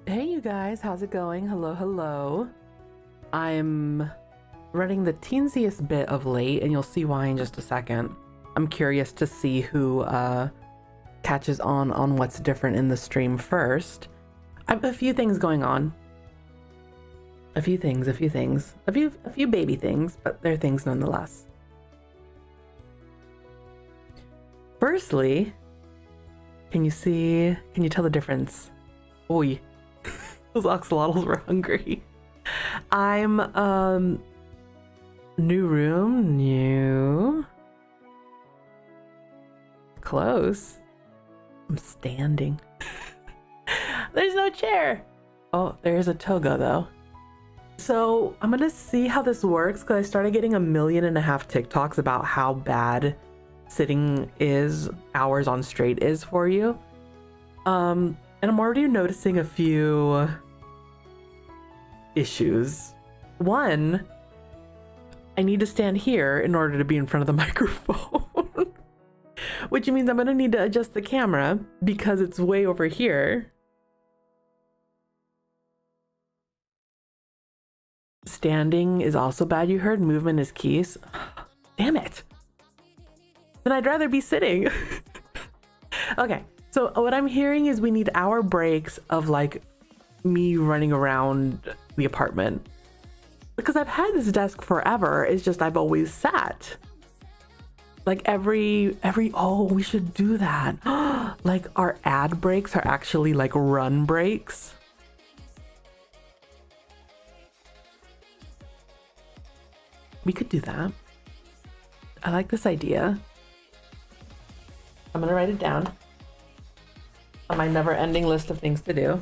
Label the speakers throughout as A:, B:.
A: Hey you guys, how's it going? Hello. I'm running the teensiest bit of late, and you'll see why in just a second. I'm curious to see who catches on what's different in the stream first. I have a few things going on. A few baby things, but they're things nonetheless. Firstly, can you tell the difference? Oi. Those axolotls were hungry. I'm new room, new. Close. I'm standing. There's no chair. Oh, there's a toga though. So I'm gonna see how this works because I started getting 1.5 million TikToks about how bad sitting hours on straight is for you. And I'm already noticing a few issues. One, I need to stand here in order to be in front of the microphone, which means I'm gonna need to adjust the camera because it's way over here. Standing is also bad, you heard. Movement is key. Damn it. Then I'd rather be sitting. Okay. So what I'm hearing is we need hour breaks of like me running around the apartment because I've had this desk forever. It's just I've always sat. Like oh, we should do that. Like our ad breaks are actually like run breaks. We could do that. I like this idea. I'm gonna write it down on my never-ending list of things to do.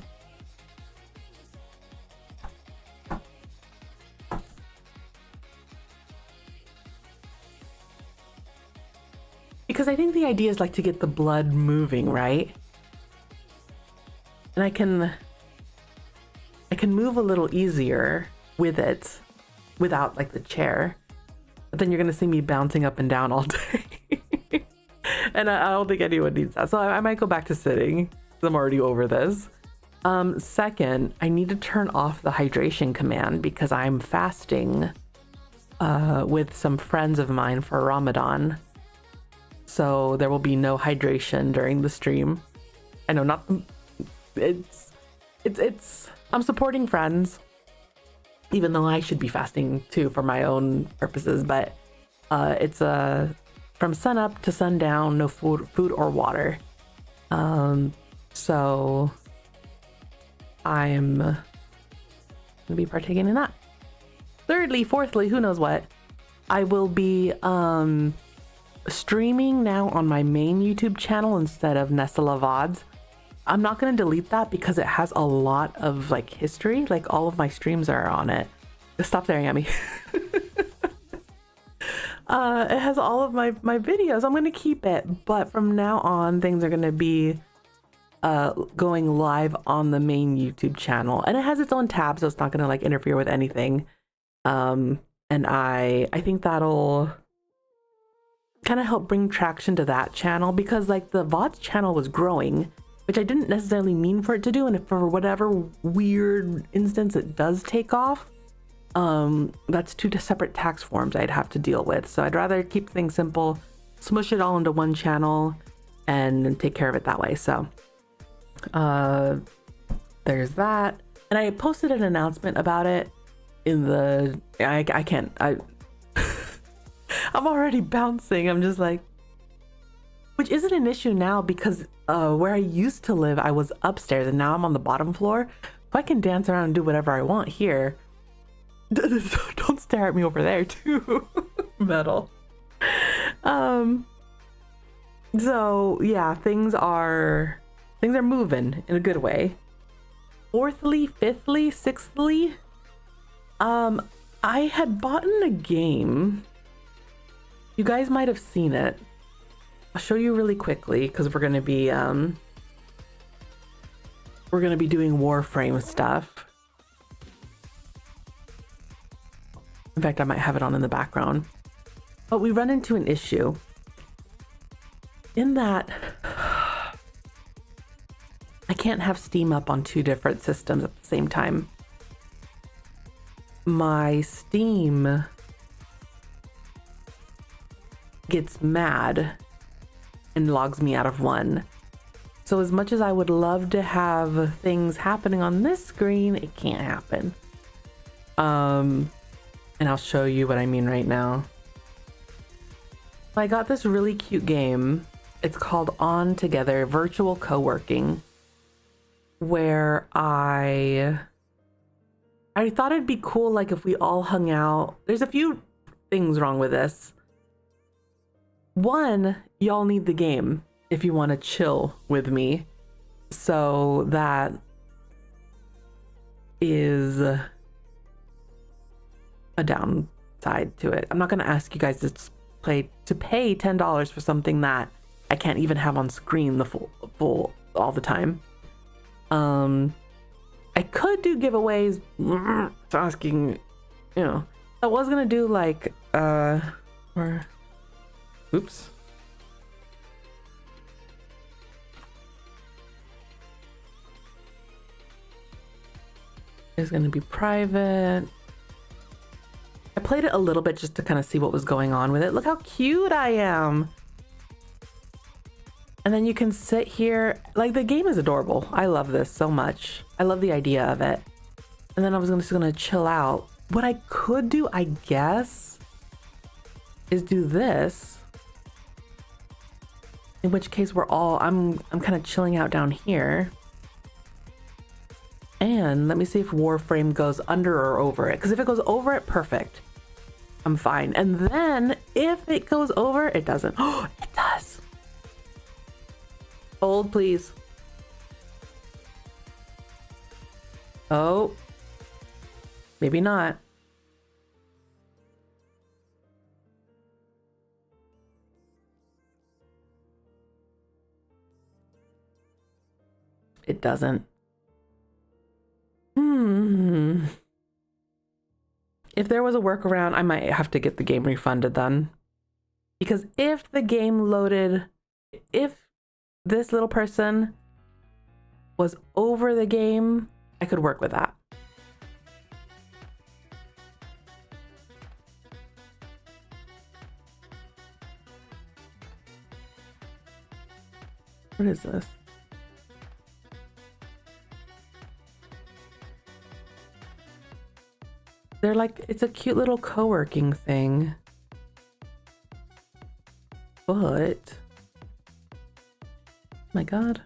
A: Because I think the idea is like to get the blood moving, right? And I can move a little easier with it without like the chair. But then you're gonna see me bouncing up and down all day. And I don't think anyone needs that. So I might go back to sitting. I'm already over this. Second, I need to turn off the hydration command because I'm fasting with some friends of mine for Ramadan. So there will be no hydration during the stream. I know I'm supporting friends, even though I should be fasting too for my own purposes, but it's from sun up to sundown, no food or water. So I'm gonna be partaking in that. Thirdly, fourthly, who knows what, I will be streaming now on my main YouTube channel instead of Nestala VODs. I'm not going to delete that because it has a lot of like history. Like all of my streams are on it. Stop staring at me. It has all of my videos. I'm going to keep it, but from now on things are going to be going live on the main YouTube channel, and it has its own tab, so it's not going to like interfere with anything. And I think that'll kind of help bring traction to that channel, because like the VODs channel was growing, which I didn't necessarily mean for it to do, and if for whatever weird instance it does take off, that's two separate tax forms I'd have to deal with. So I'd rather keep things simple, smush it all into one channel and take care of it that way. So there's that. And I posted an announcement about it in the I'm already bouncing. I'm just like, which isn't an issue now because where I used to live, I was upstairs and now I'm on the bottom floor. So I can dance around and do whatever I want here. Don't stare at me over there too. Metal. So yeah, things are moving in a good way. Fourthly, fifthly, sixthly, I had bought in a game. You guys might have seen it. I'll show you really quickly because we're gonna be doing Warframe stuff. In fact, I might have it on in the background. But we run into an issue in that I can't have Steam up on two different systems at the same time. My Steam gets mad and logs me out of one. So as much as I would love to have things happening on this screen, it can't happen. And I'll show you what I mean right now. I got this really cute game. It's called On Together Virtual Co-working, where I thought it'd be cool, like if we all hung out. There's a few things wrong with this. One, y'all need the game if you want to chill with me. So that is a downside to it. I'm not going to ask you guys to pay $10 for something that I can't even have on screen the full all the time. I could do giveaways. Asking, you know, I was gonna do like oops. It's gonna be private. I played it a little bit just to kind of see what was going on with it. Look how cute I am. And then you can sit here. Like, the game is adorable. I love this so much. I love the idea of it. And then I was just gonna chill out. What I could do, I guess, is do this. In which case I'm kind of chilling out down here. And let me see if Warframe goes under or over it. Because if it goes over it, perfect. I'm fine. And then if it goes over, it doesn't. Oh, it does. Hold, please. Oh, maybe not. It doesn't. If there was a workaround, I might have to get the game refunded then. Because if the game loaded, if this little person was over the game, I could work with that. What is this? They're like, it's a cute little co-working thing. But my God,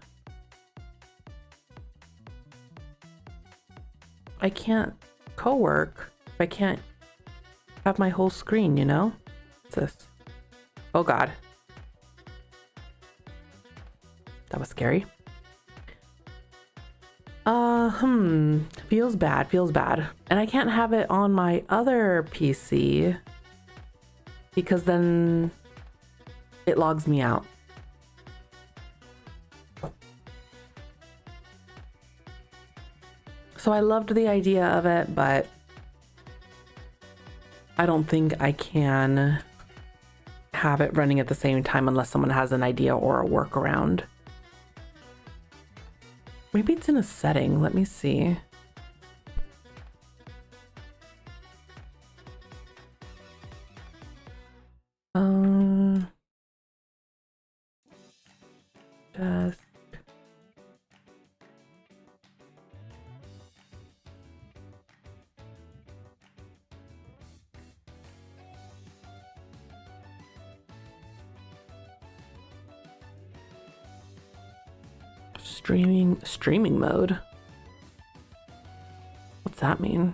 A: I can't co-work if I can't have my whole screen, you know? What's this? Oh God. That was scary. Feels bad, feels bad. And I can't have it on my other PC because then it logs me out. So I loved the idea of it, but I don't think I can have it running at the same time unless someone has an idea or a workaround. Maybe it's in a setting. Let me see. Just streaming mode. What's that mean?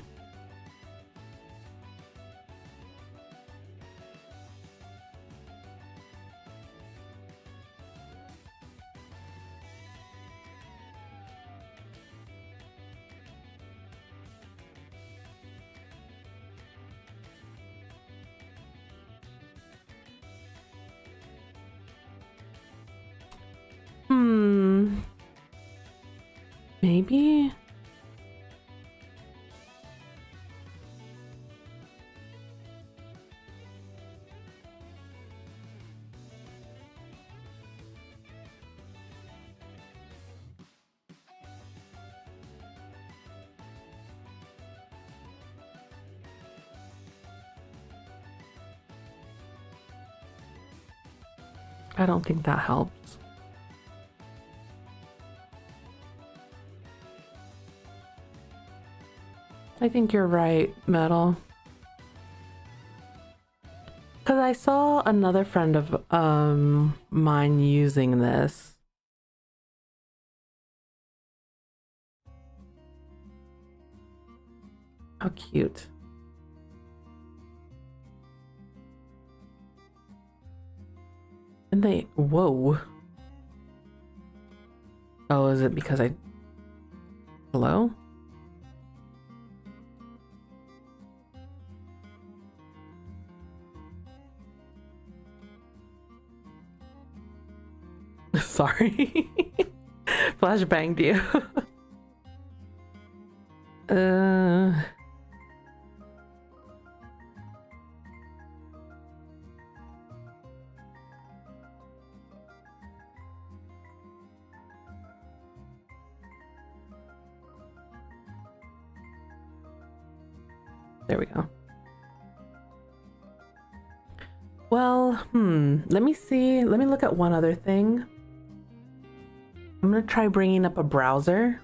A: Maybe? I don't think that helps. I think you're right, Metal. Because I saw another friend of mine using this. How cute. And they, whoa. Oh, is it because I, hello? Sorry. Flashbanged you. There we go. Well, let me see. Let me look at one other thing. I'm gonna try bringing up a browser.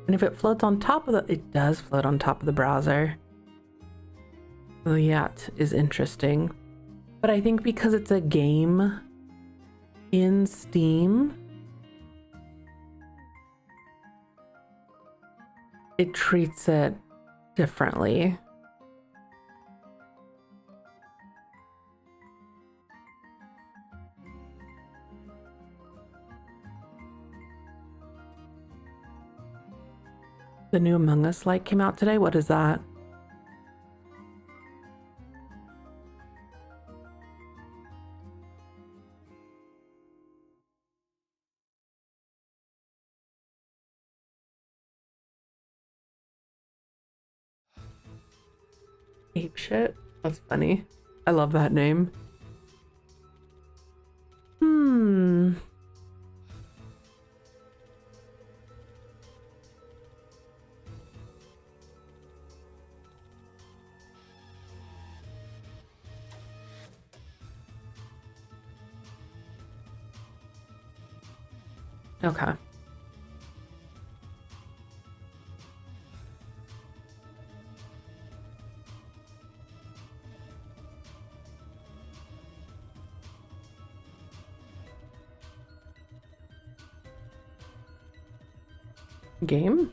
A: And if it floats on top of the, it does float on top of the browser. So that is interesting. But I think because it's a game in Steam, it treats it differently. The new Among Us light came out today. What is that? Ape shit? That's funny. I love that name. Okay. Game?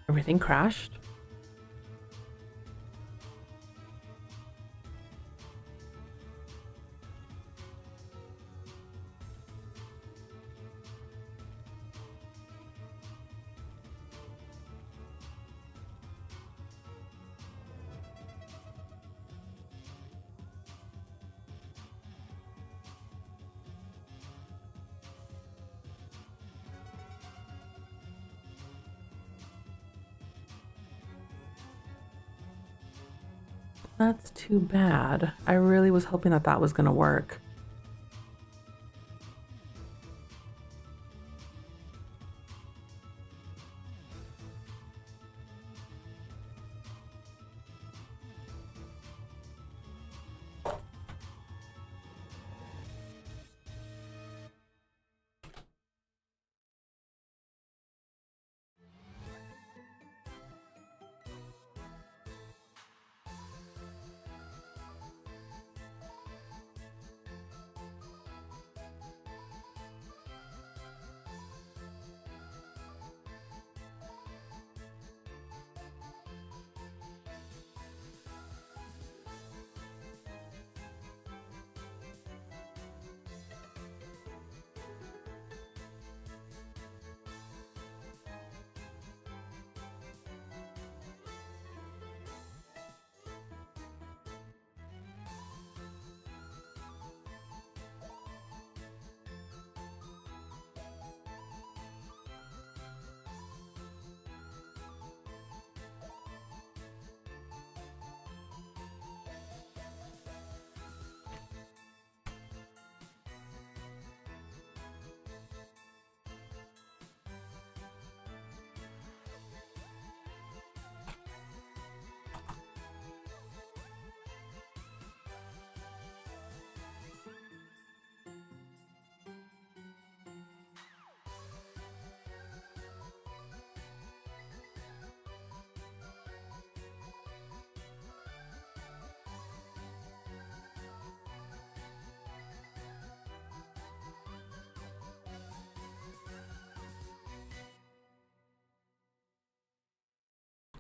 A: Everything crashed? That's too bad. I really was hoping that that was gonna work.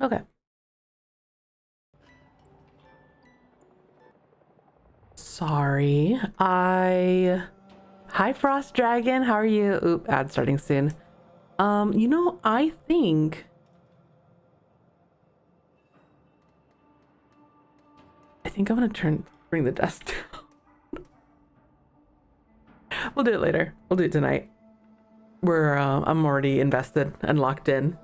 A: Okay. Sorry. Hi, Frost Dragon. How are you? Oop, ad starting soon. You know, I think I'm gonna bring the desk down. We'll do it later. We'll do it tonight. I'm already invested and locked in.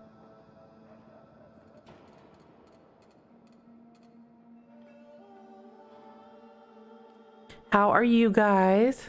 A: How are you guys?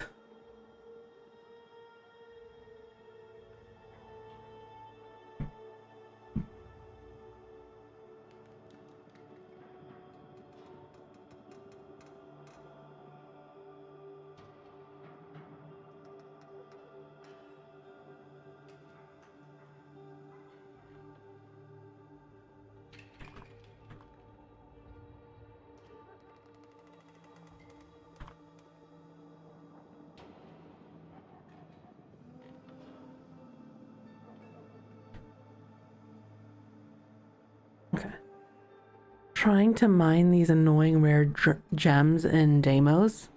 A: Okay. Trying to mine these annoying rare gems in Deimos.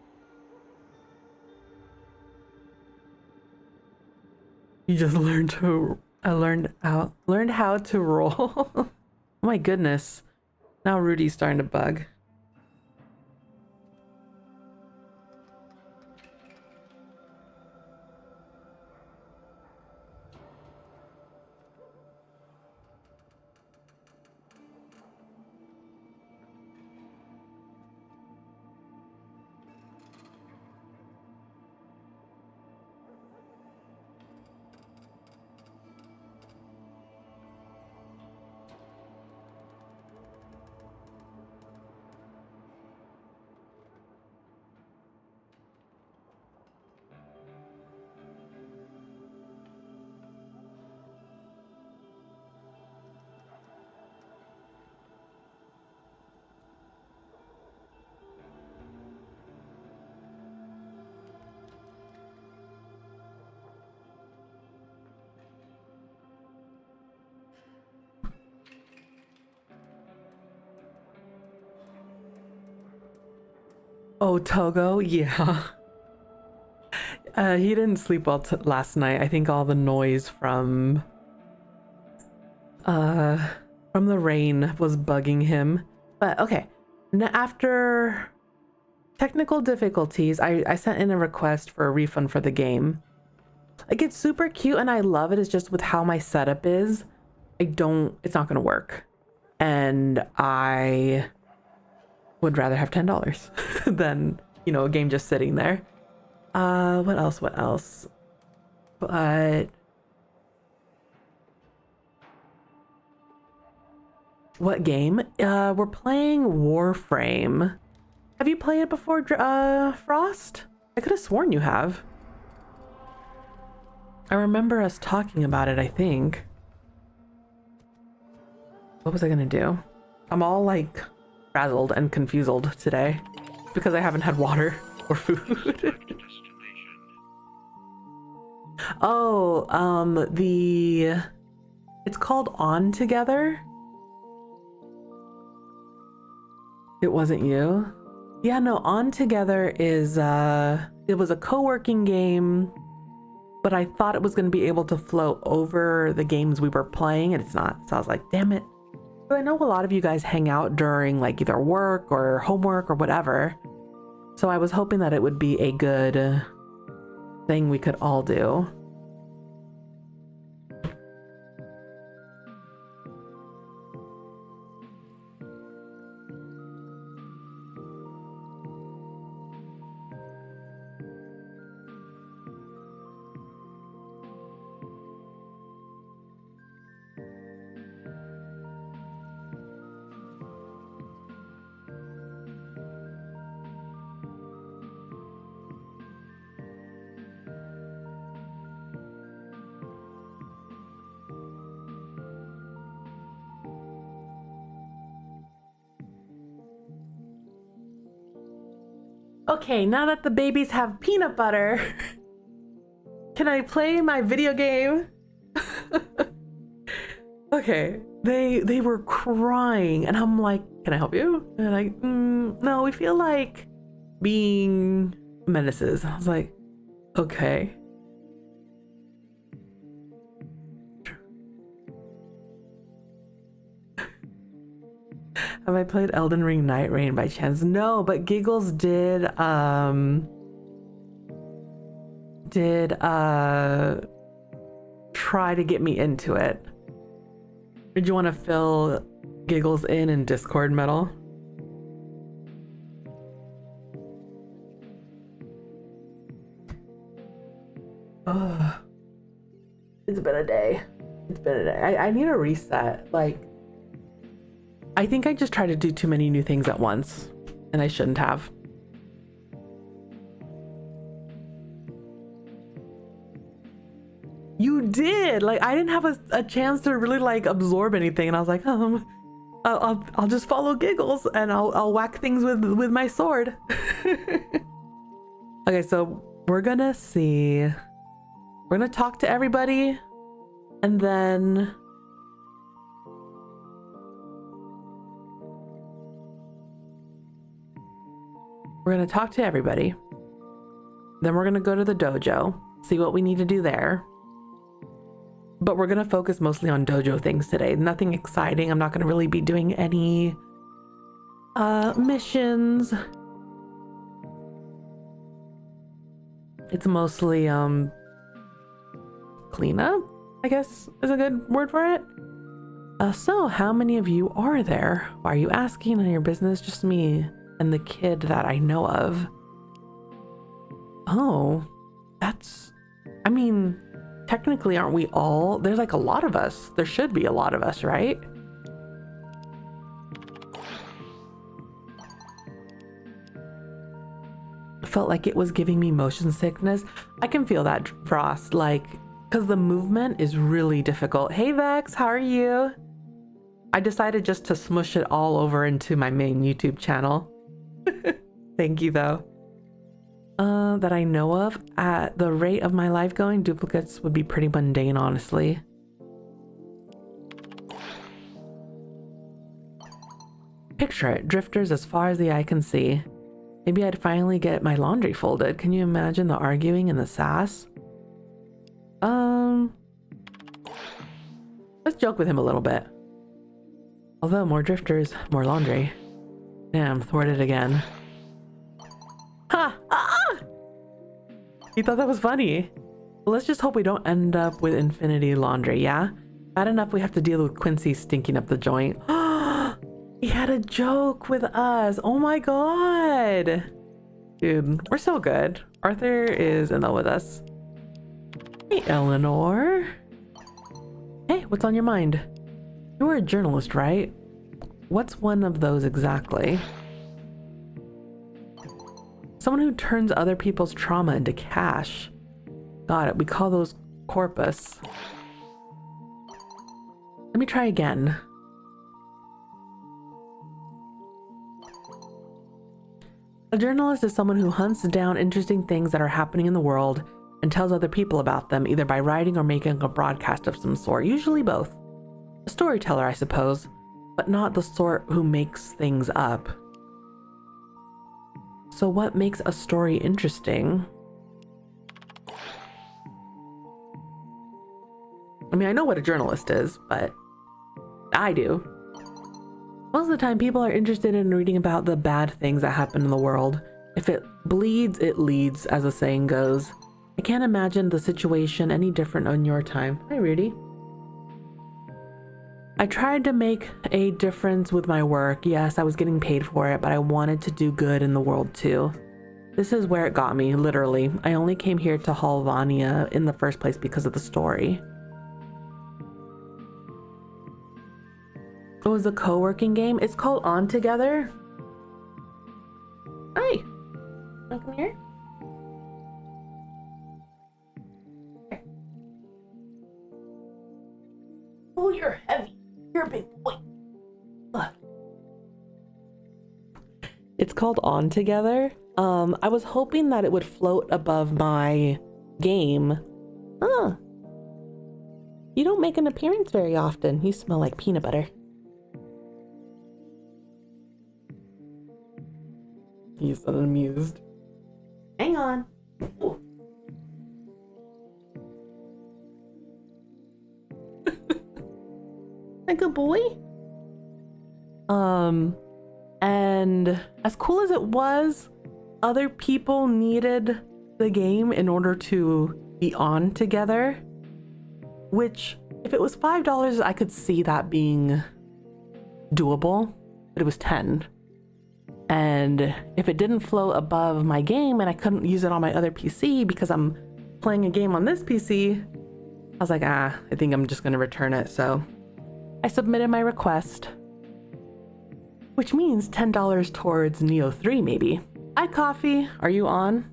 A: You just learned to. I learned how to roll. Oh my goodness. Now Rudy's starting to bug. Oh, Togo, yeah. He didn't sleep well last night. I think all the noise from the rain was bugging him. But okay, now after technical difficulties, I sent in a request for a refund for the game. Like, it's super cute and I love it. It's just with how my setup is, it's not gonna work. And I would rather have $10 than, you know, a game just sitting there. What else? But what game? We're playing Warframe. Have you played it before, Frost? I could have sworn you have. I remember us talking about it, I think. What was I gonna do? I'm all like frazzled and confused today because I haven't had water or food. Oh, it's called On Together. It wasn't you? Yeah, no, On Together is, it was a co-working game, but I thought it was going to be able to flow over the games we were playing, and it's not. So I was like, damn it. But I know a lot of you guys hang out during like either work or homework or whatever. So I was hoping that it would be a good thing we could all do. Okay, now that the babies have peanut butter, can I play my video game? Okay, they were crying and I'm like, can I help you? And they're like, no, we feel like being menaces. I was like, okay. Have I played Elden Ring Night Rain by chance? No, but Giggles did try to get me into it. Did you want to fill Giggles in Discord Metal? Oh, it's been a day. It's been a day. I need a reset. Like, I think I just tried to do too many new things at once, and I shouldn't have. You did! Like, I didn't have a chance to really like absorb anything, and I was like, I'll just follow Giggles and I'll whack things with my sword. Okay, so we're gonna see. We're gonna talk to everybody, and then we're gonna talk to everybody. Then we're gonna go to the dojo, see what we need to do there. But we're gonna focus mostly on dojo things today. Nothing exciting. I'm not gonna really be doing any missions. It's mostly cleanup, I guess is a good word for it. So how many of you are there? Why are you asking? None of your business, just me and the kid that I know of. Oh, I mean, technically, aren't we all? There's like a lot of us. There should be a lot of us, right? Felt like it was giving me motion sickness. I can feel that, Frost, like, because the movement is really difficult. Hey Vex, how are you? I decided just to smush it all over into my main YouTube channel. Thank you though. That I know of, at the rate of my life going, duplicates would be pretty mundane, honestly. Picture it, drifters as far as the eye can see. Maybe I'd finally get my laundry folded. Can you imagine the arguing and the sass? Let's joke with him a little bit. Although more drifters, more laundry. Damn, thwarted again. Ha! Ah! He thought that was funny. Well, let's just hope we don't end up with infinity laundry, yeah? Bad enough we have to deal with Quincy stinking up the joint. He had a joke with us. Oh my god. Dude, we're so good. Arthur is in love with us. Hey, Eleanor. Hey, what's on your mind? You were a journalist, right? What's one of those exactly? Someone who turns other people's trauma into cash. Got it. We call those corpus. Let me try again. A journalist is someone who hunts down interesting things that are happening in the world and tells other people about them, either by writing or making a broadcast of some sort, usually both. A storyteller, I suppose, but not the sort who makes things up. So what makes a story interesting? I mean, I know what a journalist is, but I do. Most of the time, people are interested in reading about the bad things that happen in the world. If it bleeds, it leads, as the saying goes. I can't imagine the situation any different on your time. Hi, Rudy. I tried to make a difference with my work. Yes, I was getting paid for it, but I wanted to do good in the world too. This is where it got me, literally. I only came here to Halvania in the first place because of the story. It was a co-working game. It's called On Together. Hi. Wanna come here? Oh, you're heavy. You're a big boy. Ugh. It's called On Together. I was hoping that it would float above my game. Huh. You don't make an appearance very often. You smell like peanut butter. He's unamused. Hang on. Ooh. A good boy. And as cool as it was, other people needed the game in order to be on together. Which, if it was $5, I could see that being doable, but it was 10. And if it didn't float above my game and I couldn't use it on my other PC because I'm playing a game on this PC, I was like, I think I'm just gonna return it. So I submitted my request, which means $10 towards Neo 3 maybe. Hi, Coffee, are you on?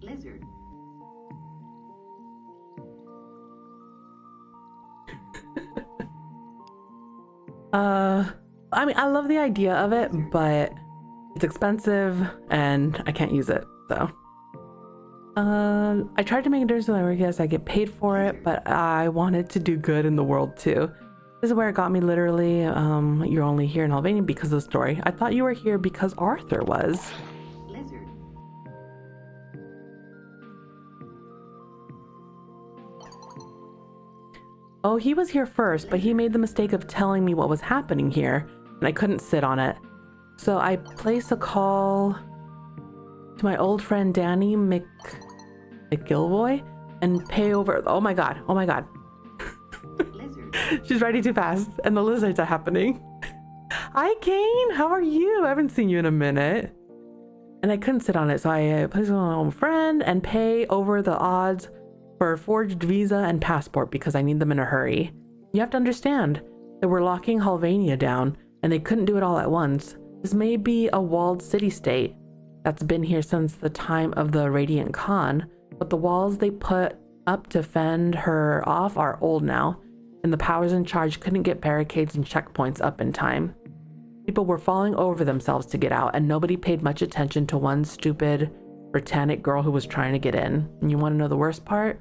B: Lizard.
A: I mean, I love the idea of it, but it's expensive and I can't use it, so. I tried to make a difference in my work. Yes, I get paid for it, but I wanted to do good in the world too. This is where it got me literally. You're only here in Albania because of the story. I thought you were here because Arthur was.
B: Lizard.
A: Oh, he was here first, but he made the mistake of telling me what was happening here, and I couldn't sit on it. So I placed a call to my old friend Danny McGilvoy and pay over. Oh my god, oh my god. She's writing too fast, and the lizards are happening. Hi, Kane, how are you? I haven't seen you in a minute. And I couldn't sit on it, so I placed it on my own friend and pay over the odds for a forged visa and passport because I need them in a hurry. You have to understand that we're locking Halvania down and they couldn't do it all at once. This may be a walled city-state that's been here since the time of the Radiant Khan, but the walls they put up to fend her off are old now, and the powers in charge couldn't get barricades and checkpoints up in time. People were falling over themselves to get out, and nobody paid much attention to one stupid Britannic girl who was trying to get in. And you want to know the worst part?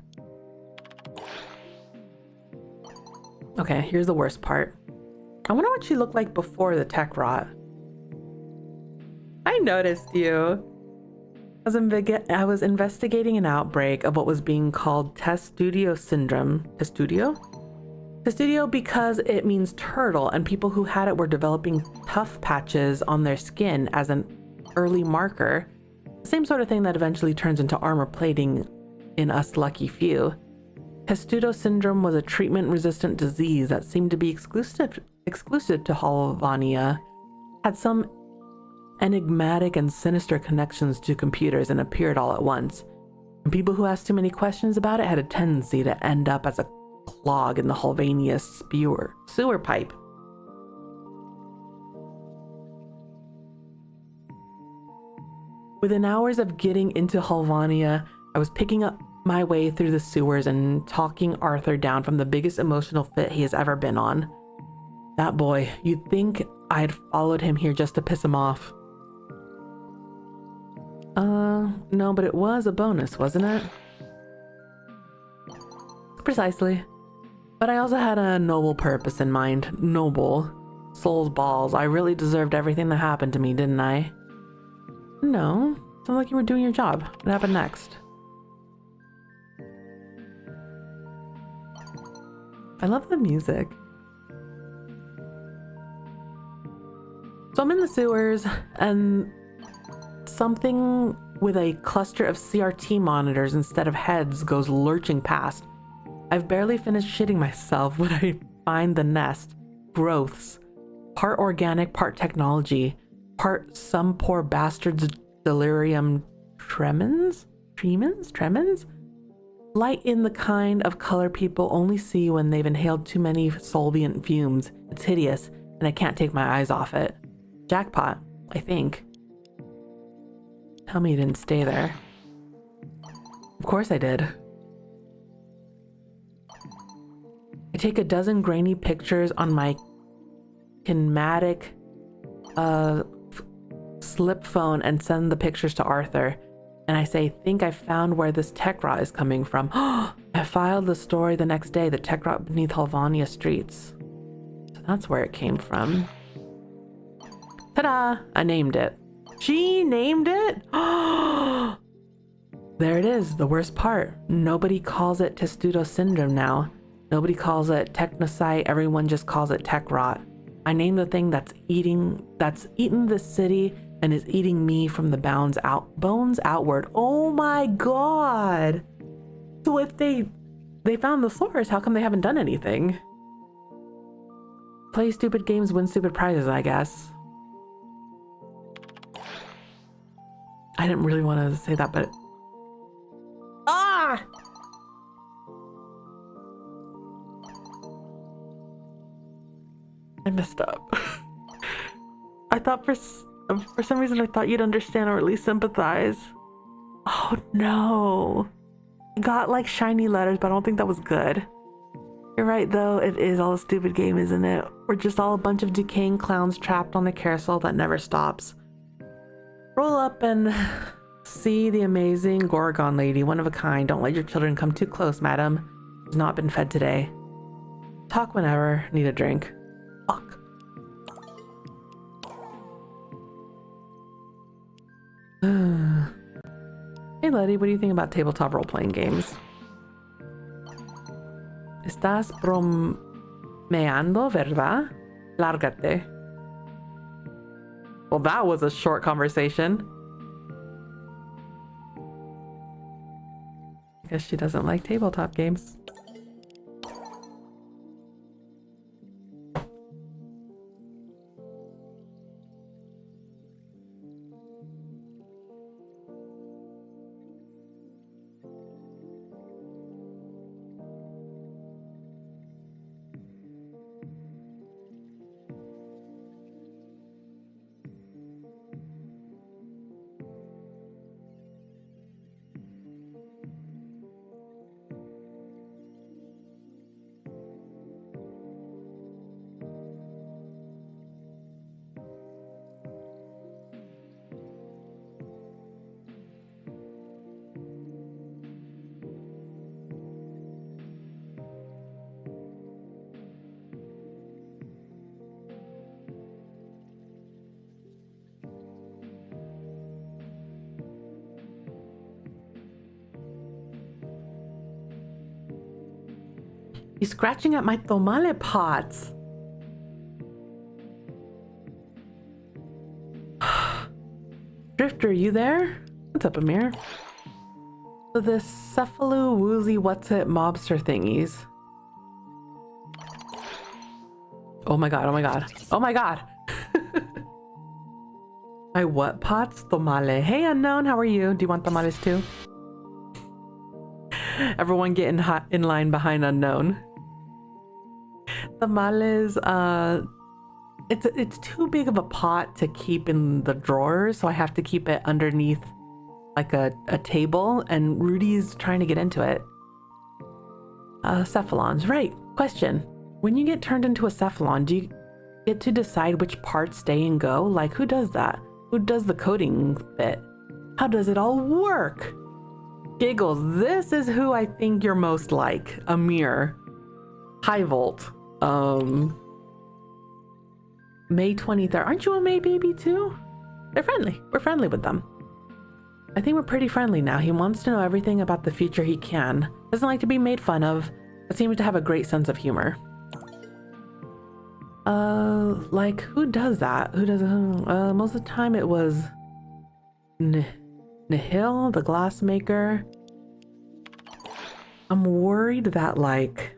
A: Okay, here's the worst part. I wonder what she looked like before the tech rot. I noticed you. I was investigating an outbreak of what was being called testudio syndrome. Testudio? Testudio because it means turtle, and people who had it were developing tough patches on their skin as an early marker. The same sort of thing that eventually turns into armor plating in us lucky few. Testudo syndrome was a treatment-resistant disease that seemed to be exclusive to Halvania, had some enigmatic and sinister connections to computers, and appeared all at once. And people who asked too many questions about it had a tendency to end up as a clog in the Halvania sewer pipe. Within hours of getting into Halvania, I was picking up my way through the sewers and talking Arthur down from the biggest emotional fit he has ever been on. That boy, you'd think I had followed him here just to piss him off. No, but it was a bonus, wasn't it? Precisely. But I also had a noble purpose in mind. Noble. Soul's balls. I really deserved everything that happened to me, didn't I? No. Sounds like you were doing your job. What happened next? I love the music. So I'm in the sewers, and something with a cluster of CRT monitors instead of heads goes lurching past. I've barely finished shitting myself when I find the nest. Growths. Part organic, part technology. Part some poor bastard's delirium tremens? Tremens? Light in the kind of color people only see when they've inhaled too many solvent fumes. It's hideous, and I can't take my eyes off it. Jackpot, I think. Tell me you didn't stay there. Of course I did. I take a dozen grainy pictures on my kinematic slip phone and send the pictures to Arthur. And I say, think I found where this tech rot is coming from. I filed the story the next day, the tech rot beneath Halvania streets. So that's where it came from. Ta-da! I named it. She named it? There it is, the worst part. Nobody calls it testudo syndrome now. Nobody calls it technocyte, everyone just calls it tech rot. I named the thing that's eaten the city and is eating me from the bones outward. Oh my god! So if they found the source, how come they haven't done anything? Play stupid games, win stupid prizes, I guess. I didn't really want to say that, but... Ah! I messed up. I thought for some reason I thought you'd understand or at least sympathize. Oh no. I got like shiny letters, but I don't think that was good. You're right though, it is all a stupid game, isn't it? We're just all a bunch of decaying clowns trapped on a carousel that never stops. Roll up and see the amazing Gorgon lady, one of a kind. Don't let your children come too close, madam. She's not been fed today. Talk whenever. Need a drink. Fuck. Hey Letty, what do you think about tabletop role-playing games? Estás bromeando, ¿verdad? Lárgate. Well, that was a short conversation. I guess she doesn't like tabletop games. He's scratching at my tamale pots. Drifter, you there? What's up, Amir? So this cephaloo woozy what's it mobster thingies. Oh my god, oh my god. Oh my god! My what pots? Tamale. Hey Unknown, how are you? Do you want tamales too? Everyone get in line behind Unknown. Tamales, it's too big of a pot to keep in the drawers, so I have to keep it underneath like a table, and Rudy's trying to get into it. Cephalons, right. Question. When you get turned into a cephalon, do you get to decide which parts stay and go? Like, who does that? Who does the coding bit? How does it all work? Giggles, this is who I think you're most like. Amir. High Volt. May 23rd. Aren't you a May baby too? They're friendly. We're friendly with them. I think we're pretty friendly now. He wants to know everything about the future he can. Doesn't like to be made fun of, but seems to have a great sense of humor. Like, who does that? Who does most of the time it was Nihil, the glass maker. I'm worried that, like,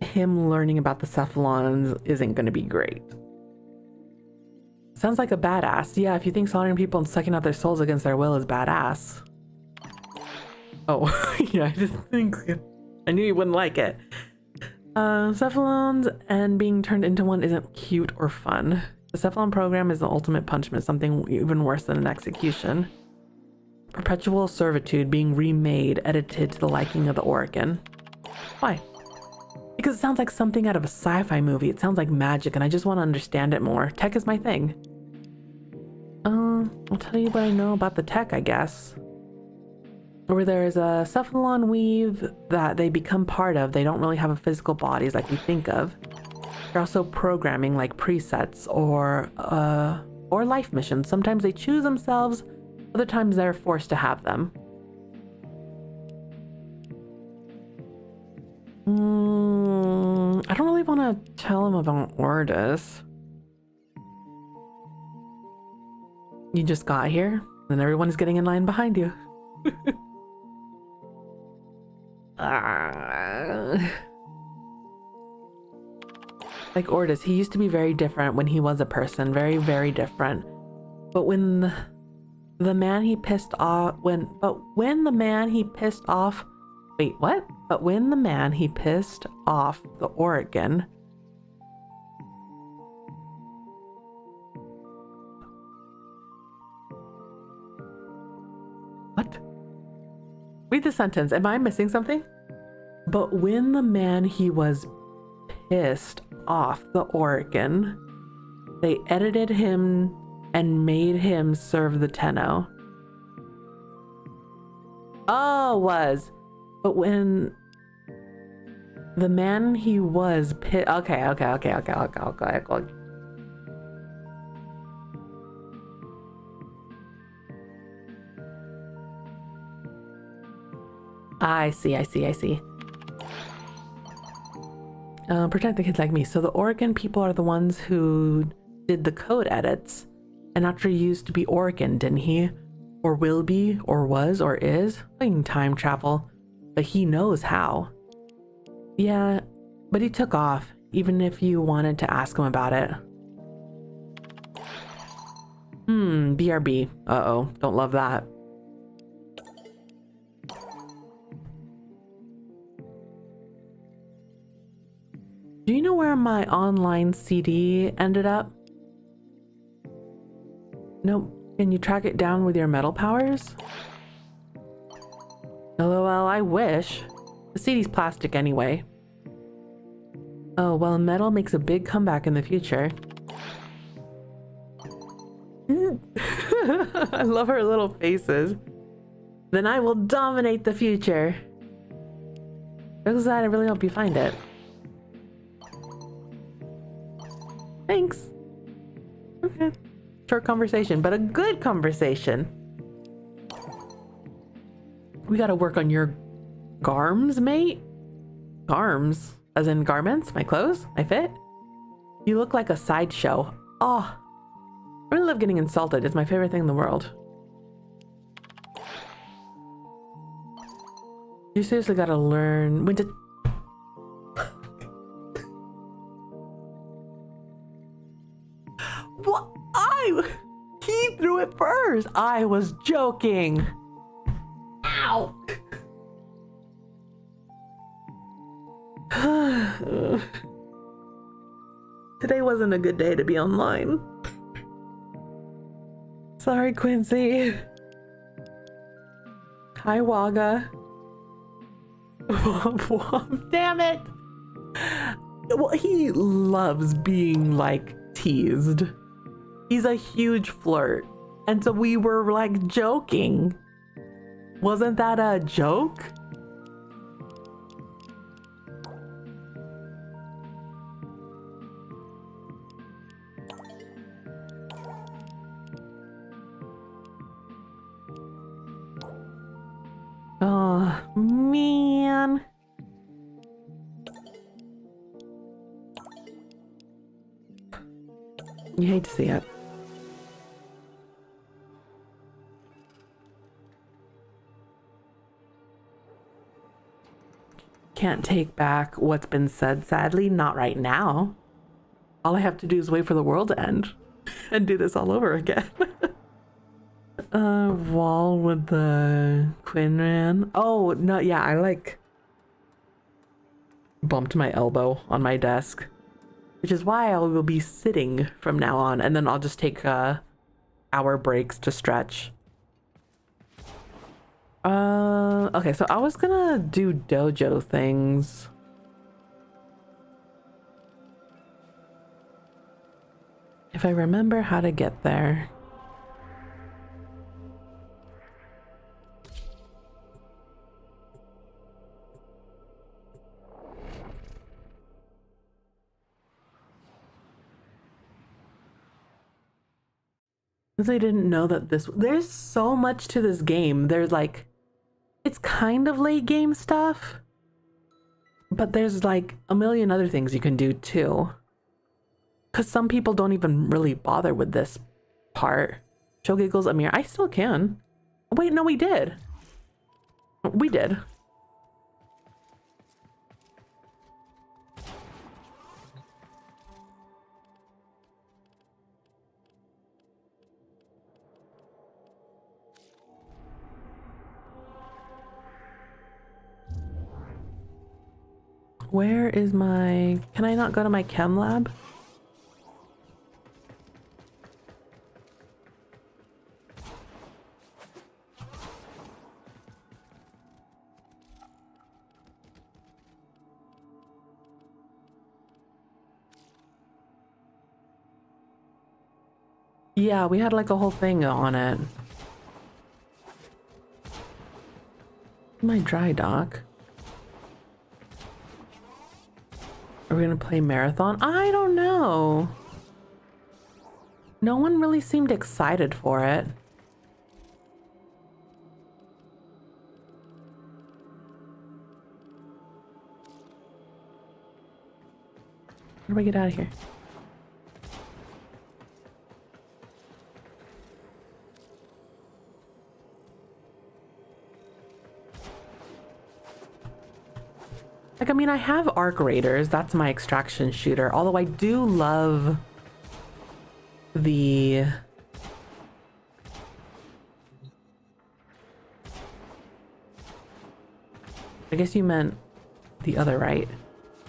A: him learning about the cephalons isn't going to be great. Sounds like a badass. Yeah, if you think slaughtering people and sucking out their souls against their will is badass. Oh, yeah, I just think... I knew you wouldn't like it. Cephalons and being turned into one isn't cute or fun. The cephalon program is the ultimate punishment, something even worse than an execution. Perpetual servitude, being remade, edited to the liking of the Oregon. Why? Because it sounds like something out of a sci-fi movie. It sounds like magic, and I just want to understand it more. Tech is my thing. I'll tell you what I know about the tech, I guess. Where there's a cephalon weave that they become part of. They don't really have a physical bodies like we think of. They're also programming like presets or life missions. Sometimes they choose themselves, other times they're forced to have them. I don't really want to tell him about Ordis. You just got here, and everyone is getting in line behind you. Like Ordis, he used to be very different when he was a person. Very, very different. But when the man he pissed off... But when the man he pissed off... Wait, what? But when the man he pissed off the Oregon... What? Read the sentence. Am I missing something? But when the man he was pissed off the Oregon, they edited him and made him serve the Tenno. Oh, was. But when the man he was pissed... Okay. I see. Protect the kids like me. So the Oregon people are the ones who did the code edits. And Archer used to be Oregon, didn't he? Or will be, or was, or is? Playing time travel. But he knows how. Yeah, but he took off, even if you wanted to ask him about it. BRB. Uh-oh, don't love that. Do you know where my online CD ended up? Nope. Can you track it down with your metal powers? LOL, I wish. The CD's plastic anyway. Oh, well, metal makes a big comeback in the future. I love her little faces. Then I will dominate the future. Because I really hope you find it. Thanks. Okay. Short conversation, but a good conversation. We gotta work on your Garms, mate? Garms? As in garments? My clothes? My fit? You look like a sideshow. Oh, I really love getting insulted. It's my favorite thing in the world. You seriously gotta learn when to... What? He threw it first. I was joking. Ow. Today wasn't a good day to be online. Sorry, Quincy. Hi, Waga. Damn it. Well, he loves being like teased. He's a huge flirt. And so we were like joking. Wasn't that a joke? Oh, man. You hate to see it. Can't take back what's been said, sadly. Not right now. All I have to do is wait for the world to end and do this all over again. Wall with the Quinran. Oh, no, yeah, I like bumped my elbow on my desk, which is why I will be sitting from now on, and then I'll just take hour breaks to stretch. Okay, so I was gonna do dojo things. If I remember how to get there. Because I didn't know that there's so much to this game. There's like, it's kind of late game stuff, but there's like a million other things you can do too. Because some people don't even really bother with this part. Show giggles, Amir. I still can. Wait, no, we did. We did. Where is my... Can I not go to my chem lab? Yeah, we had like a whole thing on it. My dry dock. Are we gonna play marathon? I don't know. No one really seemed excited for it. How do I get out of here? Like, I mean, I have arc raiders. That's my extraction shooter. Although I do love the... I guess you meant the other, right?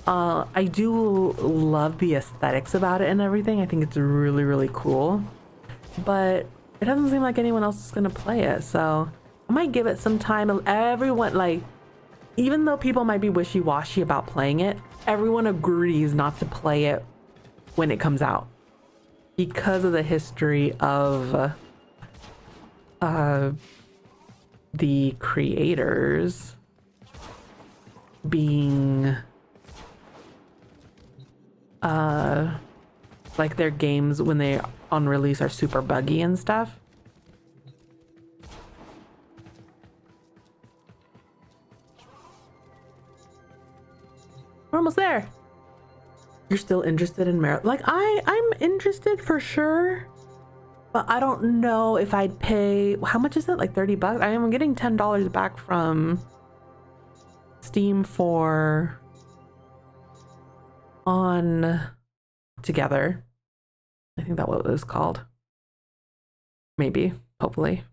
A: I do love the aesthetics about it and everything. I think it's really, really cool. But it doesn't seem like anyone else is gonna play it, so I might give it some time. Everyone, like, even though people might be wishy-washy about playing it, everyone agrees not to play it when it comes out because of the history of the creators being like their games when they on release are super buggy and stuff. almost there. You're still interested in merit? Like I'm interested for sure, but I don't know if I'd pay. How much is it? Like 30 bucks? I am getting $10 back from Steam for On Together. I think that's what it was called. Maybe, hopefully.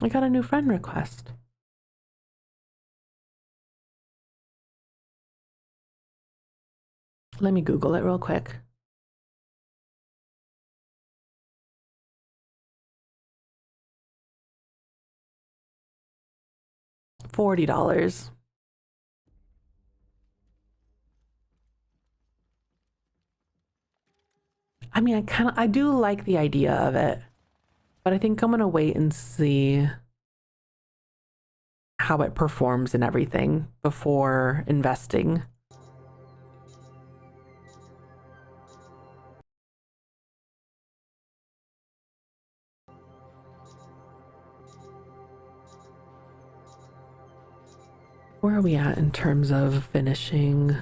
A: I got a new friend request. Let me Google it real quick. $40. I mean, I do like the idea of it, but I think I'm gonna wait and see how it performs and everything before investing. Where are we at in terms of finishing?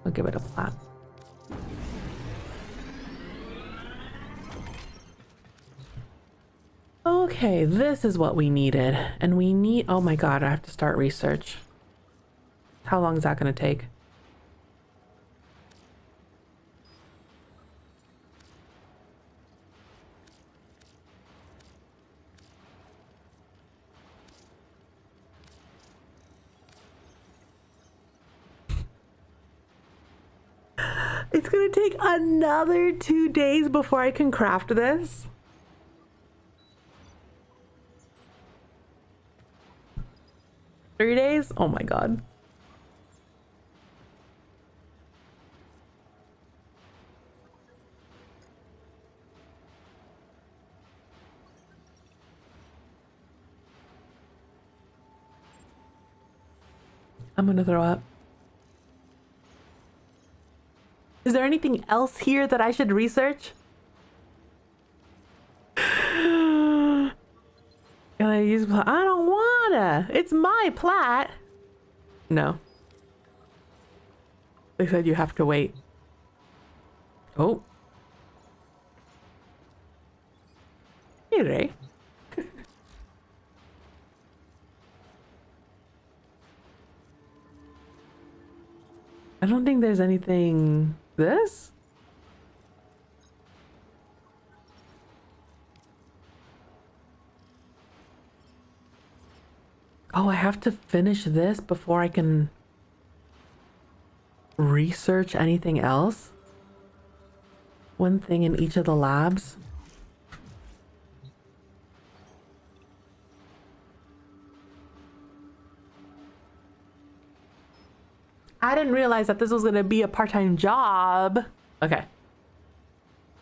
A: I'll give it a plat. Okay, this is what we needed. And we need, oh my God, I have to start research. How long is that gonna take? It's gonna take another 2 days before I can craft this. Three days? Oh my God. I'm gonna throw up. Is there anything else here that I should research? Can I use plat? I don't wanna. It's my plat. No. They said you have to wait. Oh. Hey, Ray. I don't think there's anything. This? Oh, I have to finish this before I can research anything else? One thing in each of the labs? I didn't realize that this was gonna be a part-time job. Okay.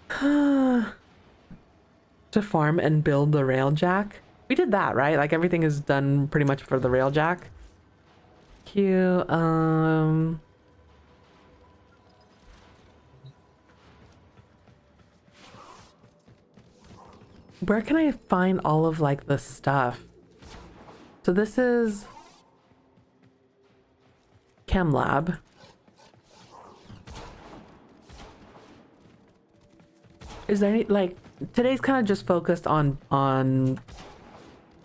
A: To farm and build the rail jack. We did that, right? Like everything is done pretty much for the rail jack. Cute. Where can I find all of like the stuff? So this is Chem Lab. Is there any, like, today's kind of just focused on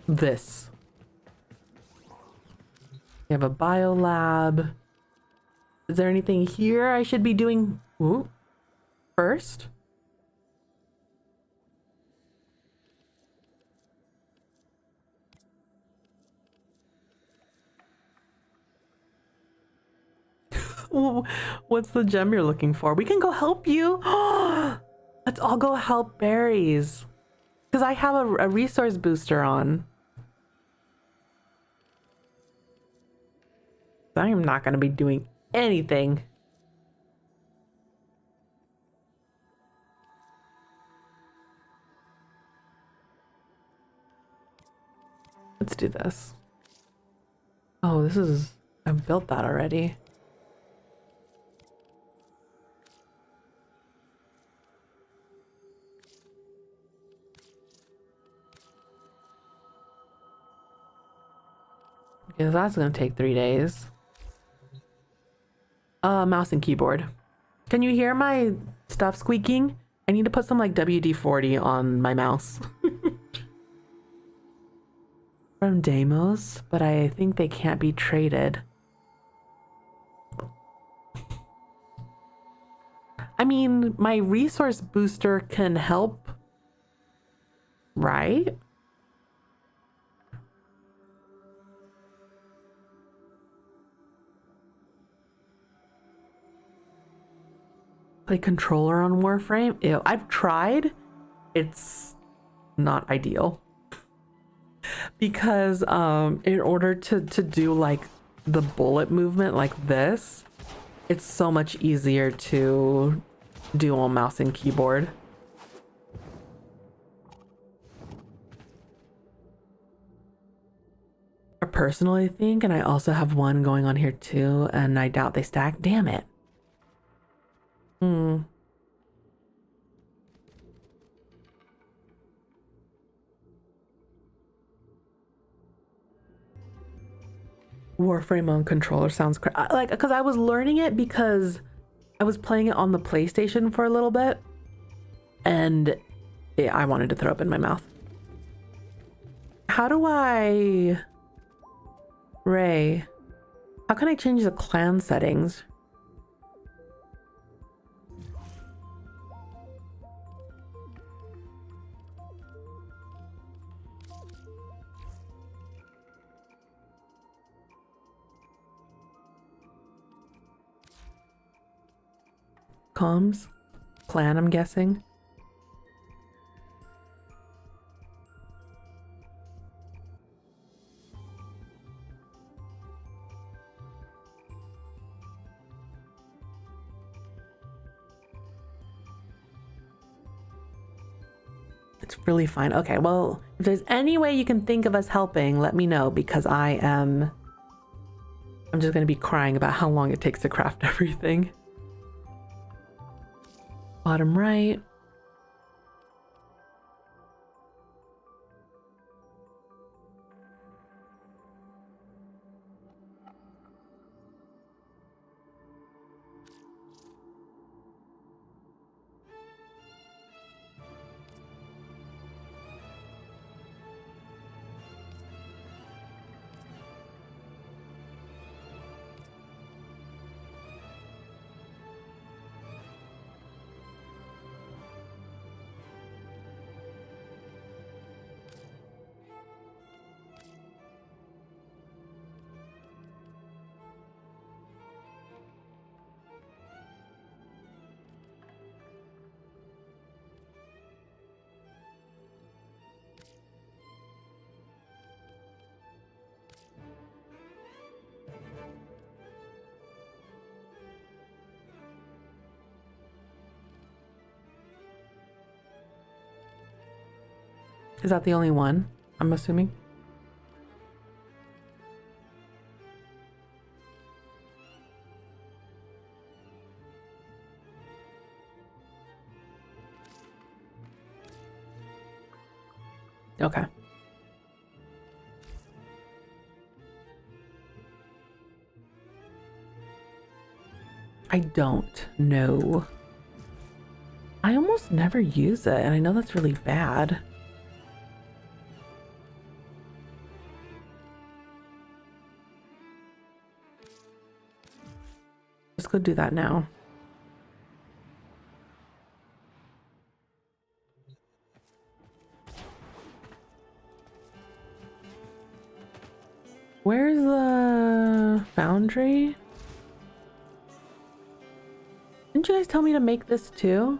A: this. We have a bio lab. Is there anything here I should be doing first? What's the gem you're looking for? We can go help you. Let's all go help berries. Because I have a resource booster on. I am not going to be doing anything. Let's do this. Oh, this is... I've built that already. Because that's gonna take 3 days. Mouse and keyboard. Can you hear my stuff squeaking? I need to put some like WD-40 on my mouse. From Deimos, but I think they can't be traded. I mean, my resource booster can help, right? Play controller on Warframe? Ew, I've tried. It's not ideal. Because in order to do like the bullet movement like this, it's so much easier to do on mouse and keyboard. I personally think, and I also have one going on here too, and I doubt they stack. Damn it. Warframe on controller sounds like, because I was learning it because I was playing it on the PlayStation for a little bit, and I wanted to throw up in my mouth. How do I... Ray, how can I change the clan settings? Comms? Clan, I'm guessing. It's really fine. Okay, well, if there's any way you can think of us helping, let me know, because I'm just gonna be crying about how long it takes to craft everything. Bottom right. Is that the only one? I'm assuming. Okay. I don't know. I almost never use it, and I know that's really bad. Let's go do that now. Where's the foundry? Didn't you guys tell me to make this too?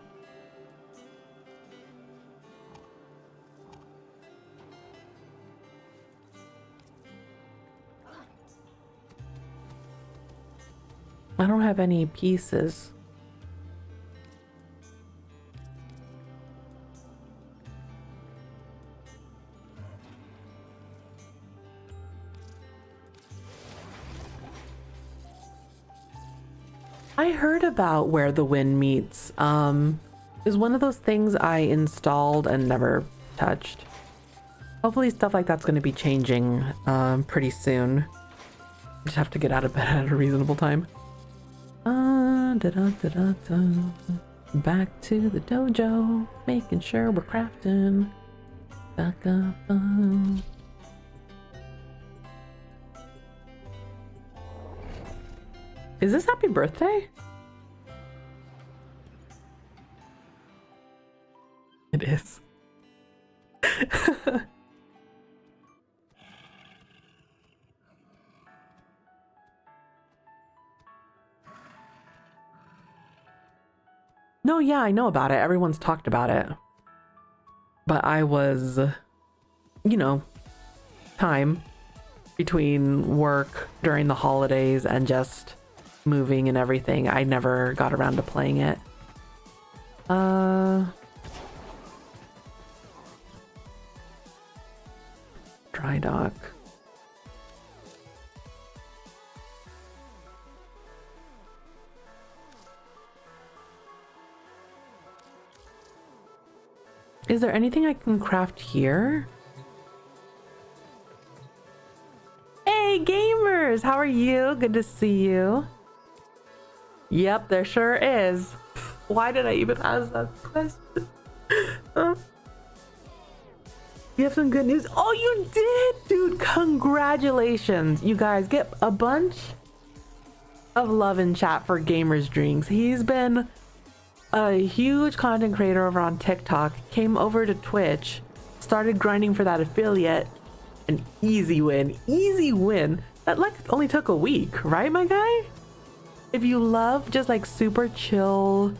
A: I don't have any pieces. I heard about Where the Wind Meets. Is one of those things I installed and never touched. Hopefully stuff like that's going to be changing pretty soon. Just have to get out of bed at a reasonable time. Back to the dojo, making sure we're crafting. Back up. Is this happy birthday? It is. No, yeah, I know about it. Everyone's talked about it. But I was, you know, time between work during the holidays and just moving and everything. I never got around to playing it. Dry dock. Is there anything I can craft here? Hey gamers, how are you? Good to see you. Yep, there sure is. Why did I even ask that question? You have some good news. Oh, you did, dude. Congratulations. You guys get a bunch of love in chat for Gamers Drinks. He's been a huge content creator over on TikTok, came over to Twitch, started grinding for that affiliate. An easy win. Easy win. That like only took a week, right, my guy? If you love just like super chill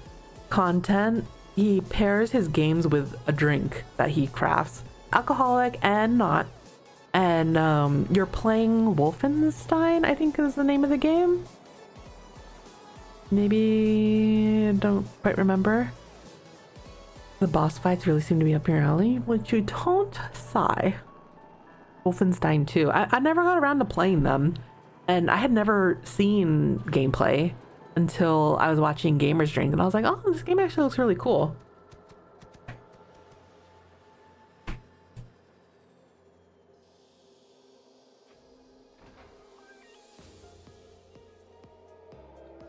A: content, he pairs his games with a drink that he crafts, alcoholic and not. And you're playing Wolfenstein, I think is the name of the game. Maybe don't quite remember. The boss fights really seem to be up your alley, which you don't sigh. Wolfenstein 2. I never got around to playing them, and I had never seen gameplay until I was watching Gamers Drink, and I was like, oh, this game actually looks really cool.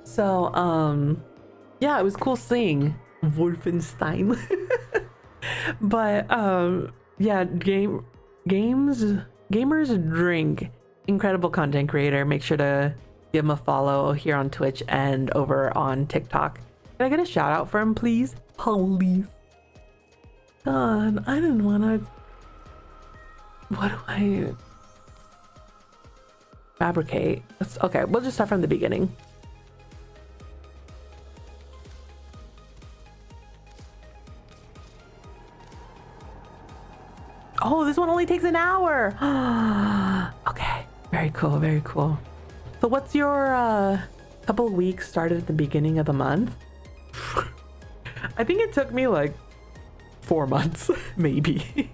A: So, yeah, it was cool seeing Wolfenstein. But, yeah, Gamers Drink, incredible content creator. Make sure to give him a follow here on Twitch and over on TikTok. Can I get a shout out for him, please? Please. God, I didn't want to. What do I fabricate? Okay, we'll just start from the beginning. Oh, this one only takes an hour. Okay, very cool, very cool. So what's your couple of weeks started at the beginning of the month? I think it took me like 4 months, maybe.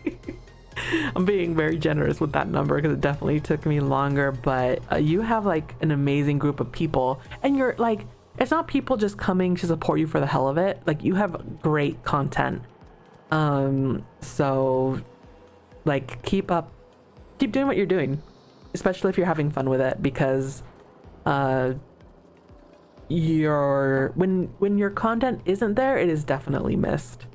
A: I'm being very generous with that number because it definitely took me longer, but you have like an amazing group of people, and you're like, it's not people just coming to support you for the hell of it. Like, you have great content. So like, keep doing what you're doing, especially if you're having fun with it, because when your content isn't there, it is definitely missed.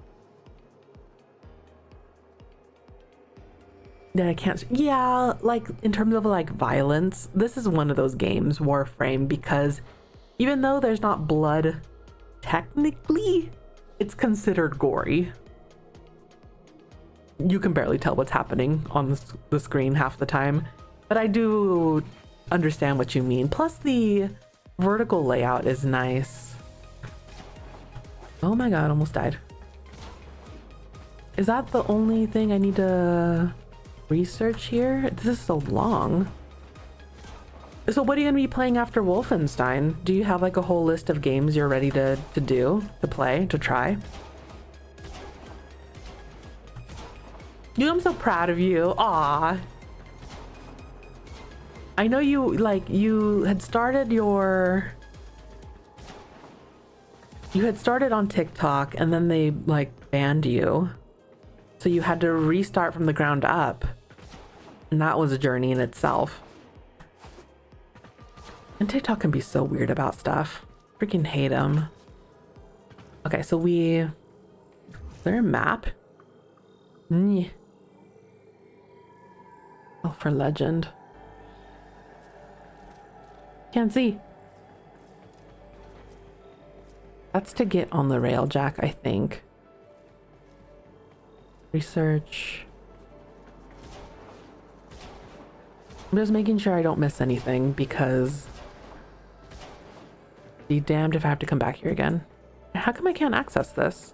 A: That I can't. Yeah, like in terms of like violence, this is one of those games, Warframe, because even though there's not blood technically, it's considered gory. You can barely tell what's happening on the screen half the time, but I do understand what you mean. Plus the vertical layout is nice. Oh my god, almost died. Is that the only thing I need to research here? This is so long. So what are you gonna be playing after Wolfenstein? Do you have like a whole list of games you're ready to play, to try? Dude, I'm so proud of you. Aw. I know you had started your You had started on TikTok and then they like banned you. So you had to restart from the ground up. And that was a journey in itself. And TikTok can be so weird about stuff. Freaking hate them. Okay, so is there a map? Oh, for legend. Can't see. That's to get on the railjack, I think. Research. I'm just making sure I don't miss anything because be damned if I have to come back here again. How come I can't access this?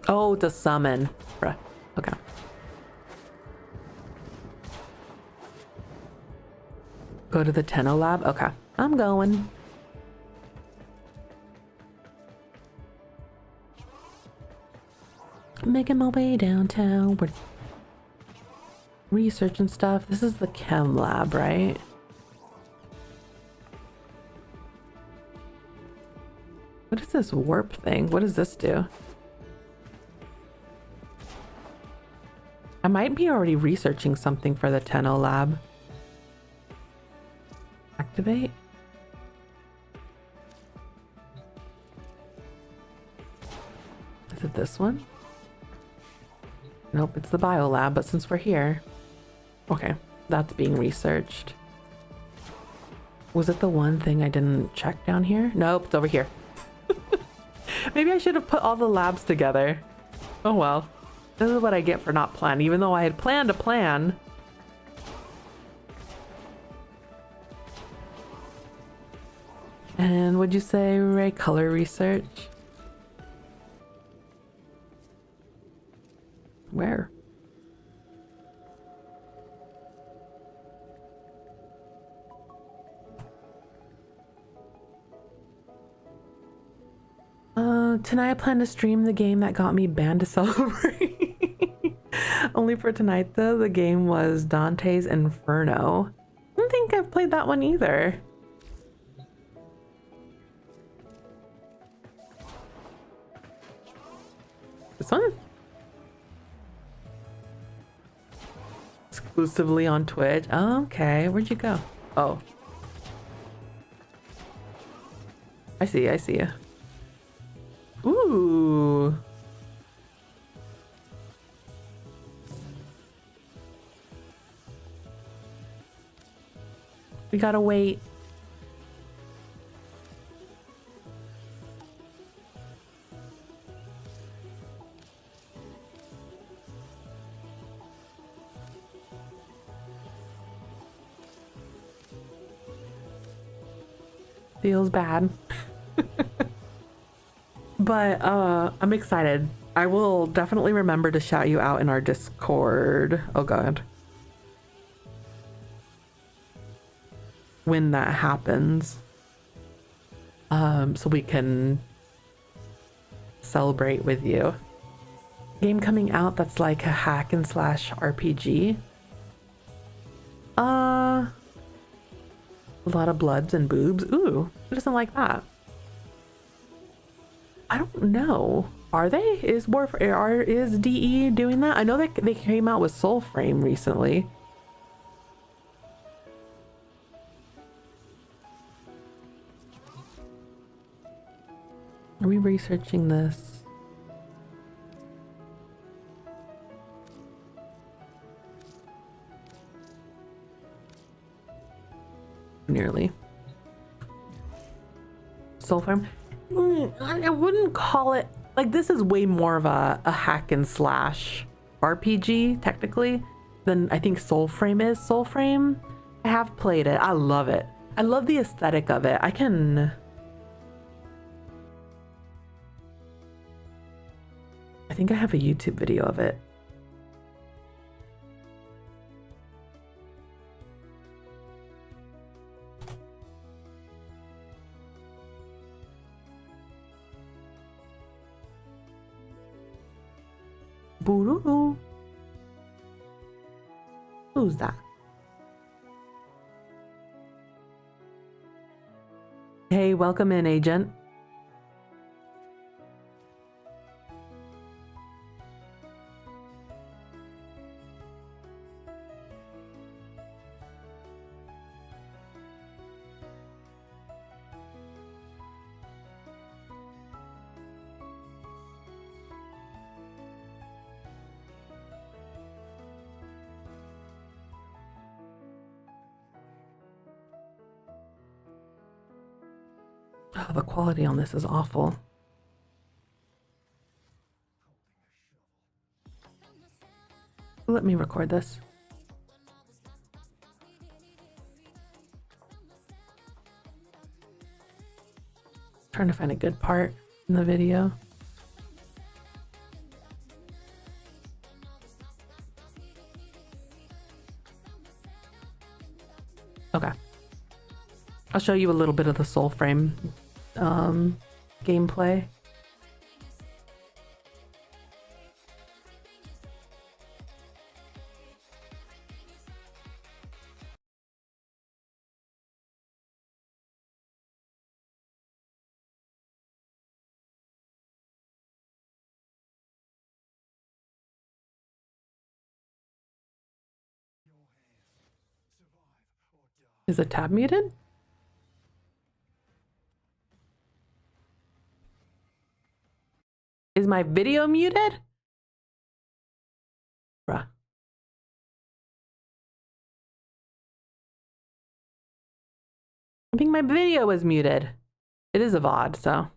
A: Oh, to summon. Bruh. Okay. Go to the Tenno lab? Okay. I'm going. Making my way downtown. We're researching stuff. This is the chem lab, right? What is this warp thing? What does this do? I might be already researching something for the Tenno lab. Activate? Is it this one? Nope, it's the bio lab, but since we're here... Okay, that's being researched. Was it the one thing I didn't check down here? Nope, it's over here. Maybe I should have put all the labs together. Oh well. This is what I get for not planning, even though I had planned a plan. And would you say ray color research? Where? Tonight I plan to stream the game that got me banned to Celebrate. Only for tonight though. The game was Dante's Inferno. I don't think I've played that one either. This one? Exclusively on Twitch. Oh, okay, where'd you go? Oh. I see you. Ooh. We gotta wait. Feels bad. But I'm excited. I will definitely remember to shout you out in our Discord. Oh god. When that happens. So we can celebrate with you. Game coming out that's like a hack and slash RPG. A lot of bloods and boobs. Ooh, who doesn't like that? I don't know. Are they? Is DE doing that? I know they came out with Soulframe recently. Are we researching this? Nearly. Soulframe? I wouldn't call it... Like, this is way more of a hack and slash RPG, technically, than I think Soulframe is. Soulframe, I have played it. I love it. I love the aesthetic of it. I think I have a YouTube video of it. Boo-doo. Who's that? welcome in, Agent. Oh, the quality on this is awful. Let me record this. Trying to find a good part in the video. Okay. I'll show you a little bit of the Soul Frame gameplay. Is the tab muted? Is my video muted? Bruh. I think my video was muted. It is a VOD, so.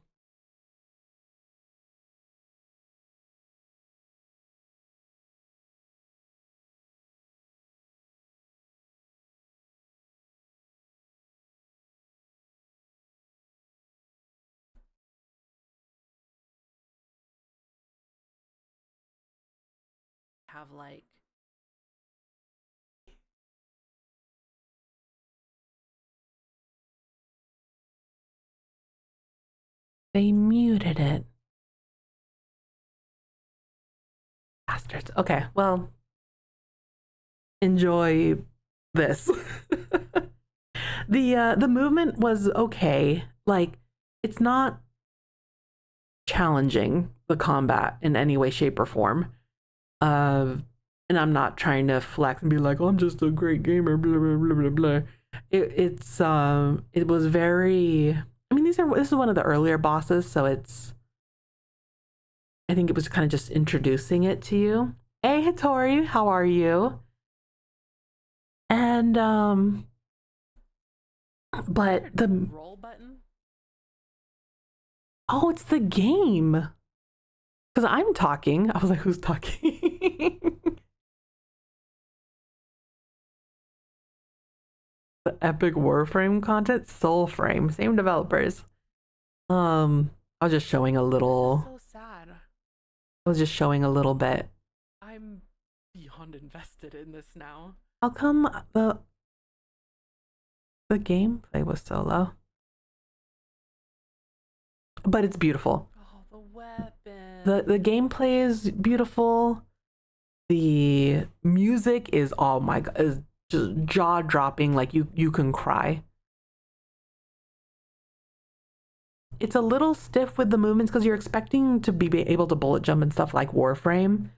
A: Have like they muted it. Bastards. Okay, well, enjoy this. The movement was okay. Like, it's not challenging the combat in any way, shape, or form. And I'm not trying to flex and be like, oh, I'm just a great gamer, blah blah blah blah blah. It was very, I mean, this is one of the earlier bosses, so I think it was kind of just introducing it to you. Hey Hattori, how are you? And but the roll button, oh, it's the game. Because I'm talking. I was like, who's talking? The epic Warframe content, Soul Frame, same developers. I was just showing a little. So sad. I was just showing a little bit. I'm beyond invested in this now. How come the gameplay was so low? But it's beautiful. Oh, the weapon. The gameplay is beautiful. The music is, oh my god, is just jaw dropping. Like you can cry. It's a little stiff with the movements because you're expecting to be able to bullet jump and stuff like Warframe.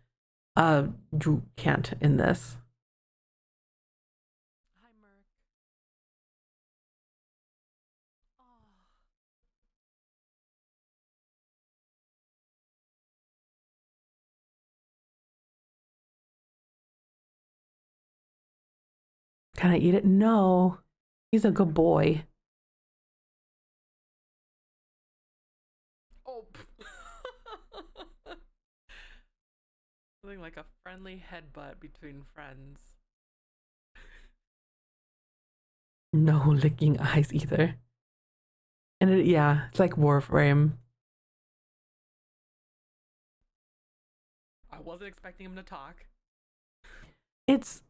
A: You can't in this. Hi, Merc. Oh. Can I eat it? No. He's a good boy. Oh. Something like a friendly headbutt between friends. No licking eyes either. And yeah, it's like Warframe. I wasn't expecting him to talk. It's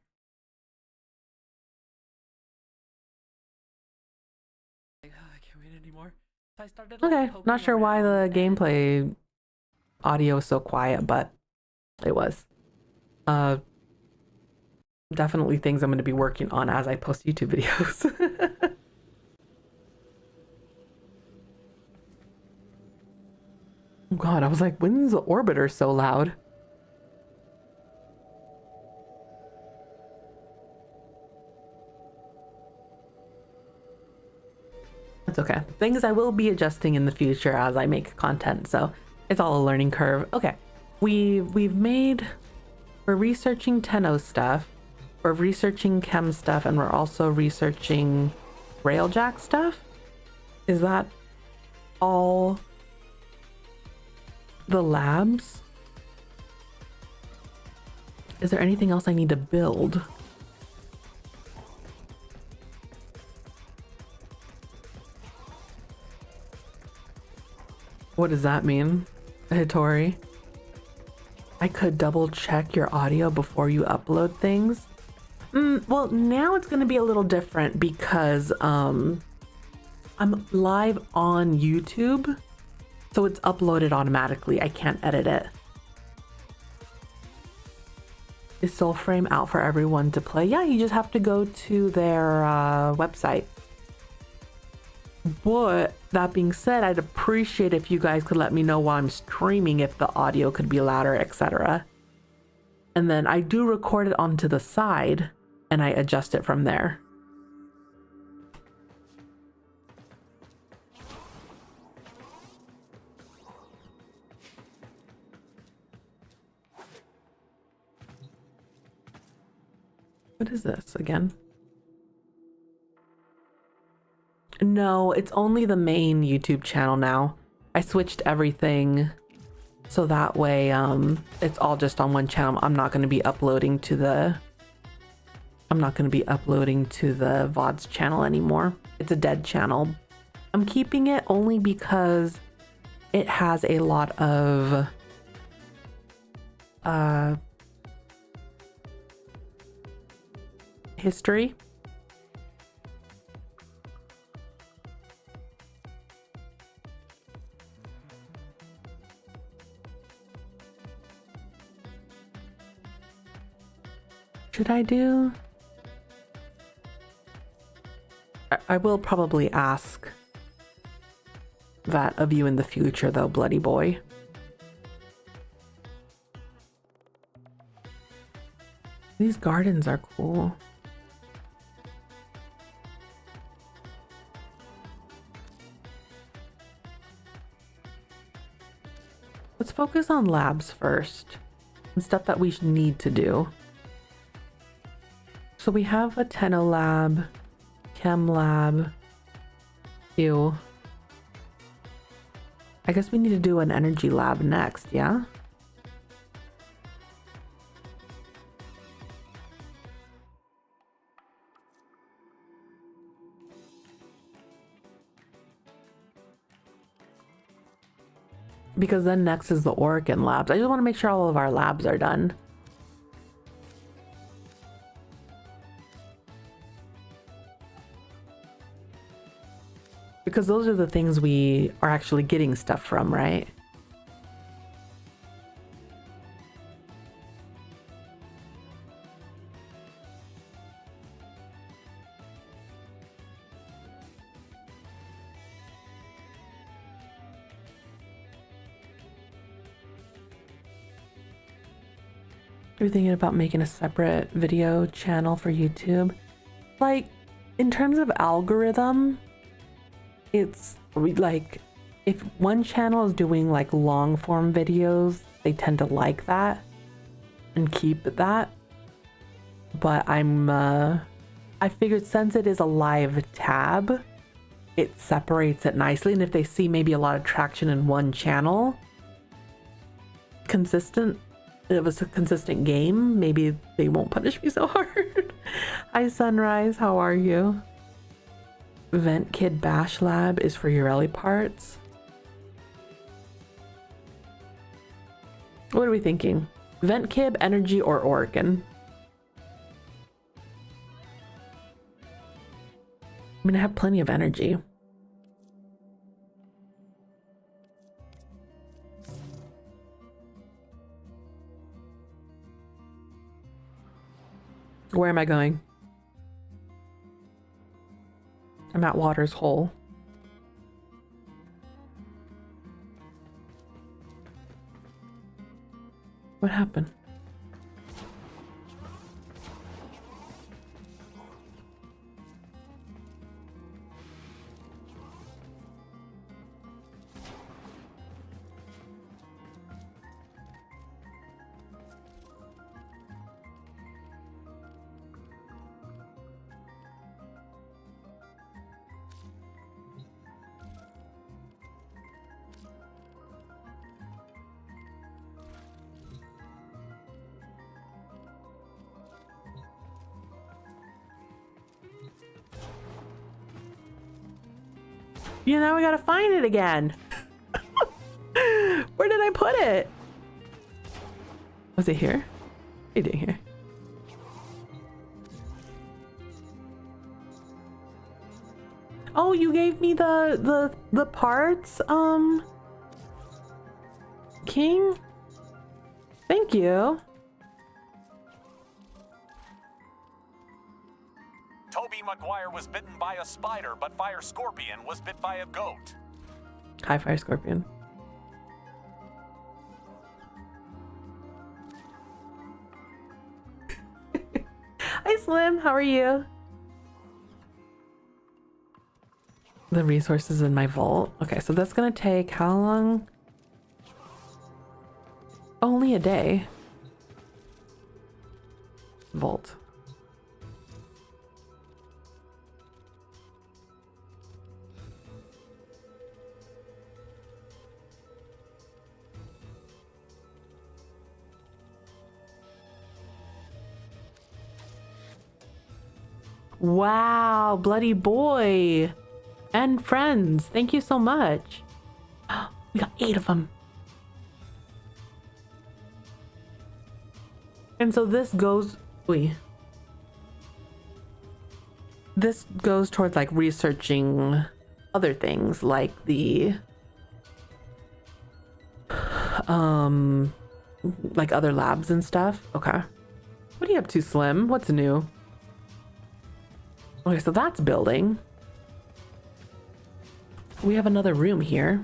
A: I can't wait anymore. So I started, like, okay, not sure why the gameplay audio is so quiet, but it was. Definitely things I'm going to be working on as I post YouTube videos. Oh God, I was like, when's the orbiter so loud? That's okay. Things I will be adjusting in the future as I make content, so it's all a learning curve. Okay, we're researching Tenno stuff, we're researching chem stuff, and we're also researching railjack stuff. Is that all the labs? Is there anything else I need to build? What does that mean, Hitori? I could double check your audio before you upload things. Well, now it's going to be a little different because I'm live on YouTube, so it's uploaded automatically. I can't edit it. Is Soulframe out for everyone to play? Yeah, you just have to go to their website. But that being said, I'd appreciate if you guys could let me know while I'm streaming if the audio could be louder, etc. And then I do record it onto the side and I adjust it from there. What is this again? No, it's only the main YouTube channel now. I switched everything so that way it's all just on one channel. I'm not going to be uploading to the VODs channel anymore. It's a dead channel. I'm keeping it only because it has a lot of history. Should I do? I will probably ask that of you in the future though, bloody boy. These gardens are cool. Let's focus on labs first and stuff that we need to do. So we have a Tenno lab, chem lab. Ew. I guess we need to do an energy lab next, yeah? Because then next is the Orkin labs. I just want to make sure all of our labs are done. Because those are the things we are actually getting stuff from, right? You're thinking about making a separate video channel for YouTube? Like, in terms of algorithm, it's like if one channel is doing like long form videos, they tend to like that and keep that. But I figured since it is a live tab, it separates it nicely. And if they see maybe a lot of traction in one channel, it was a consistent game, maybe they won't punish me so hard. Hi Sunrise, how are you? Vent Kid Bash Lab is for Urelli parts. What are we thinking? Vent Kib, Energy, or Orkin? I mean, I have plenty of energy. Where am I going? I'm at Water's Hole. What happened? You know, we gotta find it again. Where did I put it? Was it here? What are you doing here? Oh, you gave me the parts, King? Thank you.
C: Toby Maguire was bitten by a spider, but Fire Scorpion was bit by a goat.
A: Hi, Fire Scorpion. Hi, Slim. How are you? The resources in my vault. Okay, so that's gonna take how long? Only a day. Vault. Wow, bloody boy and friends. Thank you so much. We got 8 of them. And so this goes, this goes towards like researching other things like the, like other labs and stuff. Okay. What are you up to, Slim? What's new? Okay, so that's building. We have another room here.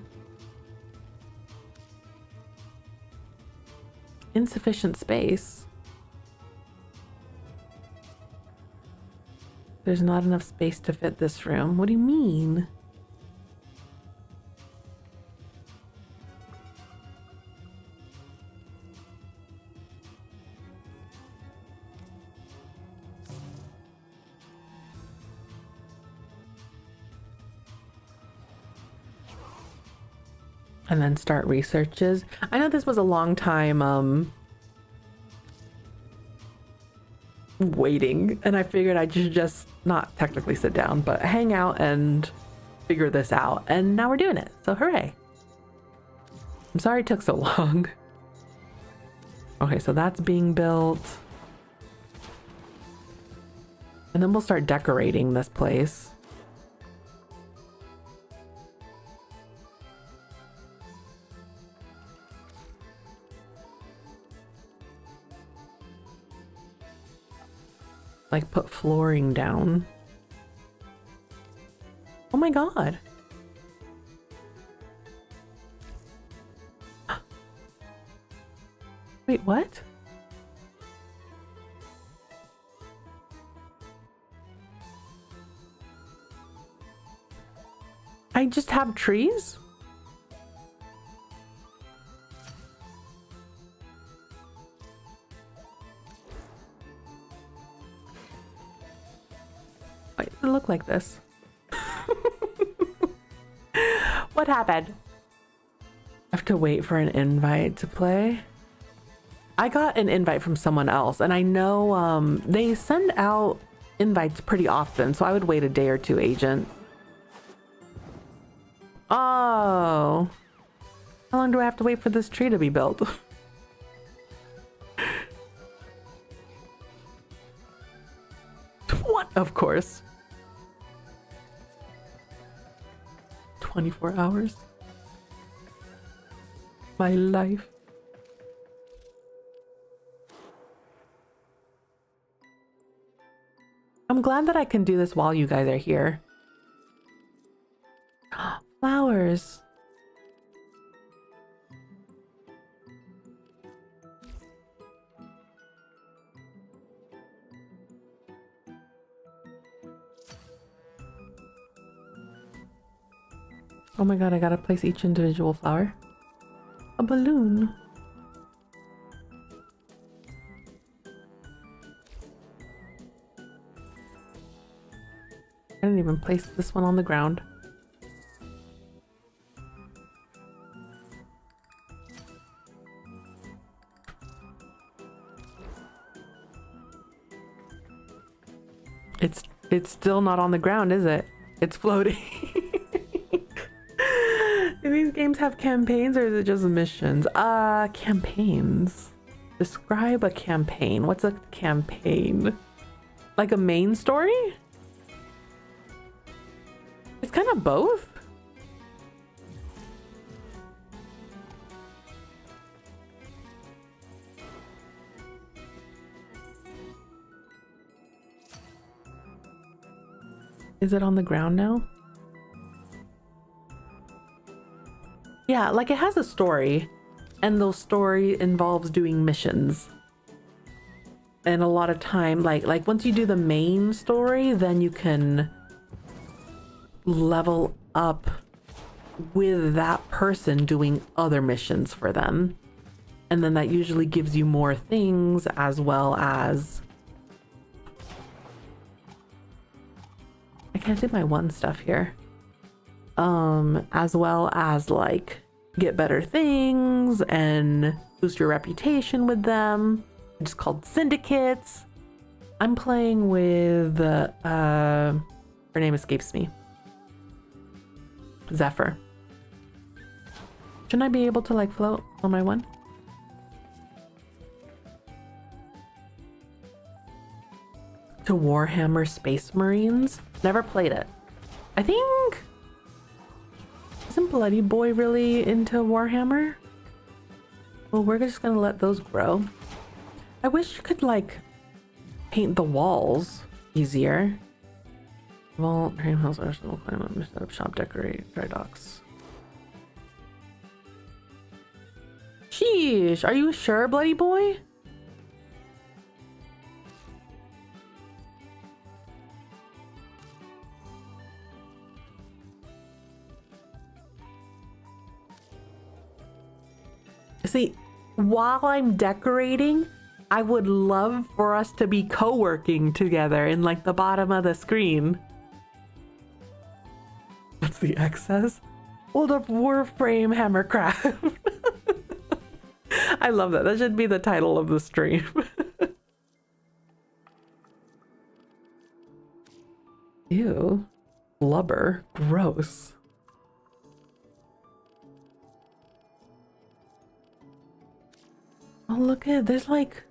A: Insufficient space. There's not enough space to fit this room. What do you mean? And then start researches. I know this was a long time waiting, and I figured I should just not technically sit down, but hang out and figure this out. And now we're doing it. So hooray. I'm sorry it took so long. Okay, so that's being built. And then we'll start decorating this place. Like put flooring down. Oh my god. Wait, what? I just have trees? Why does it look like this? What happened? I have to wait for an invite to play. I got an invite from someone else, and I know they send out invites pretty often, so I would wait a day or two, Agent. Oh. How long do I have to wait for this tree to be built? What? Of course. 24 hours. My life. I'm glad that I can do this while you guys are here. Flowers. Oh my god, I gotta place each individual flower. A balloon. I didn't even place this one on the ground. It's still not on the ground, is it? It's floating. Do these games have campaigns or is it just missions? Campaigns. Describe a campaign. What's a campaign? Like a main story? It's kind of both. Is it on the ground now? Yeah, like it has a story, and the story involves doing missions. And a lot of time, like once you do the main story, then you can level up with that person doing other missions for them. And then that usually gives you more things as well as... I can't do my one stuff here. As well as like get better things and boost your reputation with them. It's called syndicates. I'm playing with her name escapes me. Zephyr. Shouldn't I be able to like float on my one? To Warhammer Space Marines? Never played it. I think... Isn't Bloody Boy really into Warhammer? Well, we're just gonna let those grow. I wish you could like paint the walls easier. Vault, train house, arsenal, climb up, set up shop, decorate, dry docks. Sheesh, are you sure, Bloody Boy? See, while I'm decorating, I would love for us to be co-working together in like the bottom of the screen. That's the excess. Hold up Warframe Hammercraft. I love that. That should be the title of the stream. Ew. Blubber. Gross. Oh, look at, there's like...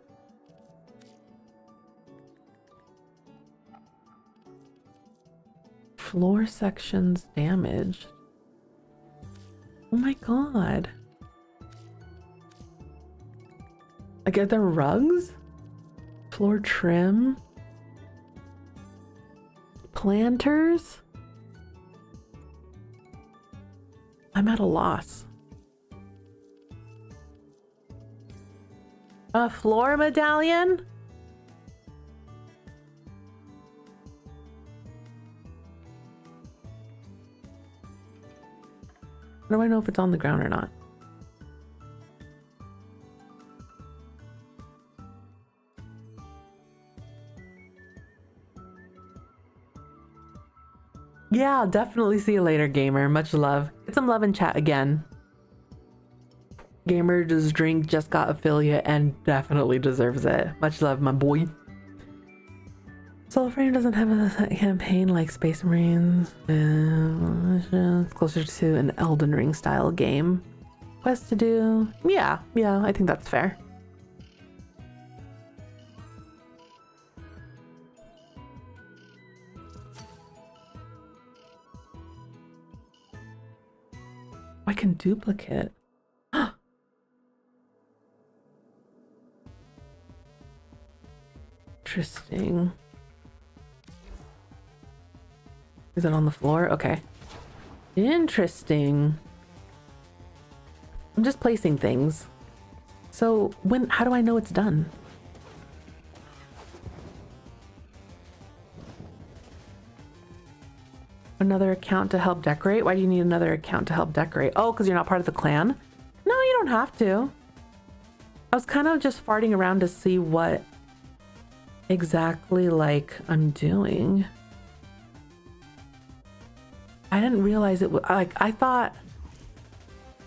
A: floor sections damaged. Oh my god. Like, are there rugs? Floor trim? Planters? I'm at a loss. A floor medallion? How do I know if it's on the ground or not? Yeah, I'll definitely see you later, gamer. Much love. Get some love in chat again. Gamer Just Drink just got affiliate and definitely deserves it. Much love, my boy. Soulframe doesn't have a campaign like Space Marines. It's closer to an Elden Ring style game. Quest to do. Yeah, I think that's fair. I can duplicate. Interesting. Is it on the floor? Okay. Interesting. I'm just placing things. So how do I know it's done? Another account to help decorate? Why do you need another account to help decorate? Oh, because you're not part of the clan? No, you don't have to. I was kind of just farting around to see what exactly like I'm doing. I didn't realize it was like I thought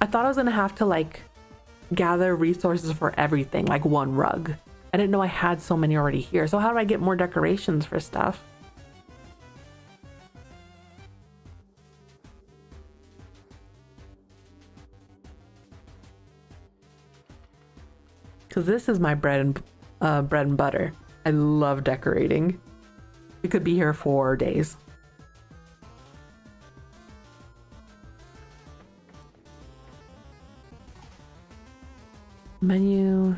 A: I was gonna have to like gather resources for everything, like one rug. I didn't know I had so many already here. So how do I get more decorations for stuff? Because this is my bread and butter. I love decorating. We could be here for days. Menu,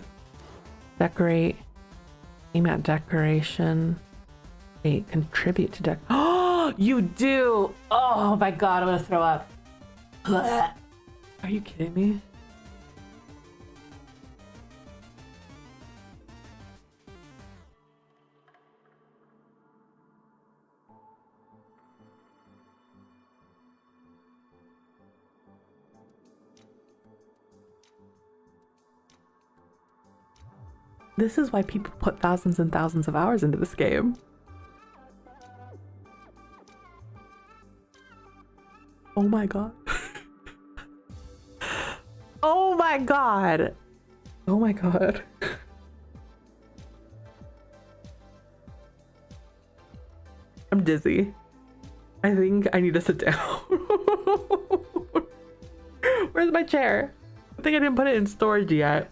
A: decorate, aim at decoration, hey, contribute to Oh, you do! Oh my god, I'm gonna throw up. Are you kidding me? This is why people put thousands and thousands of hours into this game. Oh my god. Oh my god. Oh my god. I'm dizzy. I think I need to sit down. Where's my chair? I think I didn't put it in storage yet.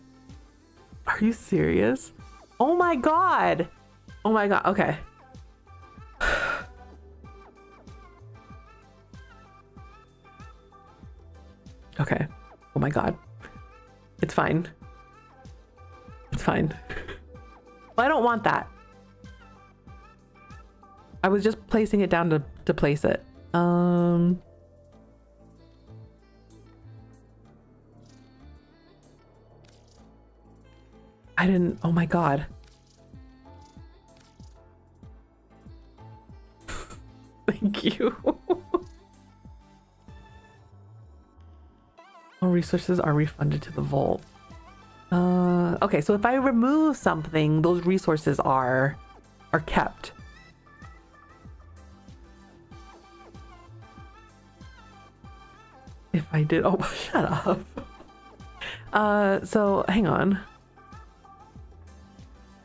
A: Are you serious? Oh my god. Oh my god. Okay. Okay. Oh my god. It's fine. It's fine. Well, I don't want that. I was just placing it down to place it. I didn't. Oh my god. Thank you. All resources are refunded to the vault. Okay, so if I remove something, those resources are kept. If I did, oh, shut up. So hang on.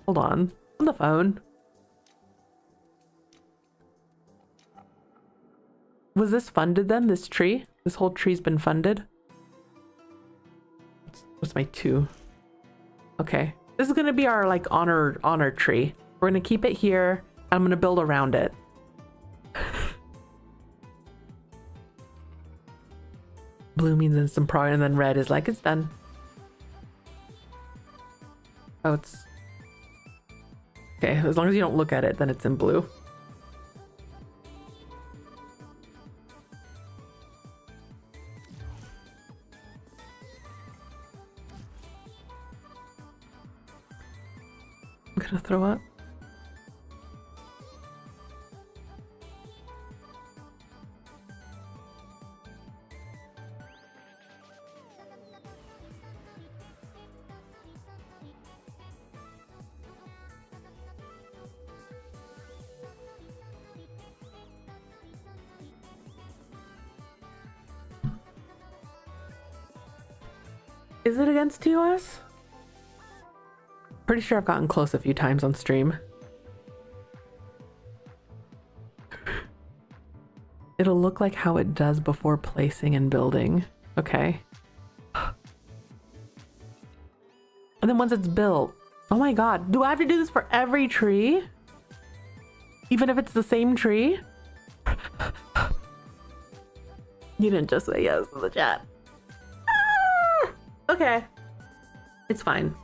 A: Hold on the phone. Was this funded then? This tree? This whole tree's been funded? What's my 2? Okay. This is gonna be our like honor tree. We're gonna keep it here. I'm gonna build around it. Blue means instant progress, and then red is like it's done. Oh, it's okay. As long as you don't look at it, then it's in blue. I'm gonna throw up. Is it against TOS? Pretty sure I've gotten close a few times on stream. It'll look like how it does before placing and building. Okay. And then once it's built, oh my god, do I have to do this for every tree? Even if it's the same tree? You didn't just say yes in the chat. Okay. It's fine.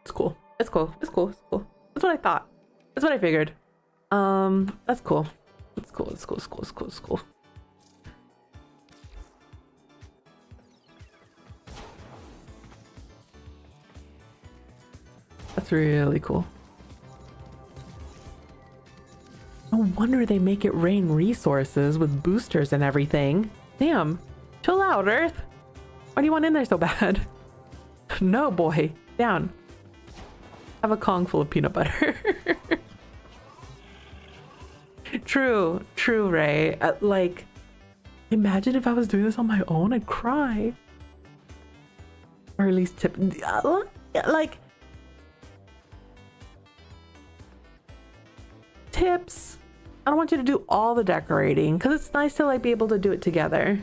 A: It's cool. It's cool. It's cool. It's cool. That's what I thought. That's what I figured. That's cool. It's cool. It's cool. It's cool. It's cool. It's cool. That's really cool. No wonder they make it rain resources with boosters and everything. Damn. Chill out, Earth. Why do you want in there so bad? No, boy. Down. Have a Kong full of peanut butter. True. True, Ray. Like, imagine if I was doing this on my own. I'd cry. Or at least tip. Like, tips. I don't want you to do all the decorating because it's nice to like be able to do it together.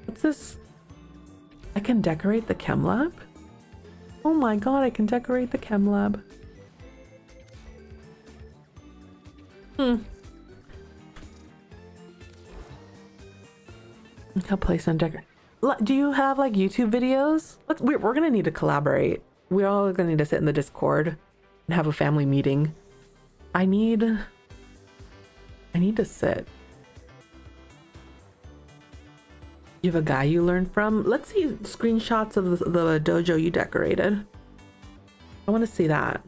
A: What's this? I can decorate the chem lab? Oh my god, I can decorate the chem lab. I'll place and decorate. Do you have like YouTube videos? We're gonna need to collaborate. We're all gonna need to sit in the Discord and have a family meeting. I need to sit. You have a guy you learned from? Let's see screenshots of the dojo you decorated. I want to see that.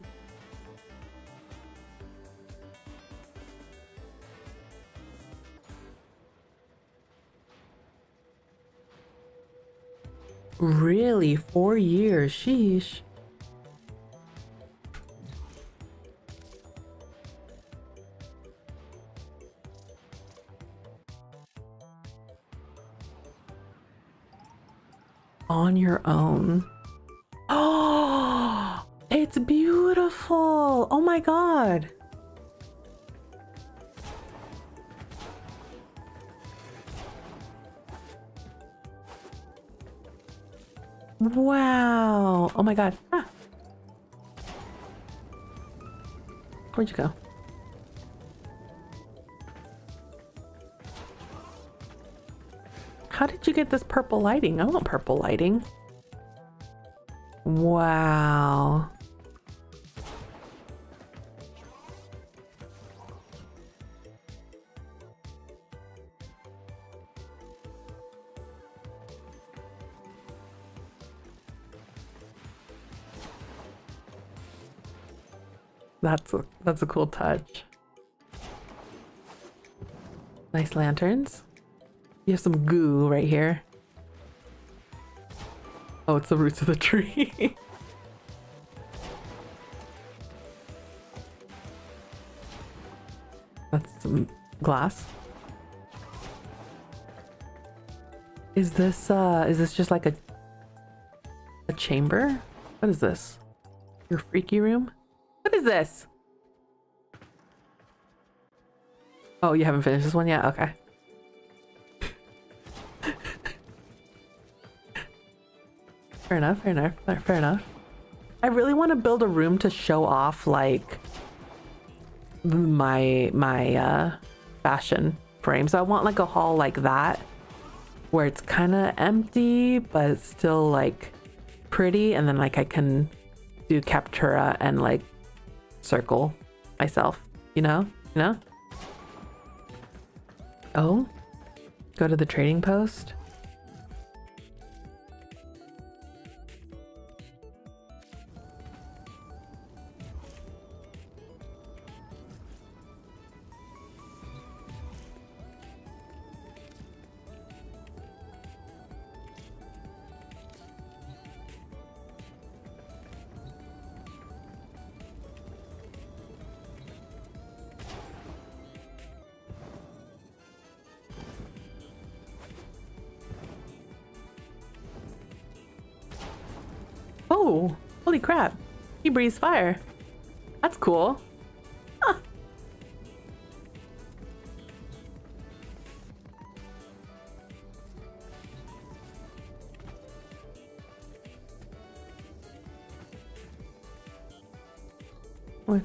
A: Really? 4 years? Sheesh. On your own. Oh, it's beautiful. Oh my god. Wow. Oh my god. Ah. Where'd you go? How did you get this purple lighting? I want purple lighting. Wow. That's a cool touch. Nice lanterns. You have some goo right here. Oh, it's the roots of the tree. That's some glass. Is this just like a chamber? What is this? Your freaky room? What is this? Oh, you haven't finished this one yet? Okay. Fair enough, fair enough, fair enough. I really want to build a room to show off like my fashion frame. So I want like a hall like that where it's kind of empty but it's still like pretty, and then like I can do captura and like circle myself, you know? Oh, go to the trading post. Oh, holy crap. He breathes fire. That's cool. Huh. What?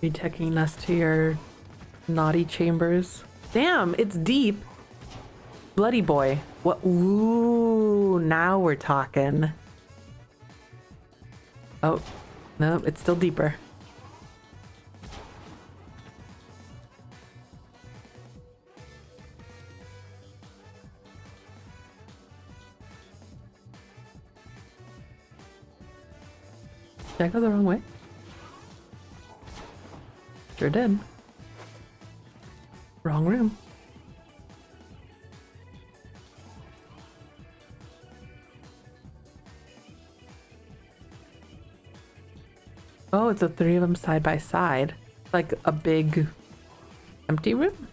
A: You taking us to your naughty chambers? Damn, it's deep. Bloody boy. What? Ooh, now we're talking. Oh, no, it's still deeper. Did I go the wrong way? Sure did. Wrong room. Oh, it's the three of them side by side. Like a big empty room?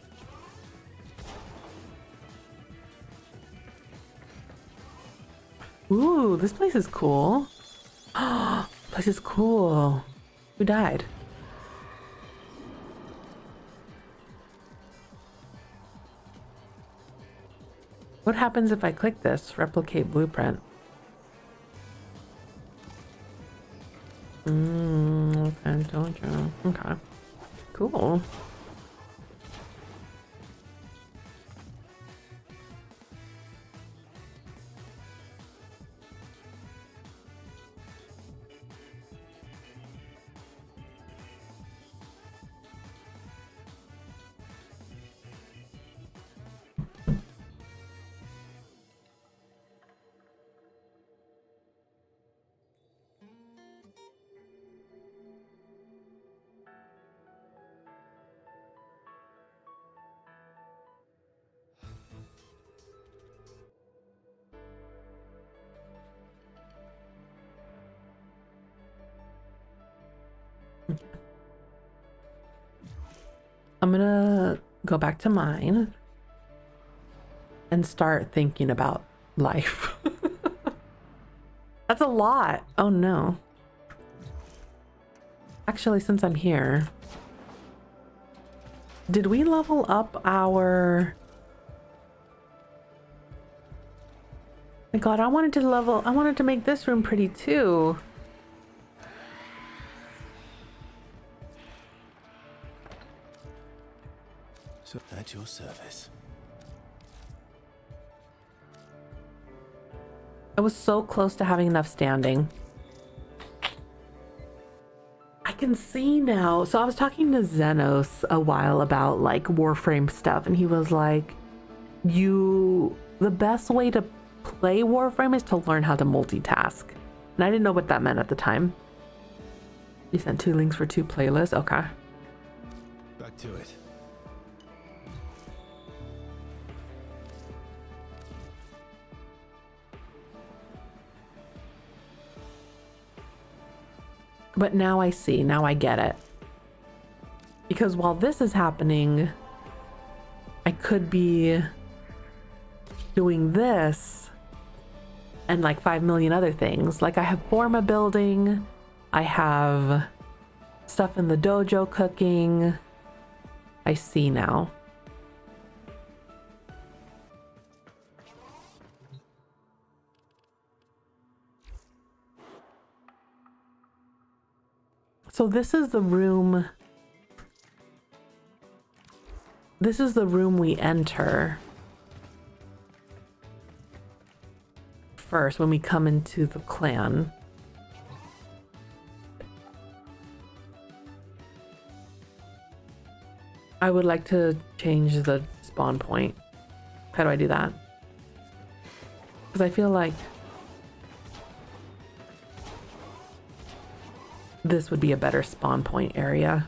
A: Ooh, this place is cool. Place is cool. Who died? What happens if I click this? Replicate blueprint. Okay, Dojo. Okay. Cool. I'm gonna go back to mine and start thinking about life. That's a lot. Oh no. Actually, since I'm here, did we level up our... My God, I wanted to make this room pretty too.
D: So at your service.
A: I was so close to having enough standing. I can see now. So I was talking to Xenos a while about like Warframe stuff, and he was like, the best way to play Warframe is to learn how to multitask. And I didn't know what that meant at the time. You sent 2 links for 2 playlists? Okay.
D: Back to it.
A: But now I see, now I get it. Because while this is happening, I could be doing this and like 5 million other things. Like I have Forma building, I have stuff in the dojo cooking. I see now. So this is the room. This is the room we enter first when we come into the clan. I would like to change the spawn point. How do I do that? Because I feel like this would be a better spawn point area.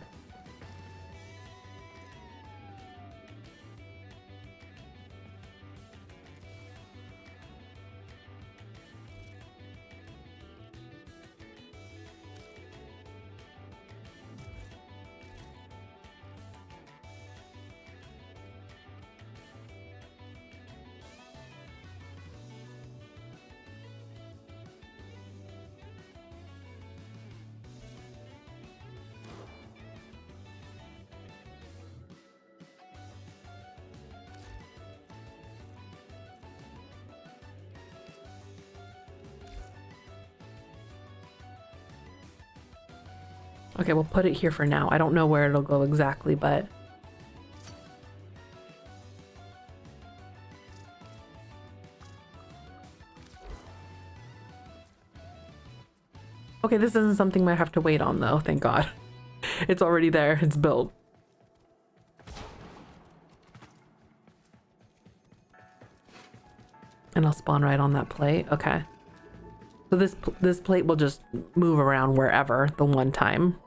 A: Okay, we'll put it here for now. I don't know where it'll go exactly, but... Okay, this isn't something I have to wait on though, thank God. It's already there, it's built. And I'll spawn right on that plate, okay. So this plate will just move around wherever the one time.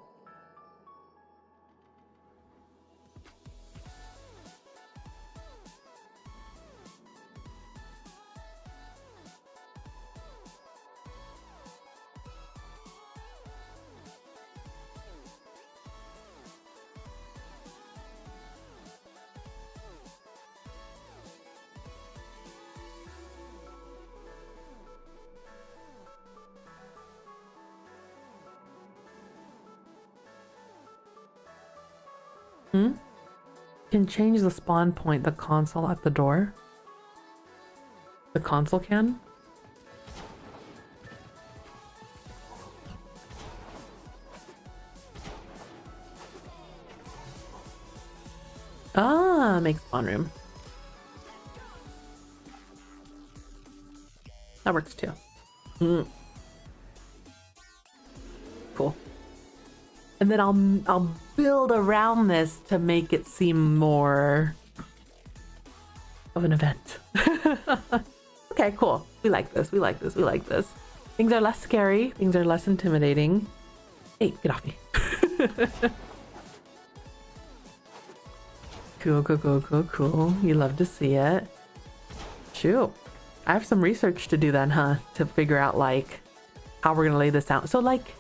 A: Can change the spawn point, the console at the door. The console can? Ah, make spawn room. That works too. Cool. And then I'll build around this to make it seem more of an event. Okay, cool. We like this. We like this. We like this. Things are less scary. Things are less intimidating. Hey, get off me. Cool, cool, cool, cool, cool. You love to see it. Shoot. I have some research to do then, huh? To figure out like how we're gonna lay this out. So like,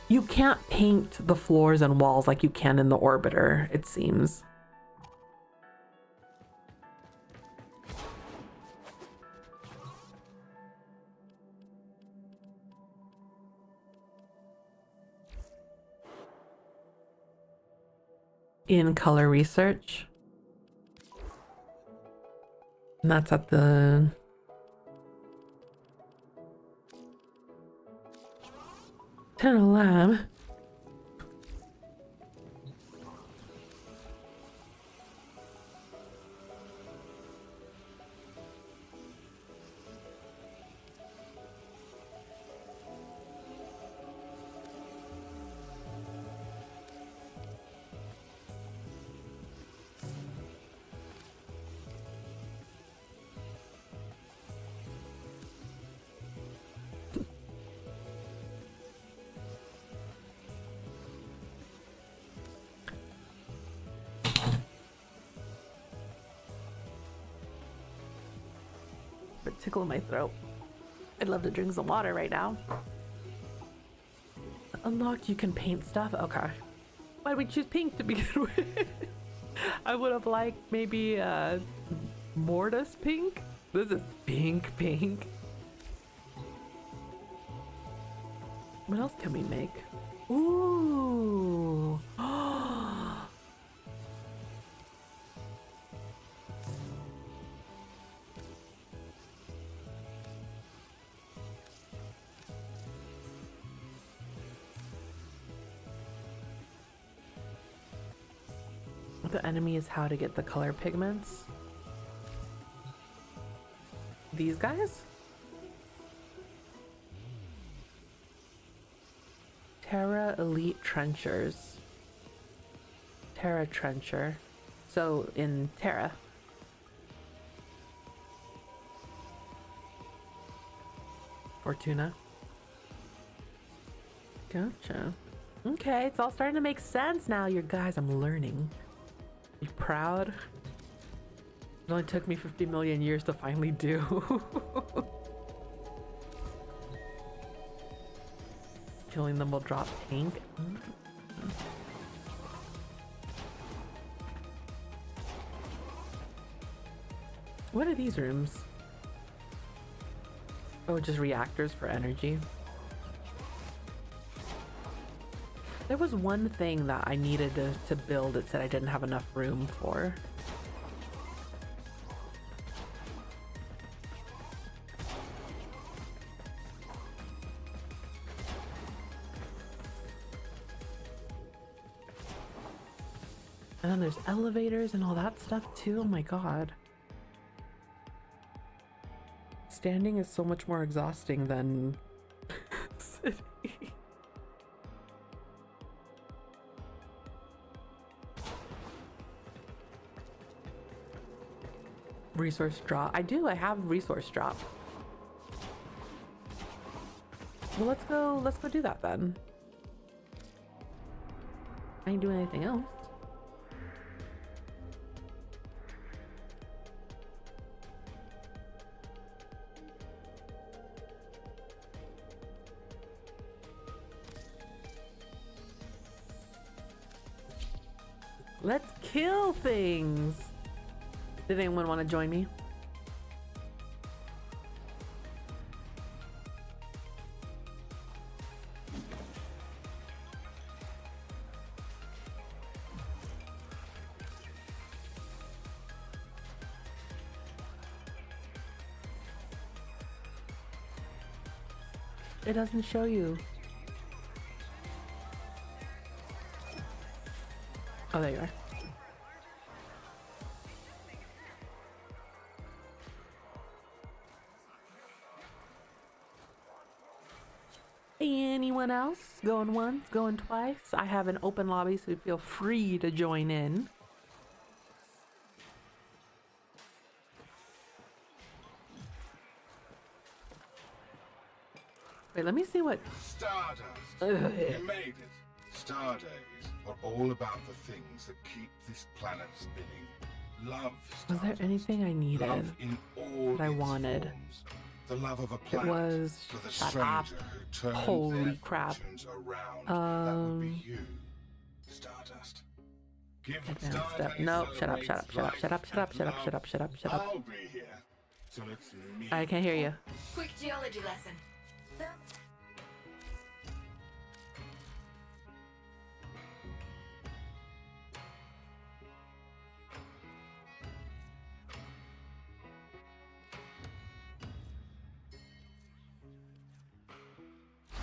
A: you can't paint the floors and walls like you can in the orbiter, it seems. In color research. And that's at the... lab. But tickle in my throat. I'd love to drink some water right now. Unlocked, you can paint stuff? Okay. Why did we choose pink to begin with? I would have liked maybe Mortis pink. This is pink. What else can we make? Ooh. The enemy is how to get the color pigments. These guys? Terra Elite Trenchers. Terra Trencher. So in Terra. Fortuna. Gotcha. Okay, it's all starting to make sense now, you guys. I'm learning. You proud? It only took me 50 million years to finally do. Killing them will drop pink. What are these rooms? Oh, just reactors for energy. There was one thing that I needed to build. It said I didn't have enough room for. And then there's elevators and all that stuff too. Oh my god. Standing is so much more exhausting than sitting. Resource drop. I have resource drop. Well, let's go do that then. I ain't doing anything else. Let's kill things. Did anyone want to join me? It doesn't show you. Oh, there you are. Anyone else? Going once, going twice? I have an open lobby, so feel free to join in. Wait, let me see what...
E: Stardust. You made it. Star days are all about the things that keep this planet spinning. Love.
A: Was there anything I needed
E: Love in all
A: that I
E: its
A: wanted?
E: forms. The love of a
A: It
E: planet
A: was...
E: for the
A: Shut
E: stranger
A: up.
E: who turns
A: Holy
E: their
A: crap.
E: fortunes around. That would be you, Stardust. Give
A: Advanced
E: Stardust
A: step. No, shut up, shut up, shut up, shut up, shut up, shut up, shut up, shut up, shut up.
E: I'll be here. So let's meet.
A: I can't hear you.
F: Quick geology lesson.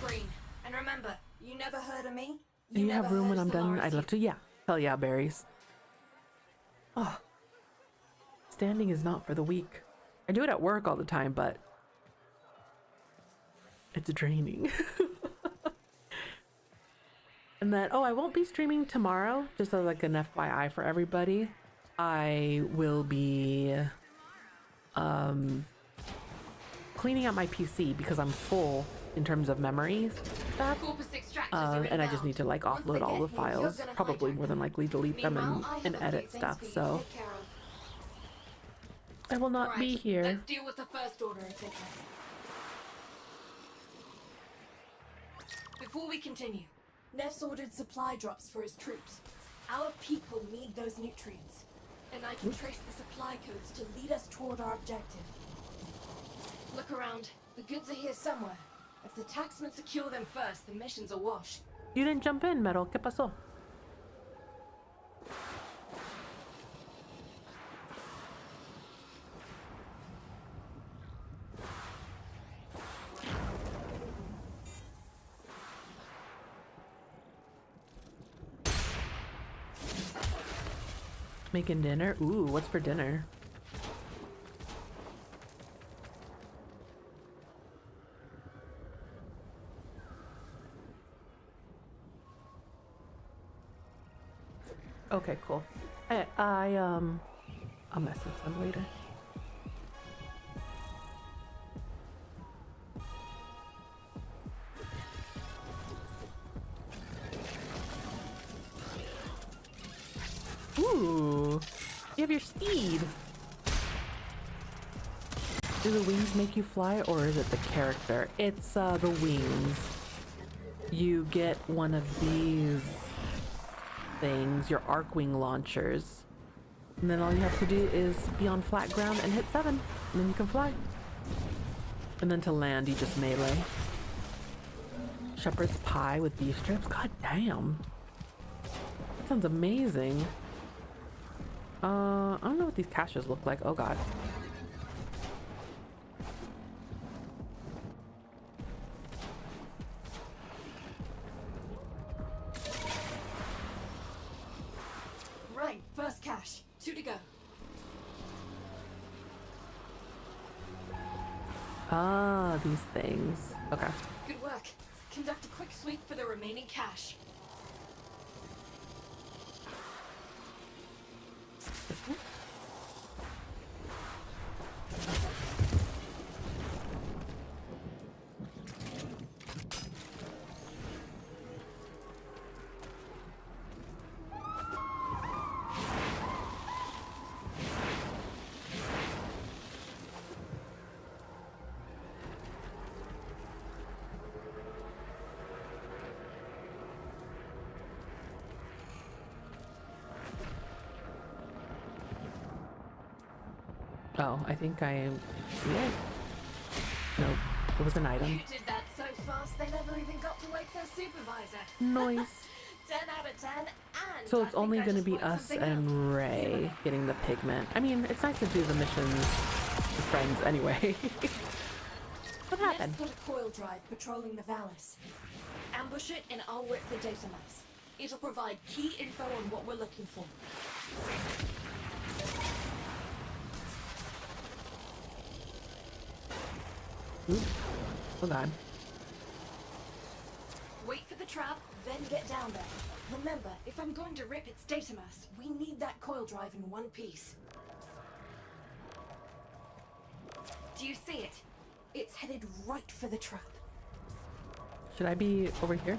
F: Green. And remember, you never heard of me.
A: Do you have
F: never
A: room
F: heard
A: when
F: of
A: I'm done?
F: Solaris
A: I'd love to. Yeah. Hell yeah, berries. Oh. Standing is not for the weak. I do it at work all the time, but it's draining. And then, oh, I won't be streaming tomorrow, just as like an FYI for everybody. I will be cleaning out my PC because I'm full in terms of memory stuff. And I just need to like offload all the files, probably more than likely delete them and edit stuff. So I will not be here.
F: Let's deal with the first order of business. Before we continue, Neff's ordered supply drops for his troops. Our people need those nutrients, and I can trace the supply codes to lead us toward our objective. Look around. The goods are here somewhere. If the taxmen secure them first, the mission's a wash.
A: You didn't jump in, Metal. ¿Qué pasó? Making dinner? Ooh, what's for dinner? Okay, cool. I'll message them later. Ooh, you have your steed. Do the wings make you fly, or is it the character? It's the wings. You get one of these things, your arc wing launchers, and then all you have to do is be on flat ground and hit 7, and then you can fly. And then to land, you just melee. Shepherd's pie with beef strips. God damn, that sounds amazing. I don't know what these caches look like. Oh god.
F: Right, first cache. 2 to go.
A: Ah, these things. Okay.
F: Good work. Conduct a quick sweep for the remaining cache.
A: Oh, I think I see it. Nope, it was an item.
F: You did that so fast they never even got to wake their supervisor.
A: Noise.
F: 10 out of 10, and
A: So
F: I
A: it's
F: think
A: only
F: I
A: going to
F: just
A: be
F: worked
A: us
F: something out.
A: and Ray getting the pigment. I mean, it's nice to do the missions with friends anyway. What happened?
F: Next got a coil drive patrolling the Valis. Ambush it and I'll rip the data mass. It'll provide key info on what we're looking for.
A: Oops. Oh god.
F: Wait for the trap, then get down there. Remember, if I'm going to rip its data mass, we need that coil drive in one piece. Do you see it? It's headed right for the trap.
A: Should I be over here?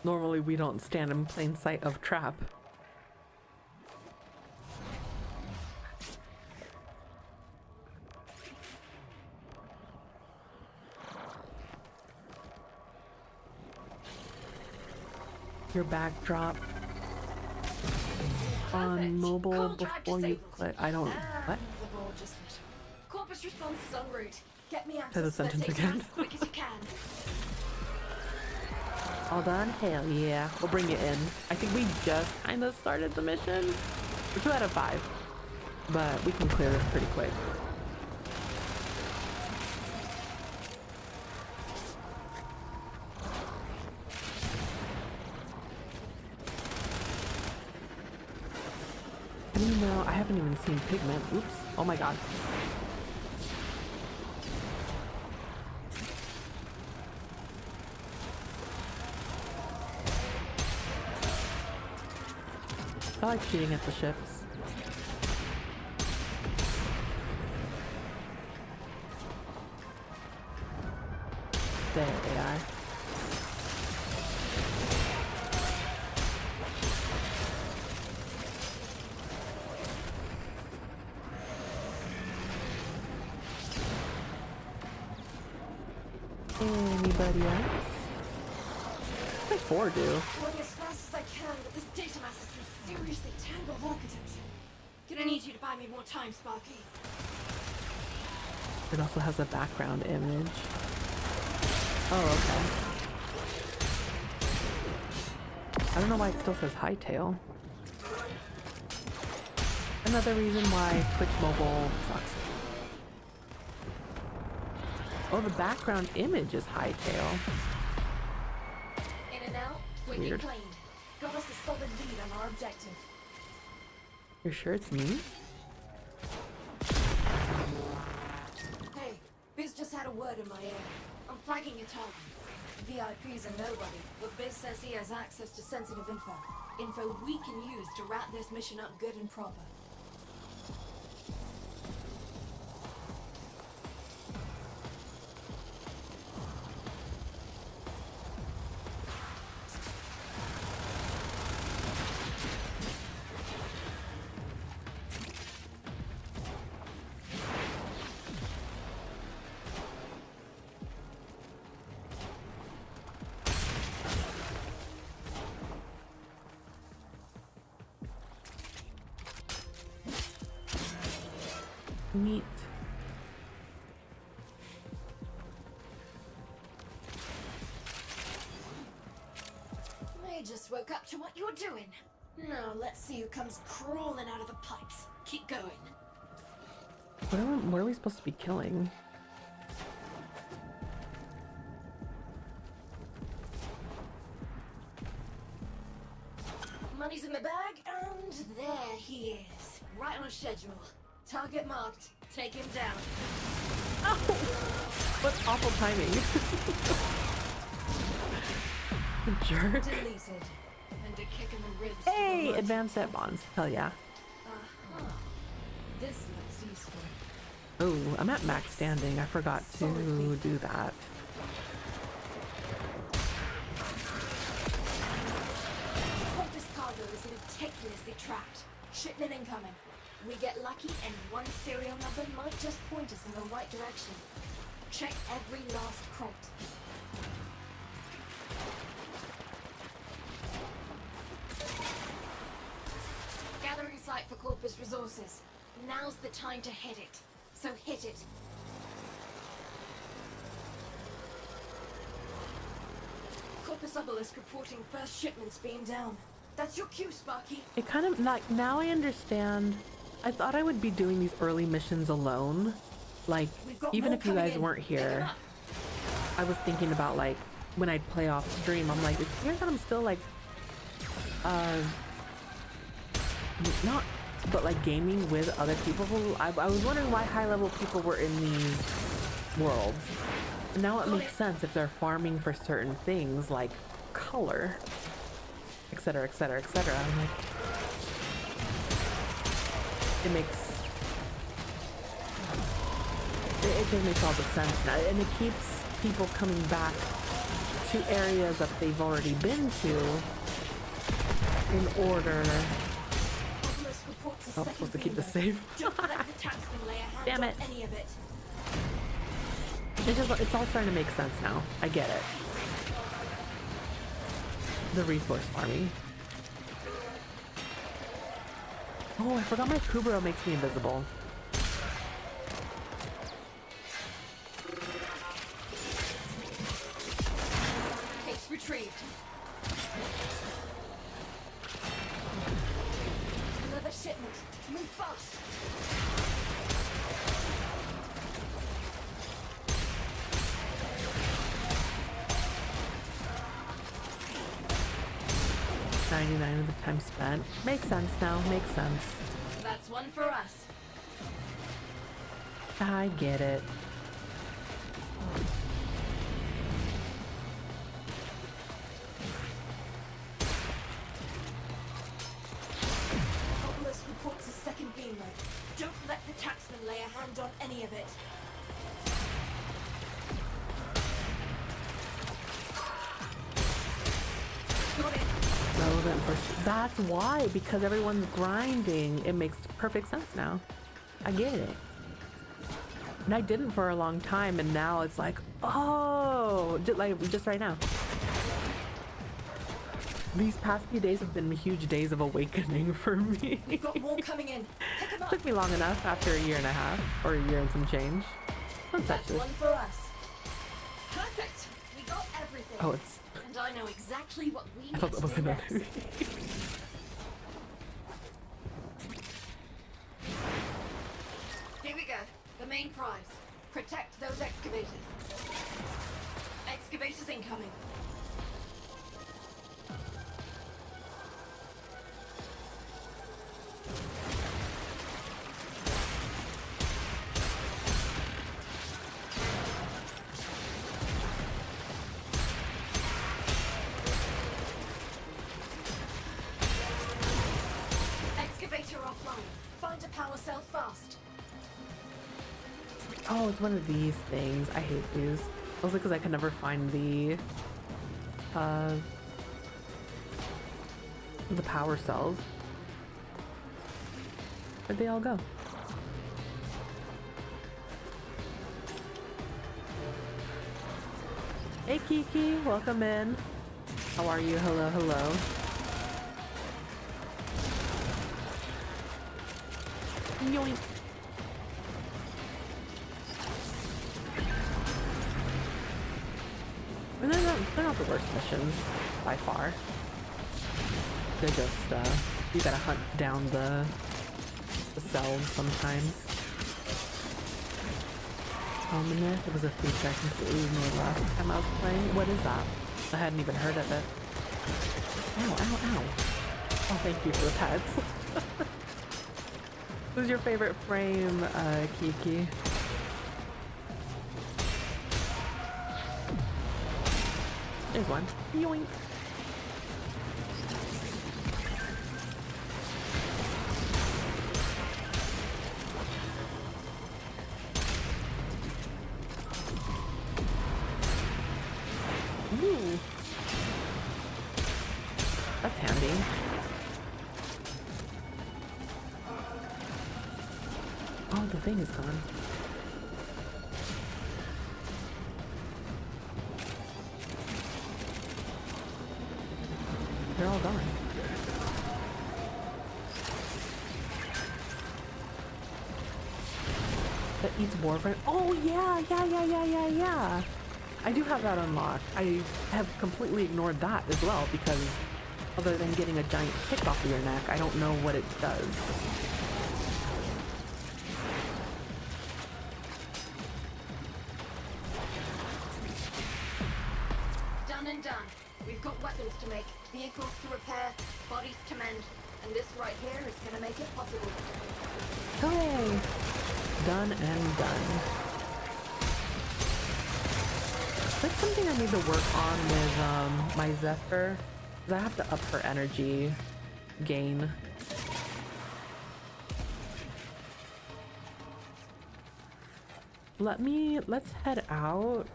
A: Normally we don't stand in plain sight of trap. Your backdrop on
F: Perfect.
A: mobile
F: Coil drive
A: before you
F: disabled.
A: click. I don't. What?
F: The ball just lit. Corpus response is en route. Get me
A: Say
F: access
A: the
F: to
A: sentence
F: that data
A: again.
F: mass as quick as you can.
A: All done? Hell yeah. We'll bring it in. I think we just kind of started the mission. We're 2 out of 5. But we can clear this pretty quick. No, I haven't even seen pigment. Oops. Oh my god. I like shooting at the ships. There they are. Anybody else? What do 4 do?
F: Going as fast as I can, but this data mass is some seriously tangled architecture. Gonna need you to buy me more time, Sparky.
A: It also has a background image. Oh, okay. I don't know why it still says Hightail. Another reason why Twitch Mobile sucks. Oh, the background image is Hightail.
F: In and out, quick
A: Weird.
F: and clean. Got us a solid lead on our objective.
A: You're sure it's me?
F: Hey, Biz just had a word in my ear. I'm flagging your target. VIPs are nobody, but Biz says he has access to sensitive info. Info we can use to wrap this mission up good and proper.
A: Neat.
F: I just woke up to what you're doing. Now let's see who comes crawling out of the pipes. Keep going.
A: What are we supposed to be killing?
F: Money's in the bag, and there he is. Right on schedule. Target marked. Take him down.
A: Oh! What awful timing. Jerk.
F: Deleted. And a kick in the ribs.
A: Hey!
F: for the
A: Advanced set bonds. Hell yeah.
F: Uh-huh. This looks useful.
A: Oh, I'm at max standing. I forgot to do that.
F: This cargo is meticulously tracked. Shipment incoming. We get lucky and one serial number might just point us in the right direction. Check every last crate. Gathering site for Corpus precious resources. Now's the time to hit it. So hit it. Corpus Obelisk reporting first shipments being down. That's your cue, Sparky.
A: It kind of, like, now I understand. I thought I would be doing these early missions alone. Like,
F: We've got
A: even
F: more
A: if you
F: coming
A: guys
F: in.
A: weren't
F: Pick 'em
A: here,
F: up.
A: I was thinking about, like, when I'd play off stream, I'm like, it's weird that I'm still, like, not, but, like, gaming with other people. I was wondering why high-level people were in these worlds. And now it makes sense if they're farming for certain things, like color, etc., etc., etc. I'm like, it just makes all the sense now, and it keeps people coming back to areas that they've already been to in order.
F: Obelisk reports a
A: Oh, I'm
F: second
A: supposed to keep
F: beam
A: this
F: load.
A: safe.
F: Don't let the taxman lay a hand
A: Damn
F: on
A: it.
F: any of it.
A: It's all starting to make sense now. I get it. The resource farming. Oh, I forgot my Kubro makes me invisible.
F: Case retrieved. Another shipment. Move fast.
A: $99 of the time spent. Makes sense now. Makes sense.
F: That's one for us.
A: I get it.
F: Obelisk reports a second beam load. Don't let the taxman lay a hand on any of it. Got it.
A: Relevant for that's why, because everyone's grinding. It makes perfect sense now. I get it. And I didn't for a long time, and now it's like, oh, just right now. These past few days have been huge days of awakening for me.
F: We've got more coming in. Pick 'em up.
A: Took me long enough after a year and a half, or a year and some change. Don't touch
F: That's
A: this.
F: one for us. Perfect. We got everything.
A: Oh, it's.
F: And I know exactly what we
A: I
F: need
A: thought
F: to
A: that was
F: do
A: another.
F: next. Here we go. The main prize. Protect those excavators. Excavators incoming. Excavator offline. Find a power cell fast.
A: Oh, it's one of these things. I hate these. Mostly because I can never find the power cells. Where'd they all go? Hey Kiki, welcome in. How are you? Hello, hello. Yoink. And they're not the worst missions, by far. They're just, you gotta hunt down the cells sometimes. Ominous, it was a feature I completely ignored last time I was playing. What is that? I hadn't even heard of it. Ow, ow, ow. Oh, thank you for the pets. Who's your favorite frame, Kiki? There's one. Yoink. Ooh. That's handy. Oh, the thing is gone. They're all gone. That eats Warframe. Oh yeah. I do have that unlocked. I have completely ignored that as well because other than getting a giant kick off of your neck, I don't know what it does.
F: Done and done. We've got weapons to make, vehicles to repair, bodies to mend, and this right here is gonna make it possible.
A: Hooray! Done and done. That's something I need to work on with my Zephyr, because I have to up her energy gain. Let's head out.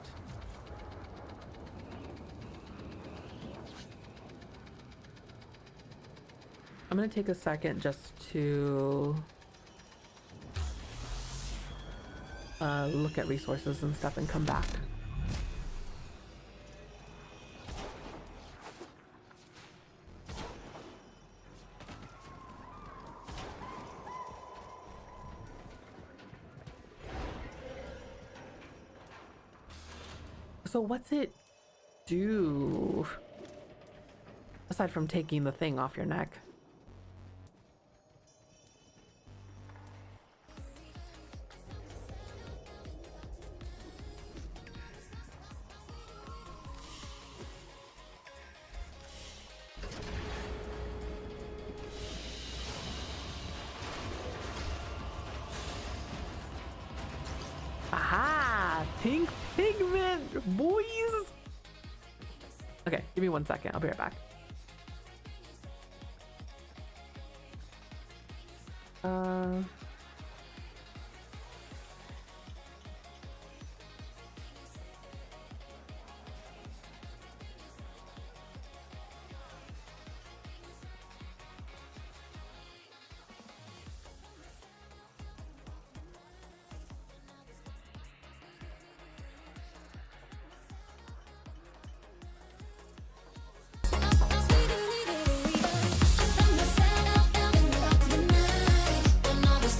A: I'm gonna take a second just to look at resources and stuff and come back. So what's it do aside from taking the thing off your neck? Aha! Pink pigment, boys! Okay, give me 1 second. I'll be right back.
G: I found myself in the dark of the night when I was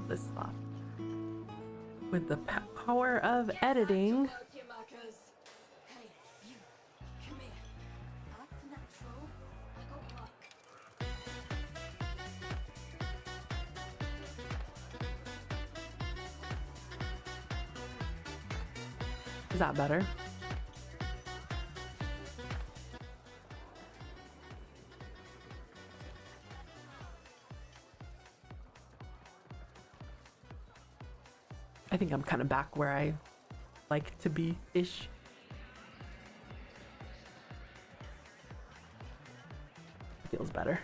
A: all this stuff. With the power of editing.
F: Hey, you. Come here. Act natural. I got work.
A: Is that better? I think I'm kind of back where I like to be-ish. Feels better.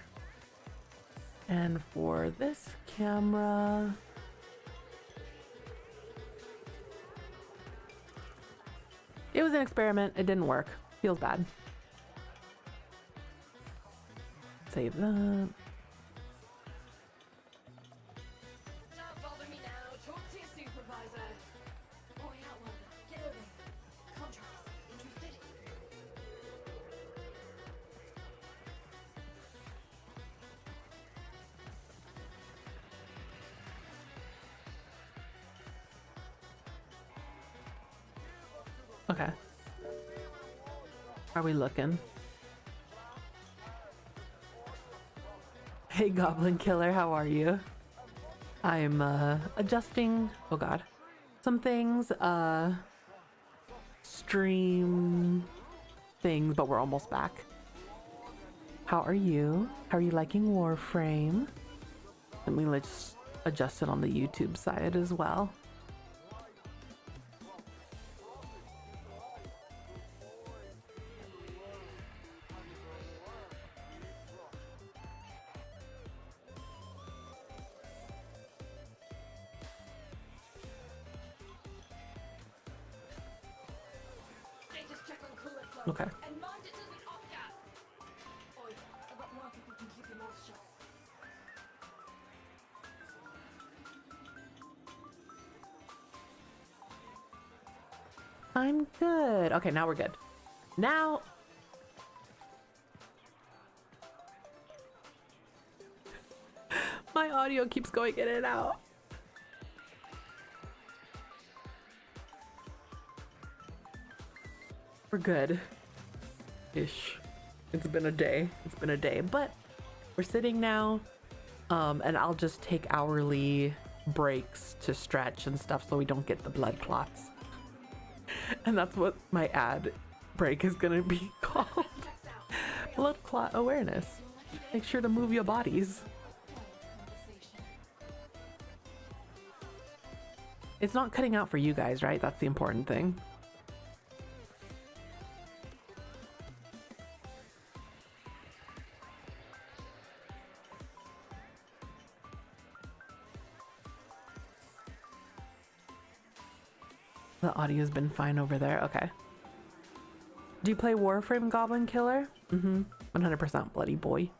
A: And for this camera, it was an experiment. It didn't work. Feels bad. Save that.
F: Don't bother me now. Talk to your supervisor. Oh, yeah, well, get over here. Contracts. Interested?
A: Okay. Are we looking? Hey, Goblin Killer, how are you? I'm adjusting, oh god, some things, stream things, but we're almost back. How are you? How are you liking Warframe? Let me just adjust it on the YouTube side as well.
F: Status check on cooler flow.
A: Okay.
F: And mind it doesn't off gas. Oi, I've got work if you can keep your mouth shut.
A: I'm good. Okay, now we're good. Now... my audio keeps going in and out. We're good. Ish. It's been a day. It's been a day. But we're sitting now. And I'll just take hourly breaks to stretch and stuff so we don't get the blood clots. And that's what my ad break is gonna be called. Blood clot awareness. Make sure to move your bodies. It's not cutting out for you guys, right? That's the important thing. The audio's been fine over there. Okay. Do you play Warframe, Goblin Killer? 100% bloody boy.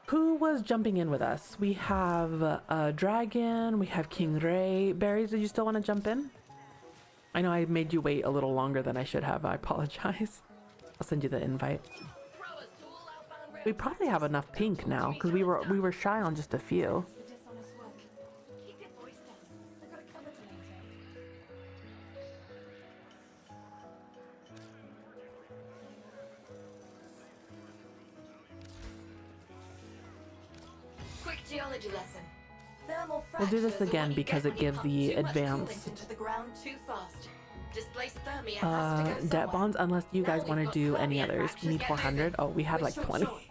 A: Who was jumping in with us? We have a dragon. We have King Ray. Berries, did you still want to jump in? I know I made you wait a little longer than I should have. I apologize. I'll send you the invite. We probably have enough pink now because we were shy on just a few.
F: The dishonest work. Keep your voice down. I've got a cover to maintain. Quick geology lesson. Thermal
A: We'll do this
F: fractures are
A: again
F: what you
A: because
F: get
A: it
F: when you
A: gives
F: pump
A: the
F: too much
A: advanced
F: coolant into the ground too fast. Displaced thermia has to go
A: debt
F: somewhere.
A: bonds unless you guys
F: Now
A: want to
F: we've
A: do
F: got
A: any
F: thermia
A: others. We
F: fractures.
A: need
F: Get
A: 400.
F: moving.
A: Oh, we had
F: We're
A: like
F: short
A: 20.
F: short.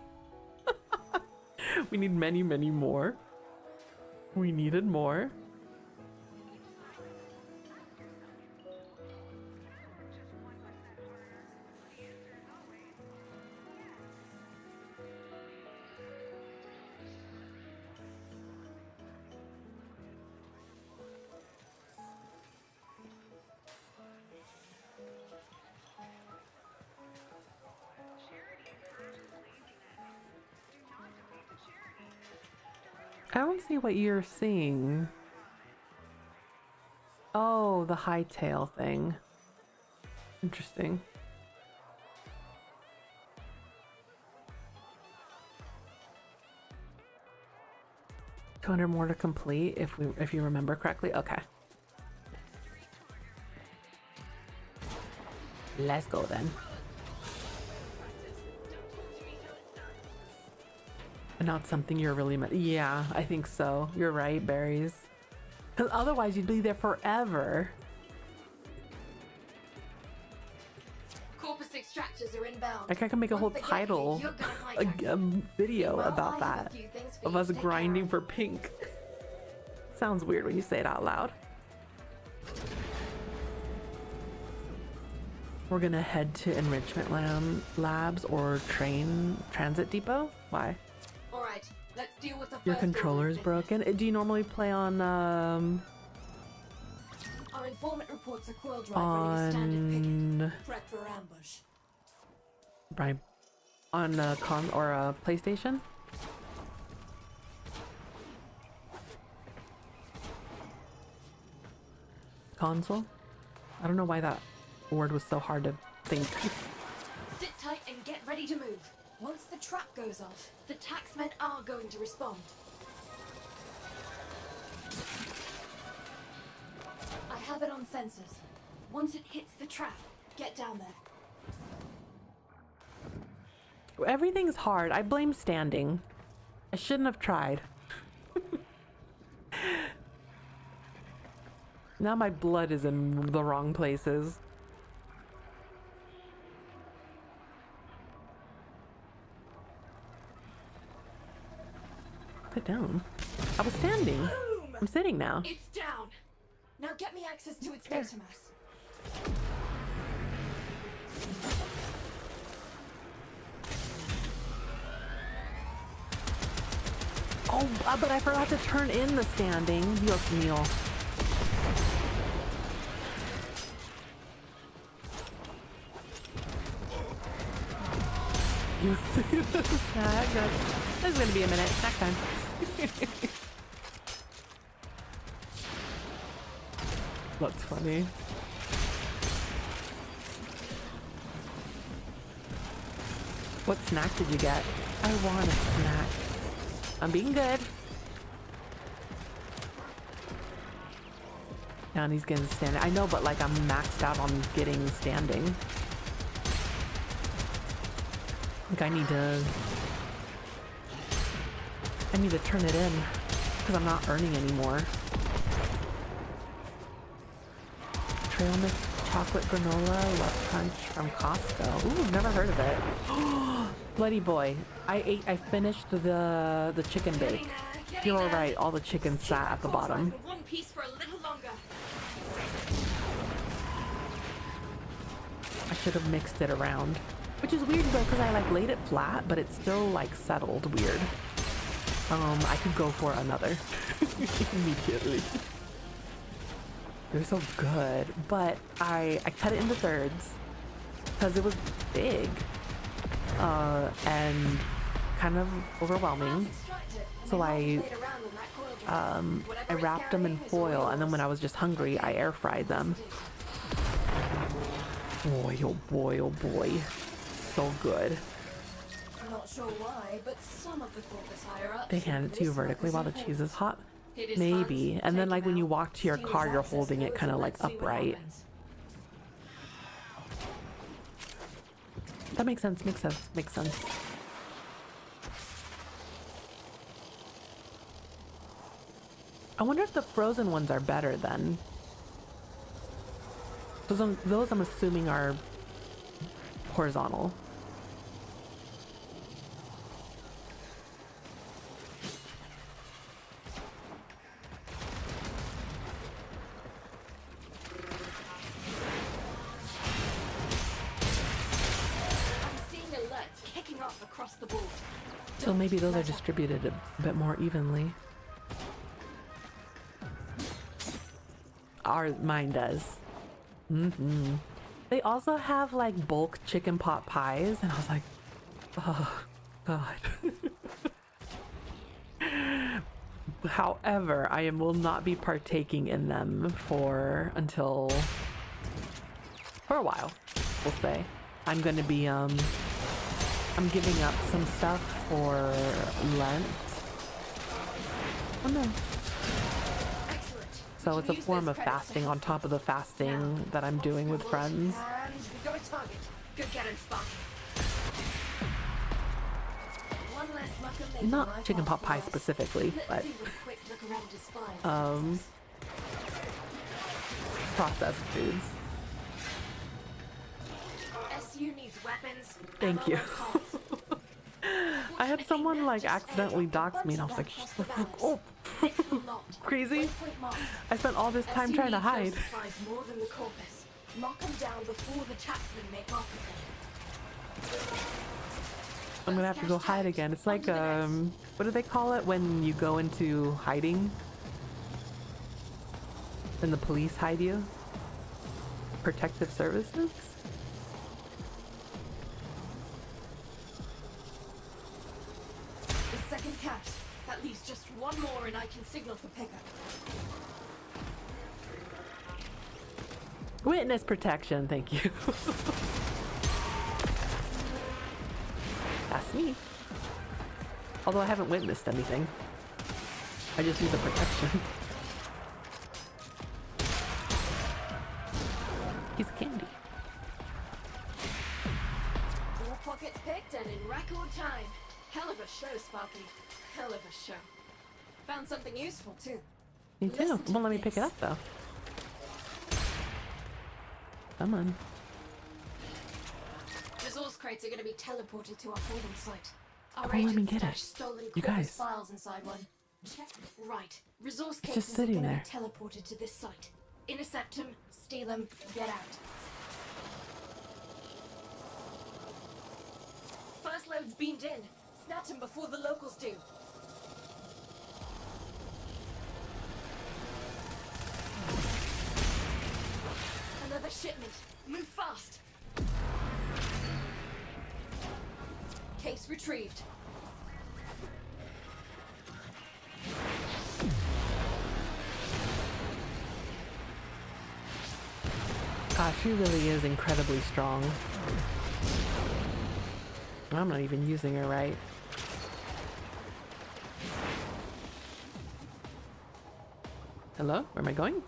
A: We need many, many more. We needed more. I don't see what you're seeing. Oh, the hightail thing. Interesting. 200 more to complete if you remember correctly. Okay. Let's go then. Not something you're really yeah, I think so. You're right, berries. Because otherwise you'd be there forever.
F: Corpus extractors are inbound.
A: Like I can make a whole
F: Once they get
A: title,
F: here, you're gonna hijack
A: a video
F: Meanwhile,
A: about
F: I have a
A: that.
F: few things for
A: Of
F: you
A: us
F: to take
A: grinding
F: care
A: for
F: of.
A: pink. Sounds weird when you say it out loud. We're gonna head to enrichment labs or transit depot. Why?
F: All right, let's deal with the
A: Your
F: first
A: controller is
F: order of business.
A: broken. Do you normally play on
F: Our informant reports a coil drive running a standard picket. Prep for ambush.
A: Brian, on a con or a PlayStation? Console? I don't know why that word was so hard to think.
F: Sit tight and get ready to move. Once the trap goes off, the taxmen are going to respond. I have it on sensors. Once it hits the trap, get down there.
A: Everything's hard. I blame standing. I shouldn't have tried. Now my blood is in the wrong places. Sit down. I was standing.
F: Boom!
A: I'm sitting now.
F: It's down. Now get me access to its
A: Here.
F: data mass.
A: Oh, but I forgot to turn in the standing. Dios mío. You see the snack? That's gonna be a minute. Snack time. That's funny. What snack did you get? I want a snack. I'm being good. And he's getting standing. I know, but like I'm maxed out on getting standing. Like I need to turn it in because I'm not earning anymore. Trail mix chocolate granola left crunch from Costco. Ooh, never heard of it. Bloody boy. I finished the chicken bake. You're right, all the chicken sat at the bottom.
F: One piece for a little longer.
A: I should have mixed it around. Which is weird though, because I like laid it flat, but it's still like settled weird. I could go for another immediately. They're so good, but I cut it into thirds because it was big and kind of overwhelming. So I wrapped them in foil, and then when I was just hungry, I air fried them. Boy, oh boy, oh boy. So good.
F: I'm not sure why, but some of the corpus higher up.
A: They hand it to you vertically while the cheese is hot? Maybe. And then like when you walk to your car, you're holding it kind of like upright. That makes sense, makes sense, makes sense. I wonder if the frozen ones are better then. Those I'm assuming are horizontal.
F: Across the board.
A: So maybe those are distributed a bit more evenly. Mine does. Mm-hmm. They also have like bulk chicken pot pies, and I was like, oh god. However, will not be partaking in them for a while, we'll say. I'm gonna be I'm giving up some stuff for Lent. Oh no.
F: Excellent.
A: So
F: We
A: it's
F: can
A: a
F: use
A: form
F: those
A: of
F: credits to
A: fasting
F: help.
A: on top of the fasting
F: Now,
A: that I'm doing with
F: forward,
A: friends.
F: And we got a target. Go get him, Sparky. One less mucker making
A: Not
F: life
A: chicken
F: hard
A: pot
F: for
A: pie
F: us.
A: specifically,
F: Let's
A: but
F: see what a quick look around his files
A: um, processed foods.
F: SU needs weapons.
A: Thank
F: ammo,
A: you.
F: and parts.
A: I had someone like
F: Just
A: accidentally
F: airdropped a
A: dox me, and I
F: bunch
A: was like,
F: of
A: shut
F: them
A: the
F: across
A: fuck
F: the
A: up.
F: Pick the lot.
A: Crazy.
F: Waypoint marked.
A: I spent all this time
F: SU
A: trying to
F: needs those
A: hide.
F: supplies more than the corpus. Lock them down before the chatsmen make off with them.
A: I'm gonna have to go hide again. It's like what do they call it when you go into hiding and the police hide you? Protective services?
F: The second cache. That leaves just one more and I can signal for pickup.
A: Witness protection, thank you. That's me. Although I haven't witnessed anything. I just need the protection. He's candy.
F: All pockets picked and in record time. Hell of a show, Sparky. Hell of a show. Found something useful too.
A: Me too.
F: Listen to
A: Won't let me pick it
F: this.
A: up though. Come on.
F: Resource crates are going to be teleported to our holding site. Our
A: Come on, let me
F: agents
A: get it.
F: stashed stolen
A: You
F: corpus
A: guys.
F: files inside one. Check. Right. Resource
A: It's just
F: cases are
A: sitting
F: going to
A: there.
F: be teleported to this site. Intercept them, steal them, get out. First load's beamed in. Snatch them before the locals do. Another shipment. Move fast. Case retrieved.
A: Gosh, she really is incredibly strong. I'm not even using her right. Hello? Where am I going?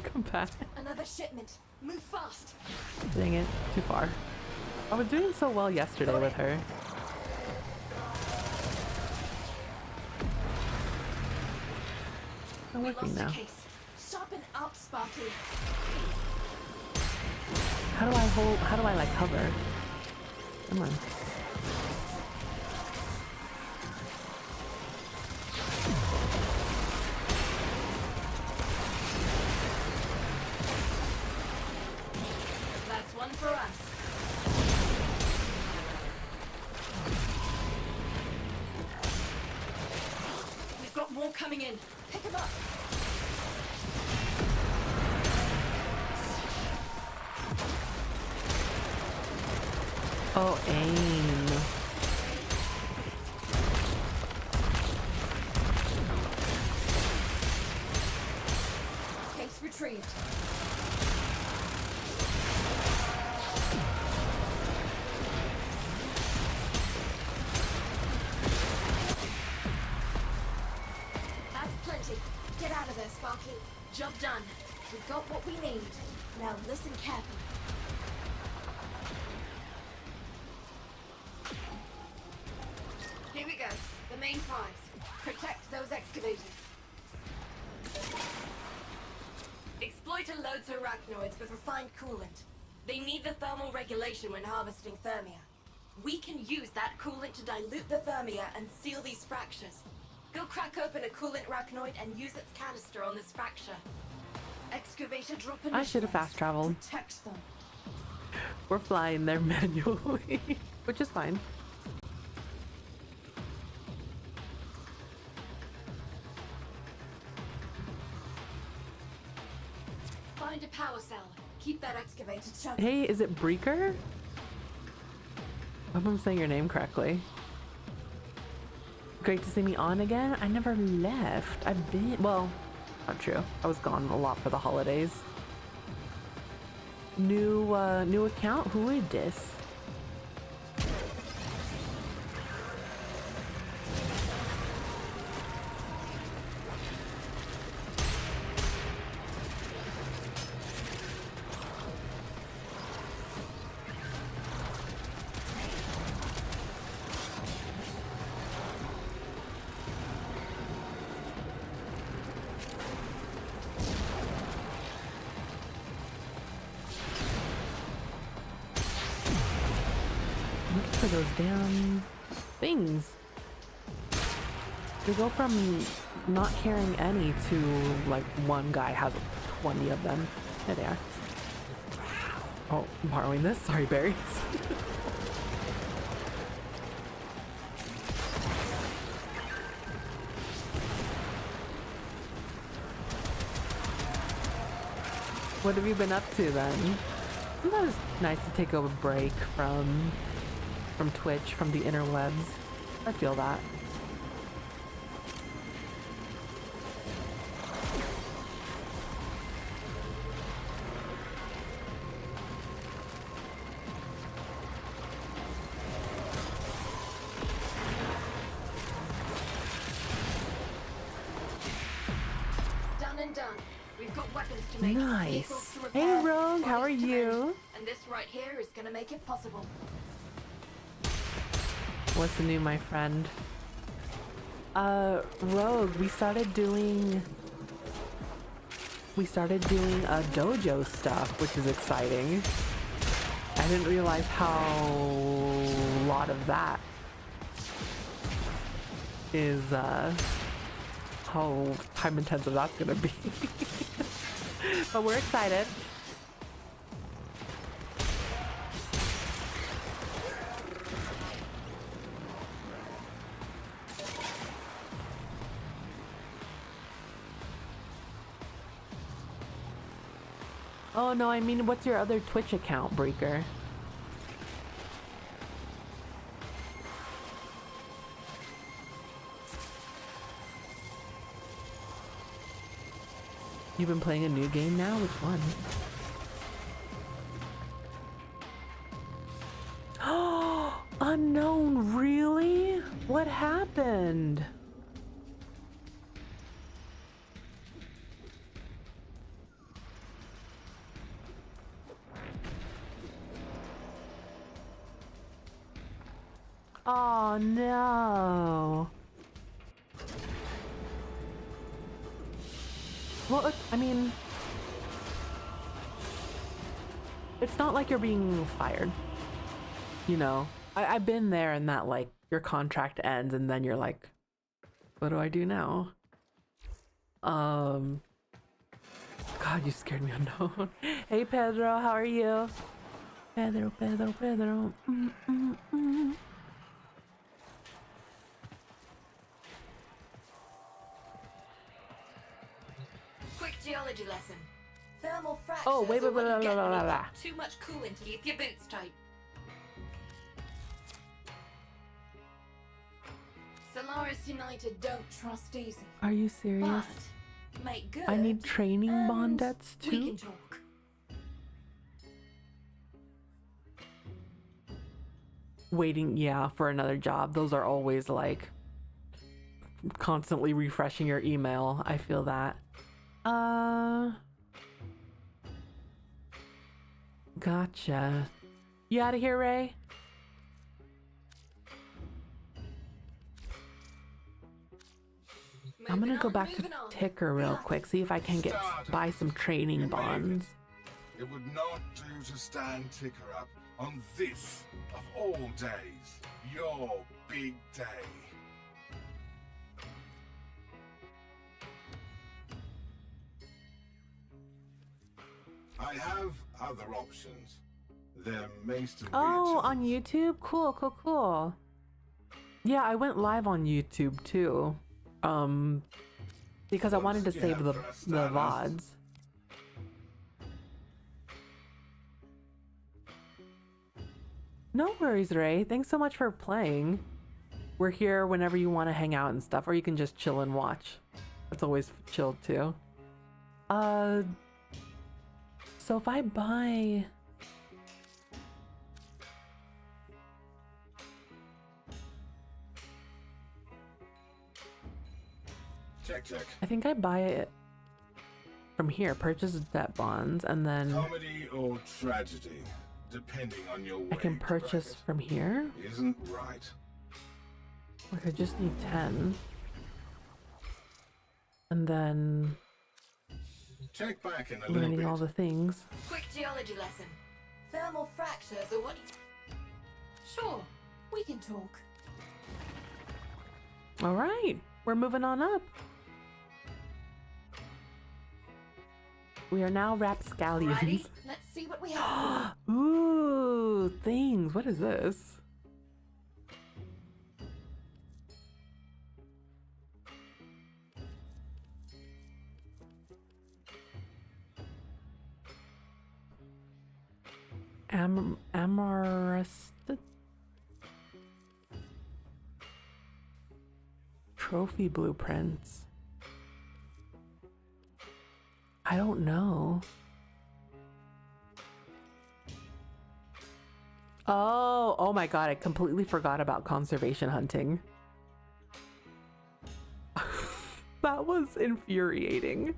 A: Come back.
F: Another shipment. Move fast.
A: Dang it. Too far. I was doing so well yesterday with her. Not
F: We
A: working
F: lost
A: now.
F: a case. Sharpen up, Sparky.
A: How do I like hover? Come on.
F: That's one for us. We've got more coming in. Pick them up.
A: Oh, aim.
F: Case retrieved. That's plenty. Get out of there, Sparky. Job done. We've got what we need. Now listen carefully. Here we go. The main prize. Protect those excavators. Exploiter loads arachnoids with refined coolant. They need the thermal regulation when harvesting thermia. We can use that coolant to dilute the thermia and seal these fractures. Go crack open a coolant arachnoid and use its canister on this fracture. Excavator drop
A: I should have fast traveled.
F: Protect them.
A: We're flying there manually, which is fine.
F: Find a power cell. Keep that excavator chugging.
A: Hey, is it Breaker? I hope I'm saying your name correctly. Great to see me on again. I never left. I've been, well, not true. I was gone a lot for the holidays. New account? Who is this? for those damn things. They go from not carrying any to like one guy has 20 of them. There they are. Oh, I'm borrowing this. Sorry, berries. What have you been up to then? Sometimes it's nice to take a break from Twitch, from the interwebs. I feel that.
F: Done and done. We've got weapons to make
A: Nice.
F: vehicles to
A: Hey,
F: repair,
A: Rogue, how
F: bodies
A: are
F: to mend,
A: you?
F: and this right here is gonna make it possible.
A: What's new, my friend? Rogue, we started doing a dojo stuff, which is exciting. I didn't realize how lot of that is how time intensive that's gonna be. But we're excited. Oh no, I mean, what's your other Twitch account, Breaker? You've been playing a new game now? Which one? Oh, unknown, really? What happened? Oh no. Well, I mean, it's not like you're being fired, you know? I've been there in that, like, your contract ends and then you're like, what do I do now? God, you scared me, unknown. Hey, Pedro, how are you? Pedro.
F: Quick geology lesson. Thermal fractures
A: Oh, wait,
F: are what you get when
A: blah.
F: you've got too much coolant to keep your boots tight. Solaris United don't trust easy,
A: Are you serious?
F: but make good.
A: I need training
F: and
A: bondets
F: we
A: too?
F: can talk.
A: Waiting, yeah, for another job. Those are always like constantly refreshing your email. I feel that. Gotcha. You out of here, Ray? I'm gonna go back to Ticker real quick, see if I can buy some training bonds.
E: It would not do to stand Ticker up on this of all days, your big day. I have other options. There may still be a
A: Oh,
E: chance.
A: on YouTube? Cool. Yeah, I went live on YouTube too. Because I wanted to save the VODs. No worries, Ray. Thanks so much for playing. We're here whenever you want to hang out and stuff, or you can just chill and watch. That's always chill too. So if I buy...
E: Check.
A: I think I buy it from here, purchase debt bonds, and then
E: Comedy or tragedy, depending on your
A: I can
E: weight
A: purchase
E: bracket.
A: from here.
E: Isn't right.
A: Like I just need 10. And then
E: Check back in a little
A: learning
E: bit.
A: all the things.
F: Quick geology lesson. Thermal fractures are what you... Sure, We can talk.
A: All right, we're moving on up. We are now rapscallions.
F: Ready? Let's see what we have.
A: Ooh, things. What is this? Amarysted trophy blueprints. I don't know. Oh my god, I completely forgot about conservation hunting. That was infuriating.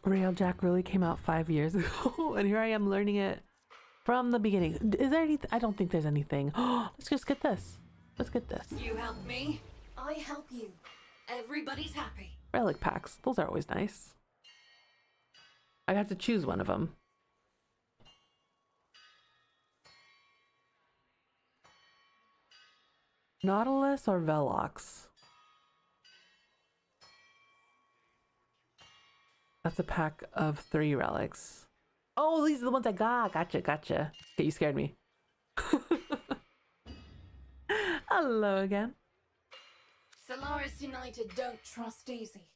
A: Railjack really came out 5 years ago, and here I am learning it from the beginning. Is there anything? I don't think there's anything. Let's just get this. Let's get this.
F: You help me, I help you. Everybody's happy.
A: Relic packs. Those are always nice. I have to choose one of them. Nautilus or Velox? That's a pack of 3 relics. Oh, these are the ones I got. Gotcha, gotcha. Okay, you scared me. Hello again.
F: Solaris United don't trust easy.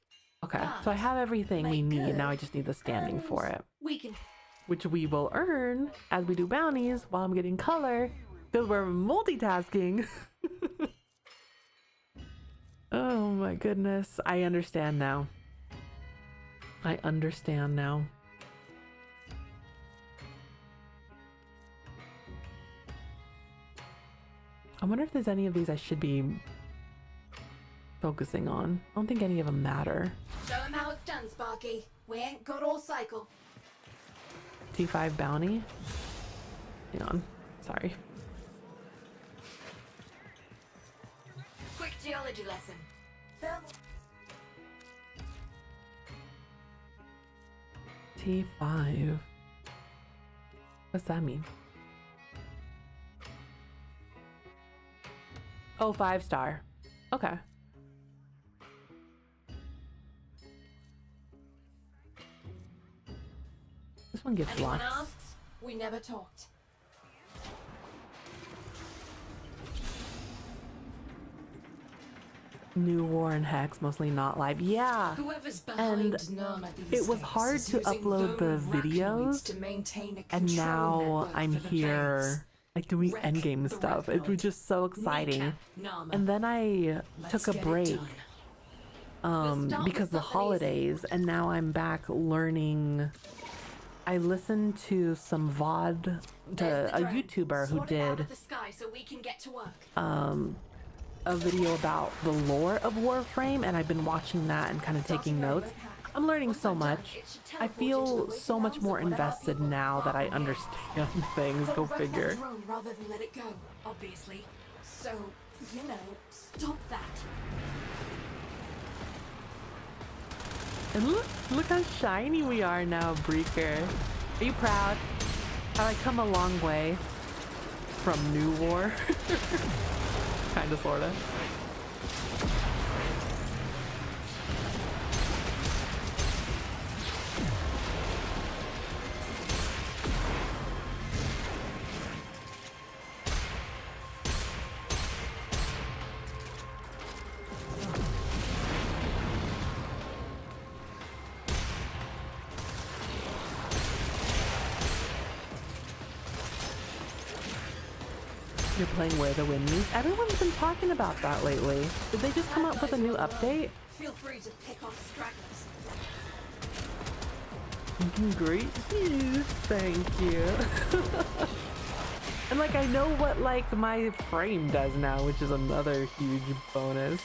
A: Okay, so I have everything we need. Now I just need the standing for it.
F: We can.
A: Which we will earn as we do bounties while I'm getting color. Because we're multitasking. Oh my goodness. I understand now. I understand now. I wonder if there's any of these I should be focusing on. I don't think any of them matter.
F: Show him how it's done, Sparky. We ain't got all cycle.
A: T5 bounty. Hang on. Sorry.
F: Quick geology lesson.
A: T5. What's that mean? Oh, 5-star. Okay. This one gives
F: Anyone
A: lots.
F: asks, we never talked.
A: New War and Hex, mostly not live. Yeah.
F: Whoever's
A: And
F: behind Nama these
A: it was
F: days
A: hard
F: is
A: to
F: using
A: upload the
F: lone
A: videos,
F: to maintain a
A: and
F: control
A: now
F: network
A: I'm
F: for the
A: here
F: veins.
A: like doing
F: Wreck
A: endgame
F: the
A: stuff.
F: red
A: It was just so exciting.
F: Kneecap Nama.
A: And then I
F: Let's
A: took a
F: get it
A: break
F: done.
A: because the holidays, and now I'm back learning. I listened to some VOD, to
F: There's the
A: a
F: drone.
A: YouTuber who
F: Swat it out
A: did
F: of the sky so we can get to work.
A: a video about the lore of Warframe, and I've been watching that and kind of taking notes. I'm learning so much. I feel so much more invested now that I understand things. Go
F: But wreck that
A: figure.
F: drone rather than let it go, obviously. So, you know, stop that.
A: And look how shiny we are now, Breaker. Are you proud? Have I come a long way from New War? Kinda, sorta. You're playing Where the Wind Meets. Everyone's been talking about that lately. Did they just come up with a new update?
F: Feel free to pick on stragglers.
A: Great news. Thank you. And like I know what like my frame does now, which is another huge bonus.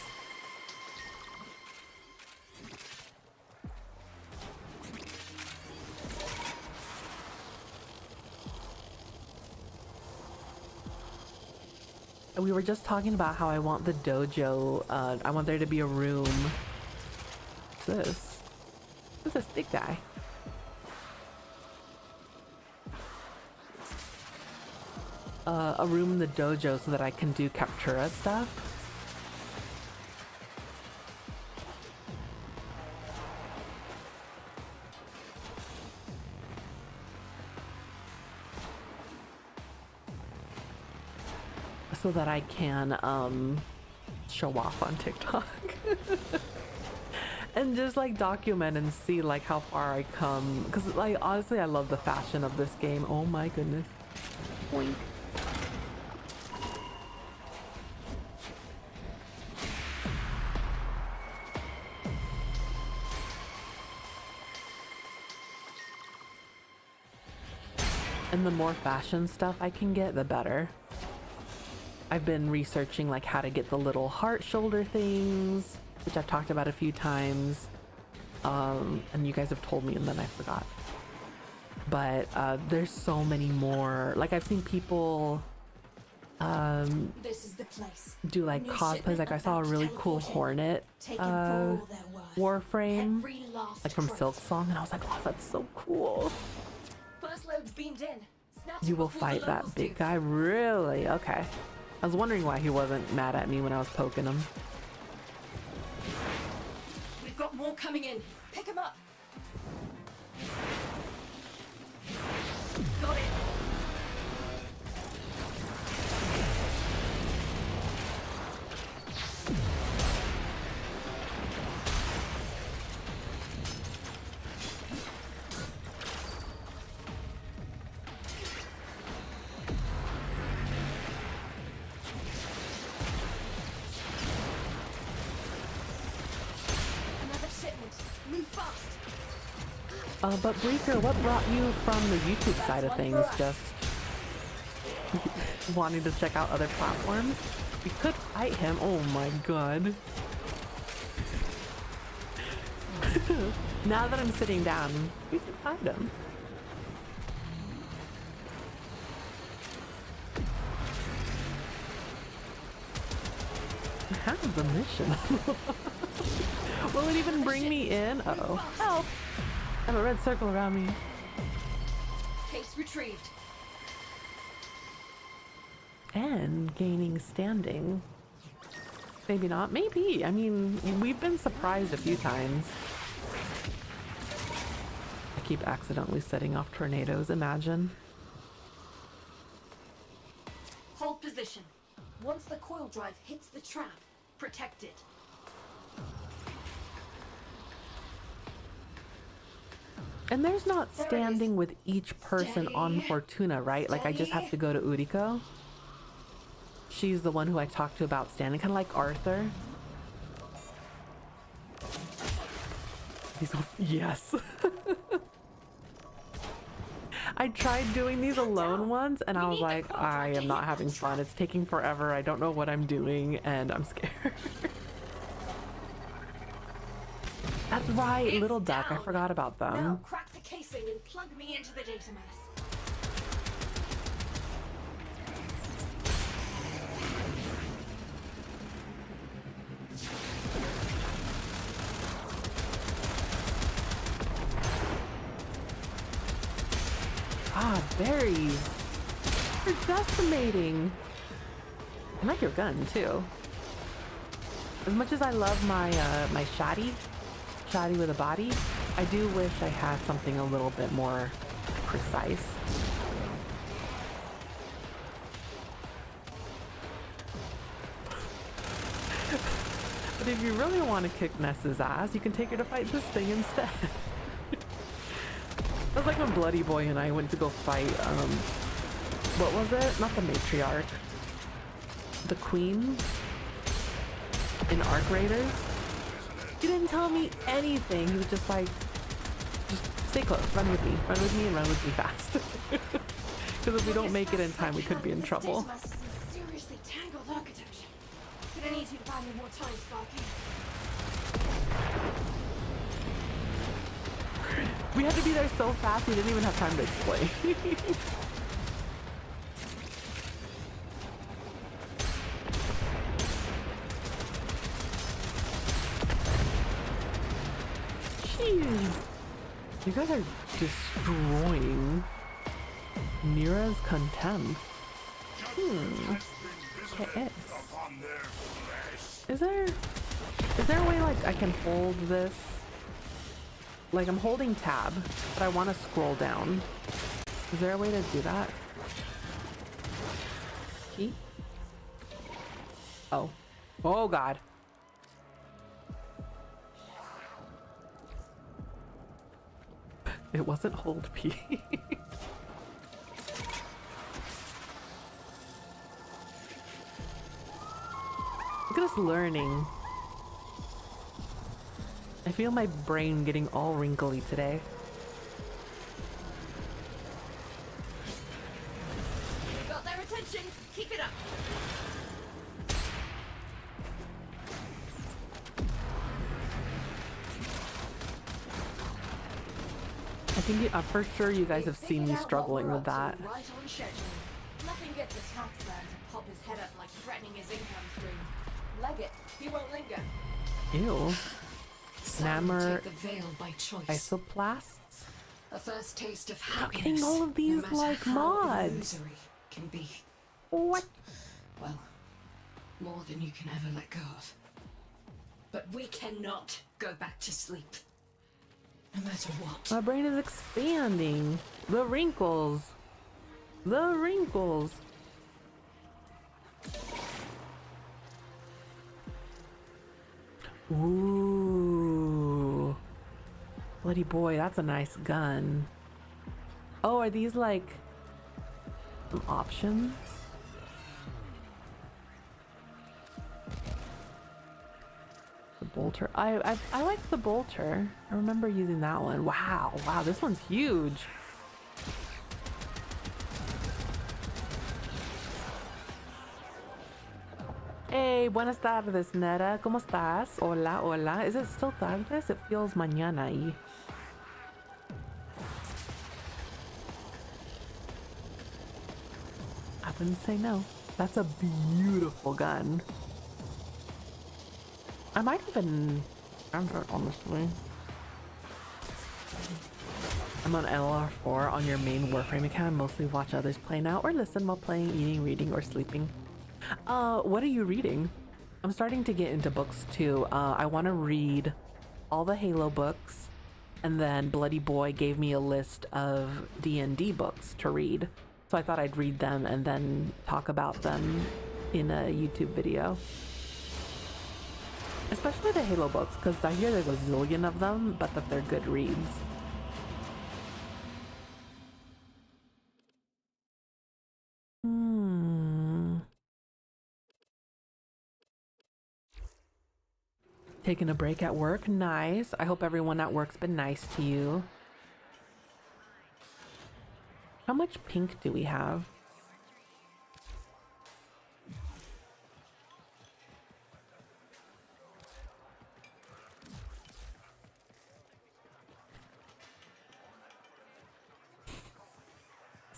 A: We were just talking about how I want the dojo, I want there to be a room. What's this? Who's this big guy? A room in the dojo so that I can do captura stuff. So that I can show off on TikTok. And just like document and see like how far I come, because like honestly I love the fashion of this game. Oh my goodness. Boink. And the more fashion stuff I can get, the better. I've been researching like how to get the little heart shoulder things, which I've talked about a few times. And you guys have told me and then I forgot. But there's so many more. Like I've seen people
F: This is the place.
A: do like cosplays. Like I saw a really cool Hornet Warframe, like from Silk Song, and I was like, oh, that's so cool.
F: First load's beamed in. Snatch
A: You
F: it
A: will
F: before the
A: fight that
F: locals
A: big
F: do.
A: guy? Really? Okay. I was wondering why he wasn't mad at me when I was poking him.
F: We've got more coming in. Pick them up. Got it. Another shipment. Move fast.
A: But Breaker, what brought you from the YouTube side of things? Just wanting to check out other platforms? We could fight him. Oh my god. Now that I'm sitting down, we can fight him. How's the mission? Will it even bring me in? Uh-oh. Help! I have a red circle around me.
F: Case retrieved.
A: And gaining standing. Maybe not. Maybe. I mean, we've been surprised a few times. I keep accidentally setting off tornadoes, imagine.
F: Hold position. Once the coil drive hits the trap, protect it.
A: And there's not
F: There it
A: standing
F: is.
A: with each person on
F: Steady.
A: Fortuna, right? Like I just have to go to Uriko. She's the one who I talked to about standing, kind of like Arthur. He's yes. I tried doing these alone once and I was like, I am not having fun. It's taking forever. I don't know what I'm doing and I'm scared. That's right,
F: It's
A: Little Duck. I
F: down.
A: forgot about
F: Now
A: them.
F: crack the casing and plug me into the data mass.
A: Ah, berries. They're decimating. I like your gun too. As much as I love my my shoddy with a body, I do wish I had something a little bit more precise. But if you really want to kick Ness's ass, you can take her to fight this thing instead. That's like when Bloody Boy and I went to go fight, what was it? Not the matriarch. The queen in Arc Raiders. He didn't tell me anything. He was just like, just stay close, run with me, and run with me fast. Because if we don't make it in time, we could be in trouble.
F: This data mass is a seriously tangled architecture. Gonna need you to buy me more time, Sparky.
A: We had to be there so fast, we didn't even have time to explain. You guys are destroying Nira's contempt. Okay. Is there a way like I can hold this? Like I'm holding tab, but I want to scroll down. Is there a way to do that? Key? Oh. Oh god. It wasn't hold P. Look at us learning. I feel my brain getting all wrinkly today.
F: Got their attention. Keep it up.
A: I think I'm for sure you guys have seen me
F: Figured out
A: struggling
F: what we're
A: with
F: up to
A: that.
F: Right on schedule. Nothing gets a tax man to pop his head up like threatening his income stream. Leg it. He won't linger.
A: Ew.
G: Some
A: Nammer
G: take the veil by choice.
A: isoplasts?
G: A first taste of
A: Stop
G: happiness.
A: getting all of these,
G: no matter
A: like,
G: how
A: mods.
G: illusory can be.
A: What?
G: Well, more than you can ever let go of. But we cannot go back to sleep. No matter what.
A: My brain is expanding. The wrinkles. The wrinkles. Ooh. Bloody boy, that's a nice gun. Oh, are these like some options? The bolter. I like the bolter. I remember using that one. Wow, wow, this one's huge. Hey, buenas tardes, Nera. ¿Cómo estás? Hola, hola. Is it still tardes? It feels mañana ahí. I wouldn't say no. That's a beautiful gun. I might even... honestly. I'm on LR4 on your main Warframe account. Mostly watch others play now or listen while playing, eating, reading, or sleeping. What are you reading? I'm starting to get into books too. I want to read all the Halo books, and then Bloody Boy gave me a list of D&D books to read. So I thought I'd read them and then talk about them in a YouTube video. Especially the Halo books, because I hear there's a zillion of them, but that they're good reads. Taking a break at work. Nice. I hope everyone at work's been nice to you. How much pink do we have?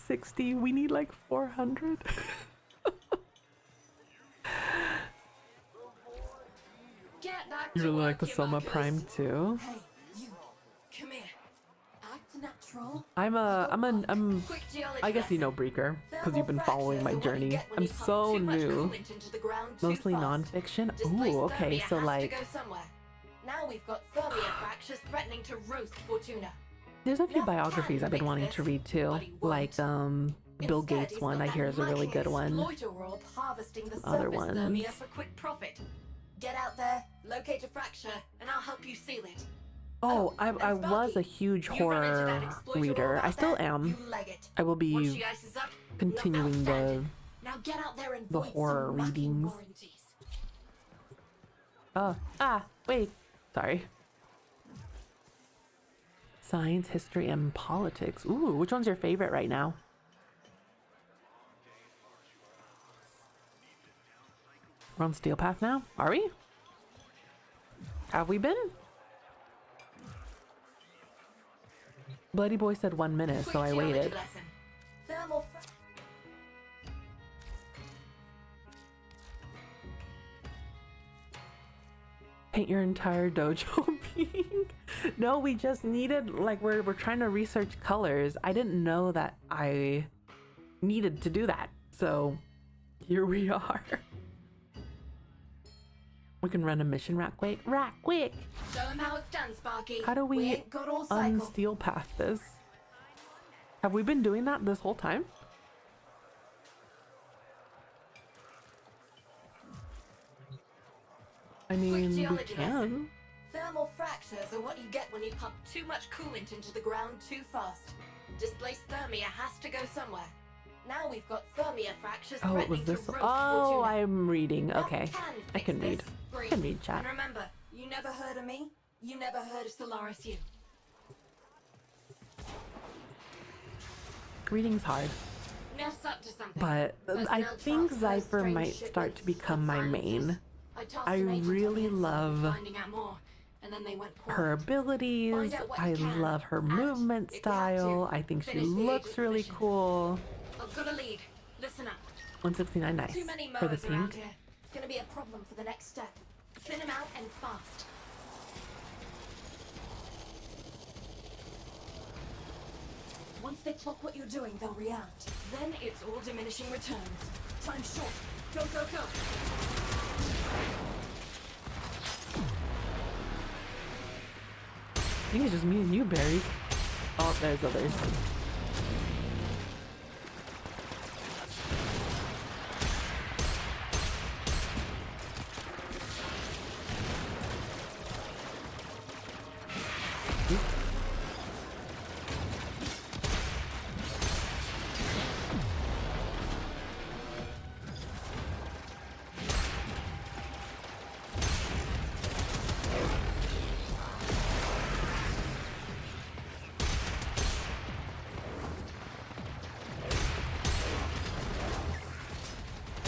A: $60. We need like 400. You really like the Soma Prime too?
F: Hey, you. Come here. Act natural.
A: I guess you know Breaker, because you've been following my journey. I'm so new. Mostly non-fiction. Ooh, okay, so like...
F: Now we've got thermia fractures threatening to roast Fortuna.
A: There's a few biographies I've been wanting to read too. Like, Bill Gates one I hear is a really good one. Other ones.
F: For quick profit. Get out there, locate a fracture, and I'll help you seal it.
A: Oh, I was a huge horror reader. I still am. I will be continuing the horror readings. Wait. Sorry. Science, history, and politics. Ooh, which one's your favorite right now? We're on Steel Path now? Are we? Have we been? Bloody Boy said 1 minute, so I waited. Paint your entire dojo pink. No, we just needed, like, we're trying to research colors. I didn't know that I needed to do that. So here we are. We can run a mission rat quick. Rat quick!
F: Show him how it's done, Sparky.
A: How do we
F: ain't got all cycle.
A: unsteel path this? Have we been doing that this whole time? I mean, we
F: geology
A: can.
F: lesson. Thermal fractures are what you get when you pump too much coolant into the ground too fast. Displaced thermia has to go somewhere. Now we've got thermia fractures
A: Oh, it was
F: threatening
A: this.
F: to roast
A: Oh,
F: Fortuna.
A: I'm reading.
F: That
A: Okay. I
F: fix
A: can read.
F: this.
A: I
F: Breathe.
A: can read chat.
F: And remember, you never heard of me, you never heard of Solaris U.
A: Reading's hard.
F: Neff's up to something.
A: But I
F: Personnel
A: think
F: transfers,
A: Zypher
F: strange
A: might start
F: shipments,
A: to become my
F: silences.
A: main.
F: Tasked
A: I
F: an agent on the
A: really
F: inside with
A: love
F: finding out more, and then they went
A: her
F: quiet.
A: abilities.
F: Find out what
A: I
F: you can,
A: love her
F: and
A: movement
F: if you have
A: style.
F: to,
A: I think she
F: finish the
A: looks
F: agent's
A: really
F: mission.
A: cool.
F: I've got a lead. Listen up.
A: 169, nice.
F: Too many
A: For the
F: mowers around
A: pink.
F: here. It's gonna be a problem for the next step. Thin them out and fast. Once they clock what you're doing, they'll react. Then it's all diminishing returns. Time's short. Go, go, go.
A: I think it's just me and you, berries. Oh, there's others.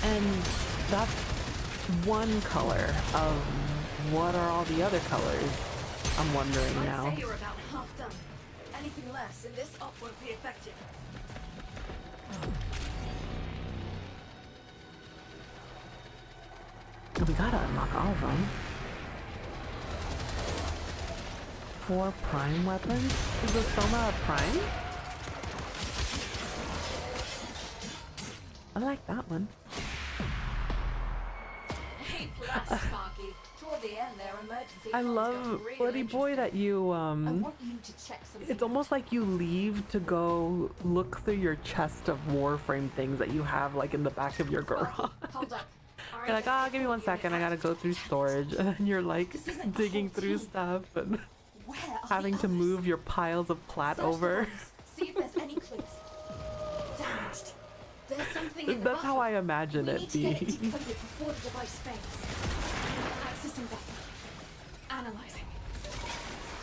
A: And that's one color of what are all the other colors? I'm wondering
F: I'd
A: now.
F: say you're about half done. Anything less, and this op won't be effective.
A: We gotta unlock all of them. 4 prime weapons? Is the Soma a prime? I like that one.
F: Hey, PLAT, Sparky. Toward the end there, emergency
A: I
F: comms
A: love,
F: got real
A: Buddy Boy,
F: interesting.
A: that you,
F: I want you to check something.
A: it's almost like you leave to go look through your chest of Warframe things that you have, like, in the back of your garage.
F: Hold up.
A: You're like, ah, give me 1 second, I gotta go through storage. And then you're like digging through stuff and
F: Where are
A: having
F: the
A: to
F: others?
A: move your piles of plat
F: Search the
A: over.
F: rooms. See if there's any clues. Damaged. There's something in the
A: That's how
F: buffer.
A: I imagine
F: We
A: it
F: need to get it
A: being.
F: decoded before the device fails. Accessing buffer. Analyzing.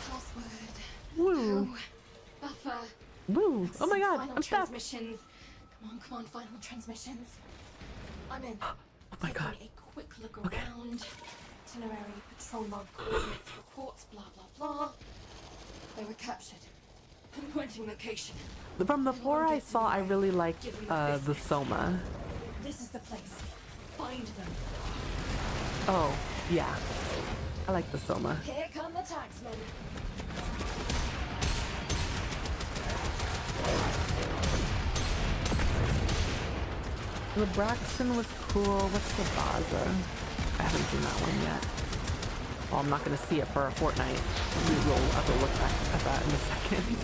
F: Password.
A: Woo,
F: Oh, buffer.
A: woo. Oh my god,
F: Final
A: I'm stuck.
F: transmissions. Come on, final transmissions. I'm in.
A: Oh my god.
F: Taking a quick look
A: Okay.
F: around. Itinerary, patrol log, coordinates, reports, blah blah blah. They were captured. Pinpointing location.
A: From the floor I saw, I really liked the Soma.
F: This is the place. Find them.
A: Oh, yeah. I like the Soma.
F: Here come the taxmen.
A: The Braxton was cool. What's the Baza? I haven't seen that one yet. Well, I'm not going to see it for a fortnight. We will have to look back at that in a second.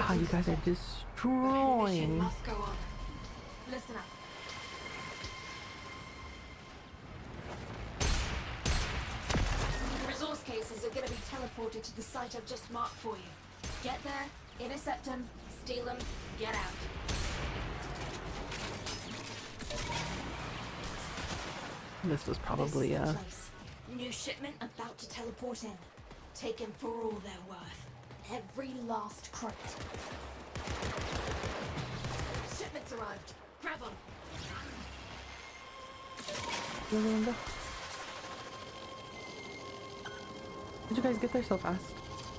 A: Oh, you guys are
F: Mission
A: destroying.
F: must go on. Listen up. Resource cases are going to be teleported to the site I've just marked for you. Get there, intercept them, steal them, get out.
A: This was probably
F: This is the place. New shipment about to teleport in. Taken for all they're worth. Every last crate. Shipment's arrived. Grab them.
A: Did you guys get there so fast?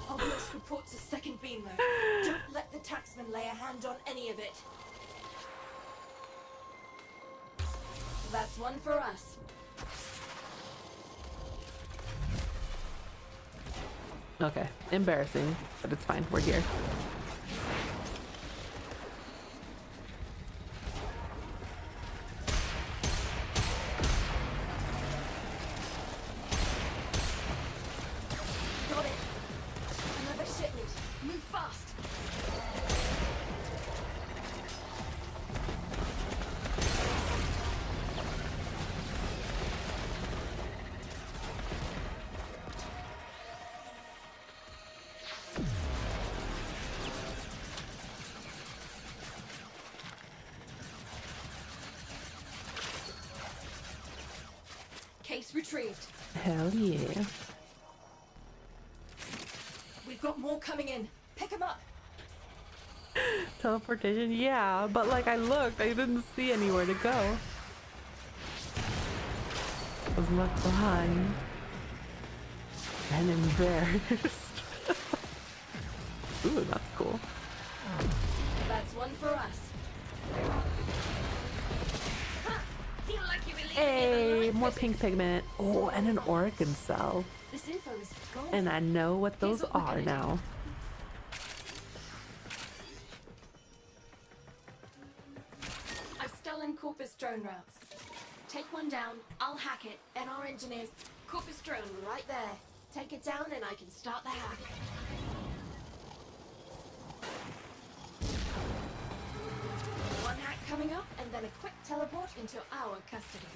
F: Obvious reports a second beam though. Don't let the taxman lay a hand on any of it. That's one for us.
A: Okay, embarrassing, but it's fine. We're here.
F: Got it. Another shipment. Move fast. Case retrieved.
A: Hell yeah.
F: We've got more coming in. Pick them up.
A: Teleportation, yeah, but like I looked, I didn't see anywhere to go. I was left behind and embarrassed. Ooh, that's cool.
F: That's one for us. Ha! Feel like you believe
A: Hey,
F: in the
A: more
F: light
A: pink pigment. Oh, and an organ cell.
F: This info is gold.
A: And I know what those
F: Here's what we're
A: are
F: gonna
A: now.
F: I've stolen Corpus drone routes. Take one down, I'll hack it, and our engineers... Corpus drone right there. Take it down and I can start the hack. One hack coming up, and then a quick teleport into our custody.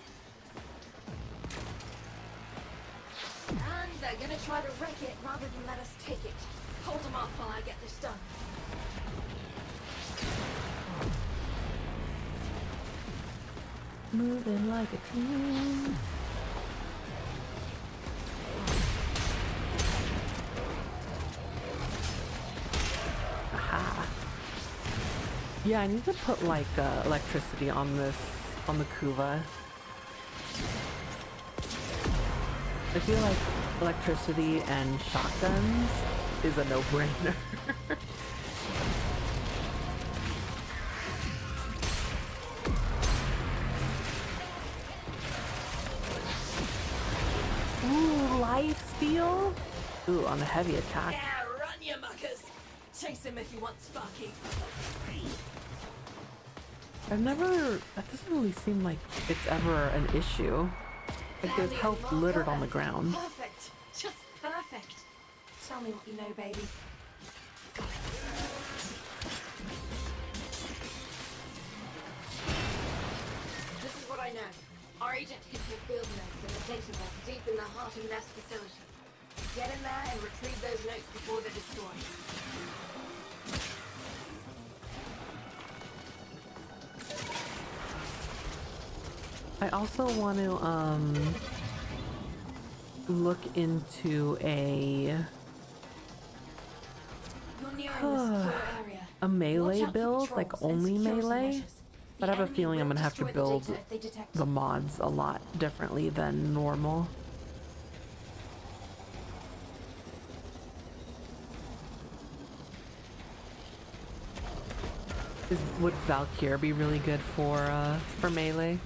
F: And they're gonna try to wreck it rather than let us take it. Hold them off while I get this done.
A: Moving like a team. Aha. Yeah, I need to put like electricity on this, on the Kuva. I feel like electricity and shotguns is a no-brainer. Ooh, life steal? Ooh, on a heavy attack.
F: Yeah, run you muckers! Chase him if you want Sparky.
A: That doesn't really seem like it's ever an issue. Like there's health littered on the ground.
F: Perfect. Just perfect. Tell me what you know, baby. This is what I know. Our agent hid the field notes in the data vault deep in the heart of Nest facility. Get in there and retrieve those notes before they're destroyed.
A: I also want to look into
F: You're nearing the secure area.
A: a melee
F: Watch out for
A: build,
F: patrols
A: like
F: and
A: only
F: security
A: melee.
F: measures.
A: But I have a
F: enemy
A: feeling I'm
F: will
A: gonna have to
F: destroy the
A: build
F: data if they detect
A: the
F: it.
A: mods a lot differently than normal. Would Valkyr be really good for melee?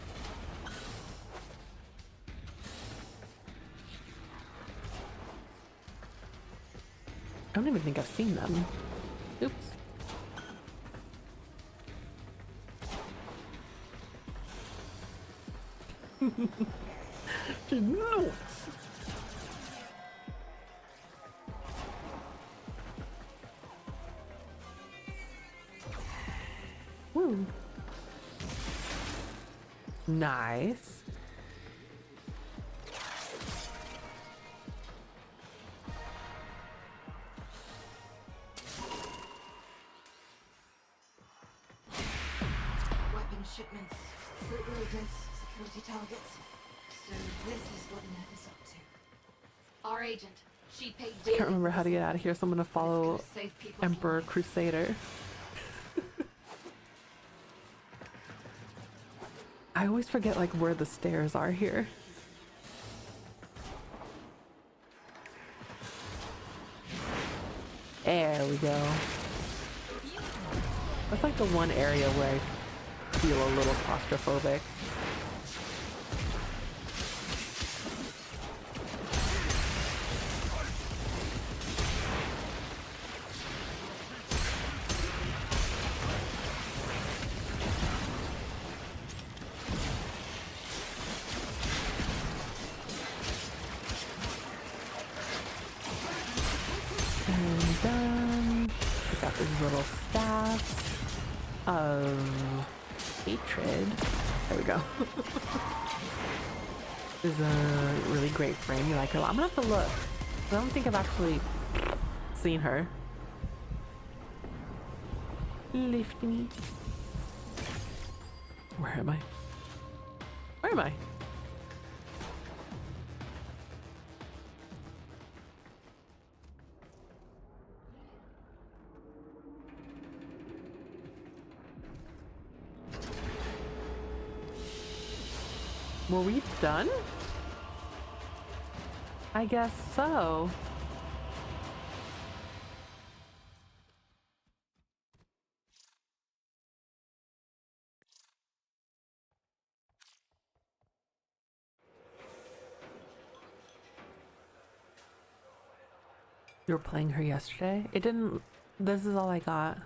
A: I don't even think I've seen them. Oops. No. Woo. Nice.
F: Weapon shipments, loot movements, security targets. So this is what Neff is up to. Our agent. She paid
A: I can't remember how to get out of here, so I'm gonna follow
F: save people.
A: Emperor Crusader. I always forget like where the stairs are here. There we go. That's like the one area where I feel a little claustrophobic. And done. We got these little staffs of hatred. There we go. This is a really great frame. You like her? I'm gonna have to look. I don't think I've actually seen her. Lift me. Where am I? Where am I? Were we done? I guess so. You were playing her yesterday? It didn't. This is all I got.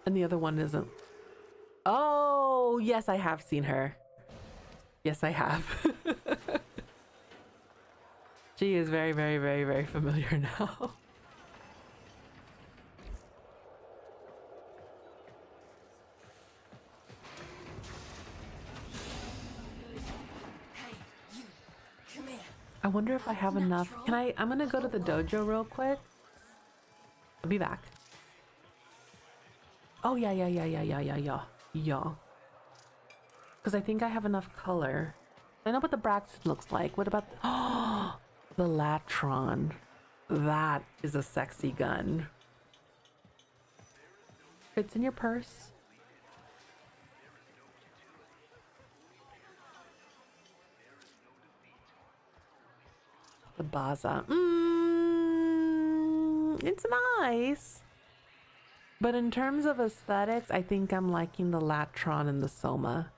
A: And the other one isn't. Oh, yes, I have seen her. Yes, I have. She is very, very, very, very familiar now.
F: Hey, you. Come here.
A: I wonder if I have enough. Can I? I'm gonna go to the dojo real quick. I'll be back. Oh, yeah. Because I think I have enough color. I know what the Braxton looks like. What about the Latron? That is a sexy gun. Fits in your purse. The Baza. It's nice. But in terms of aesthetics, I think I'm liking the Latron and the Soma.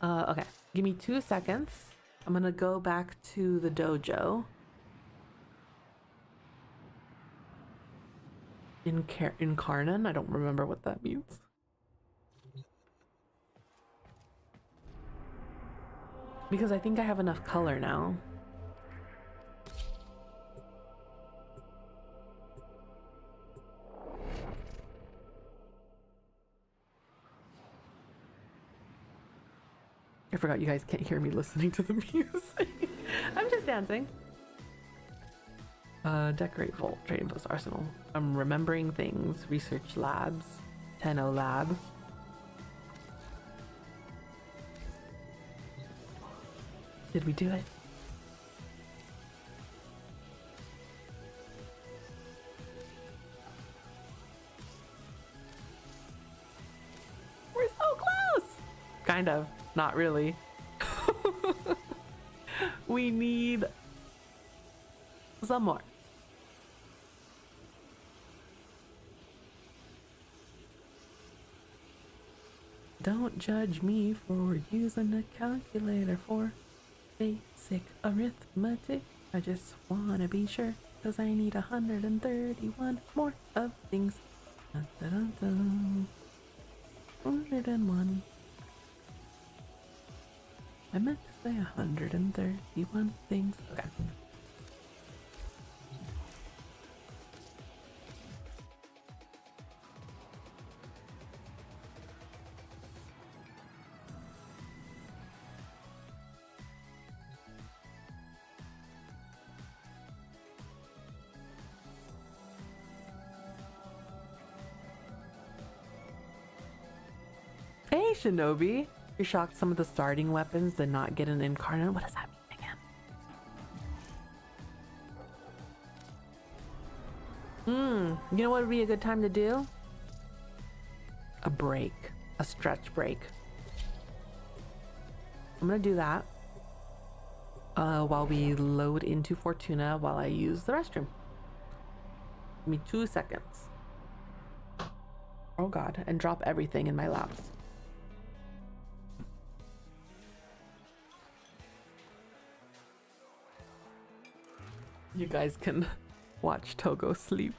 A: Okay, give me 2 seconds. I'm gonna go back to the dojo. Incarnon? I don't remember what that means. Because I think I have enough color now. I forgot you guys can't hear me listening to the music. I'm just dancing. Decorate vault, trading post arsenal. I'm remembering things. Research labs. Tenno lab. Did we do it? We're so close! Kind of. Not really. We need some more. Don't judge me for using a calculator for basic arithmetic. I just want to be sure, because I need 131 more of things. Dun, dun, dun, dun. 101. I meant to say 131 things. Okay. Hey Shinobi. You're shocked some of the starting weapons did not get an incarnate. What does that mean again? You know what would be a good time to do? A break. A stretch break. I'm gonna do that while we load into Fortuna while I use the restroom. Give me 2 seconds. Oh god, and drop everything in my laps. You guys can watch Togo sleep.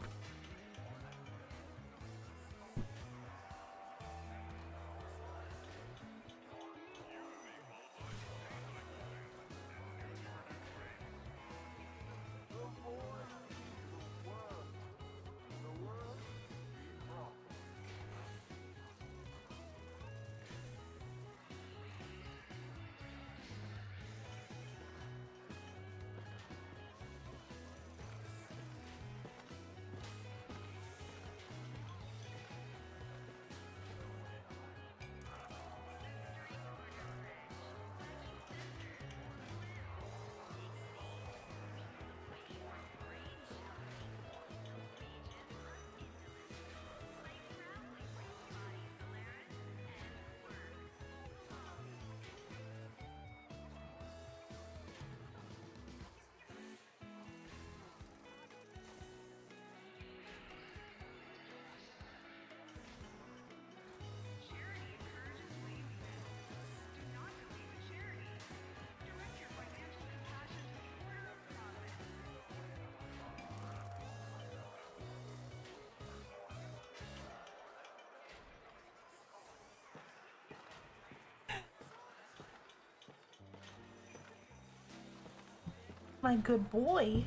A: My good boy.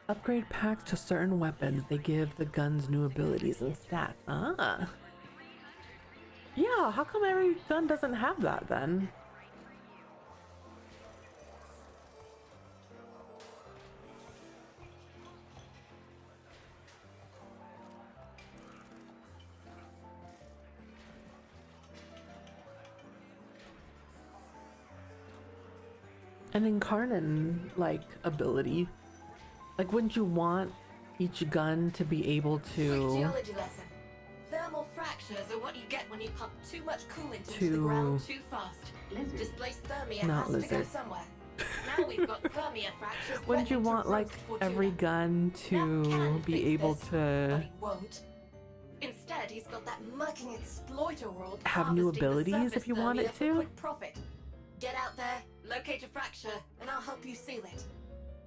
A: Upgrade packs to certain weapons. They give the guns new abilities and stats. Ah. Yeah, how come every gun doesn't have that then? An incarnate like ability. Like, wouldn't you want each gun to be able to
F: Geology lesson. Thermal fractures are what you get when you pump too much coolant into the ground too fast.
B: Lizard.
F: Displaced thermia
A: Not
F: has to go
A: lizard.
F: somewhere. Now we've got thermia fractures.
A: wouldn't you
F: wet into
A: want like
F: roast Fortuna.
A: every gun
F: Now
A: to
F: can
A: be
F: fix
A: able
F: this, but
A: to
F: he won't. Instead, he's got that mucking exploiter world
A: have new
F: harvesting the
A: abilities
F: surface
A: if you want
F: thermia
A: it
F: for
A: to?
F: quick profit. Get out there, locate a fracture, and I'll help you seal it.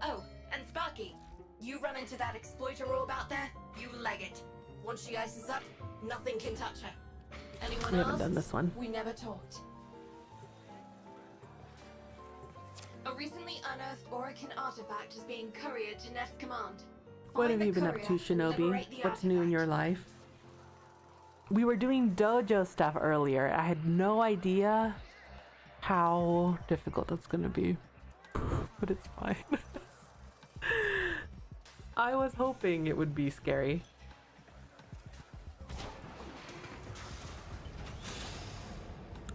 F: Oh, and Sparky, you run into that exploiter orb out there, you leg it. Once she ices up, nothing can touch her. Anyone
A: We
F: else?
A: haven't done this one.
F: We never talked. A recently unearthed Orokin artifact is being couriered to Neff's command.
A: What
F: Find
A: have you
F: the
A: been up to,
F: courier and
A: Shinobi?
F: liberate the
A: What's new in your
F: artifact.
A: life? We were doing dojo stuff earlier. I had no idea how difficult that's gonna be. But it's fine. I was hoping it would be scary.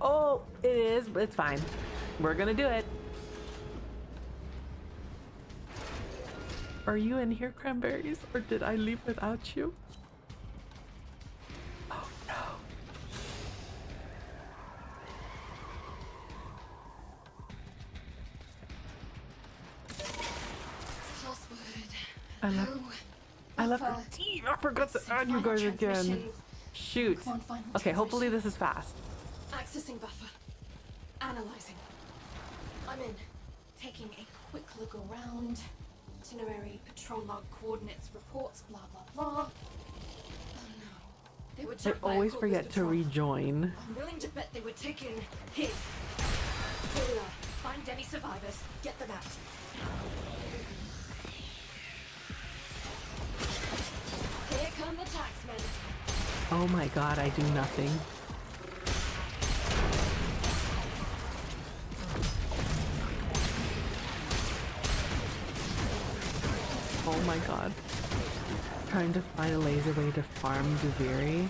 A: Oh, it is, but it's fine. We're gonna do it. Are you in here, Cranberries? Or did I leave without you? Oh no. I left the team. I forgot to add you guys again. Shoot.
F: Come on, final
A: Okay, hopefully
F: transmission.
A: this is fast.
F: Accessing buffer. Analyzing. I'm in. Taking a quick look around. Itinerary, patrol log, coordinates, reports, blah blah blah. Oh no. They were
A: I
F: jumped by a
A: always
F: Corpus
A: forget to
F: patrol.
A: rejoin.
F: I'm willing to bet they were taken hit. Here we are. Find any survivors. Get them out. Here come the taxmen.
A: Oh my god, I do nothing. Oh my god. trying to find a laser way to farm Duviri.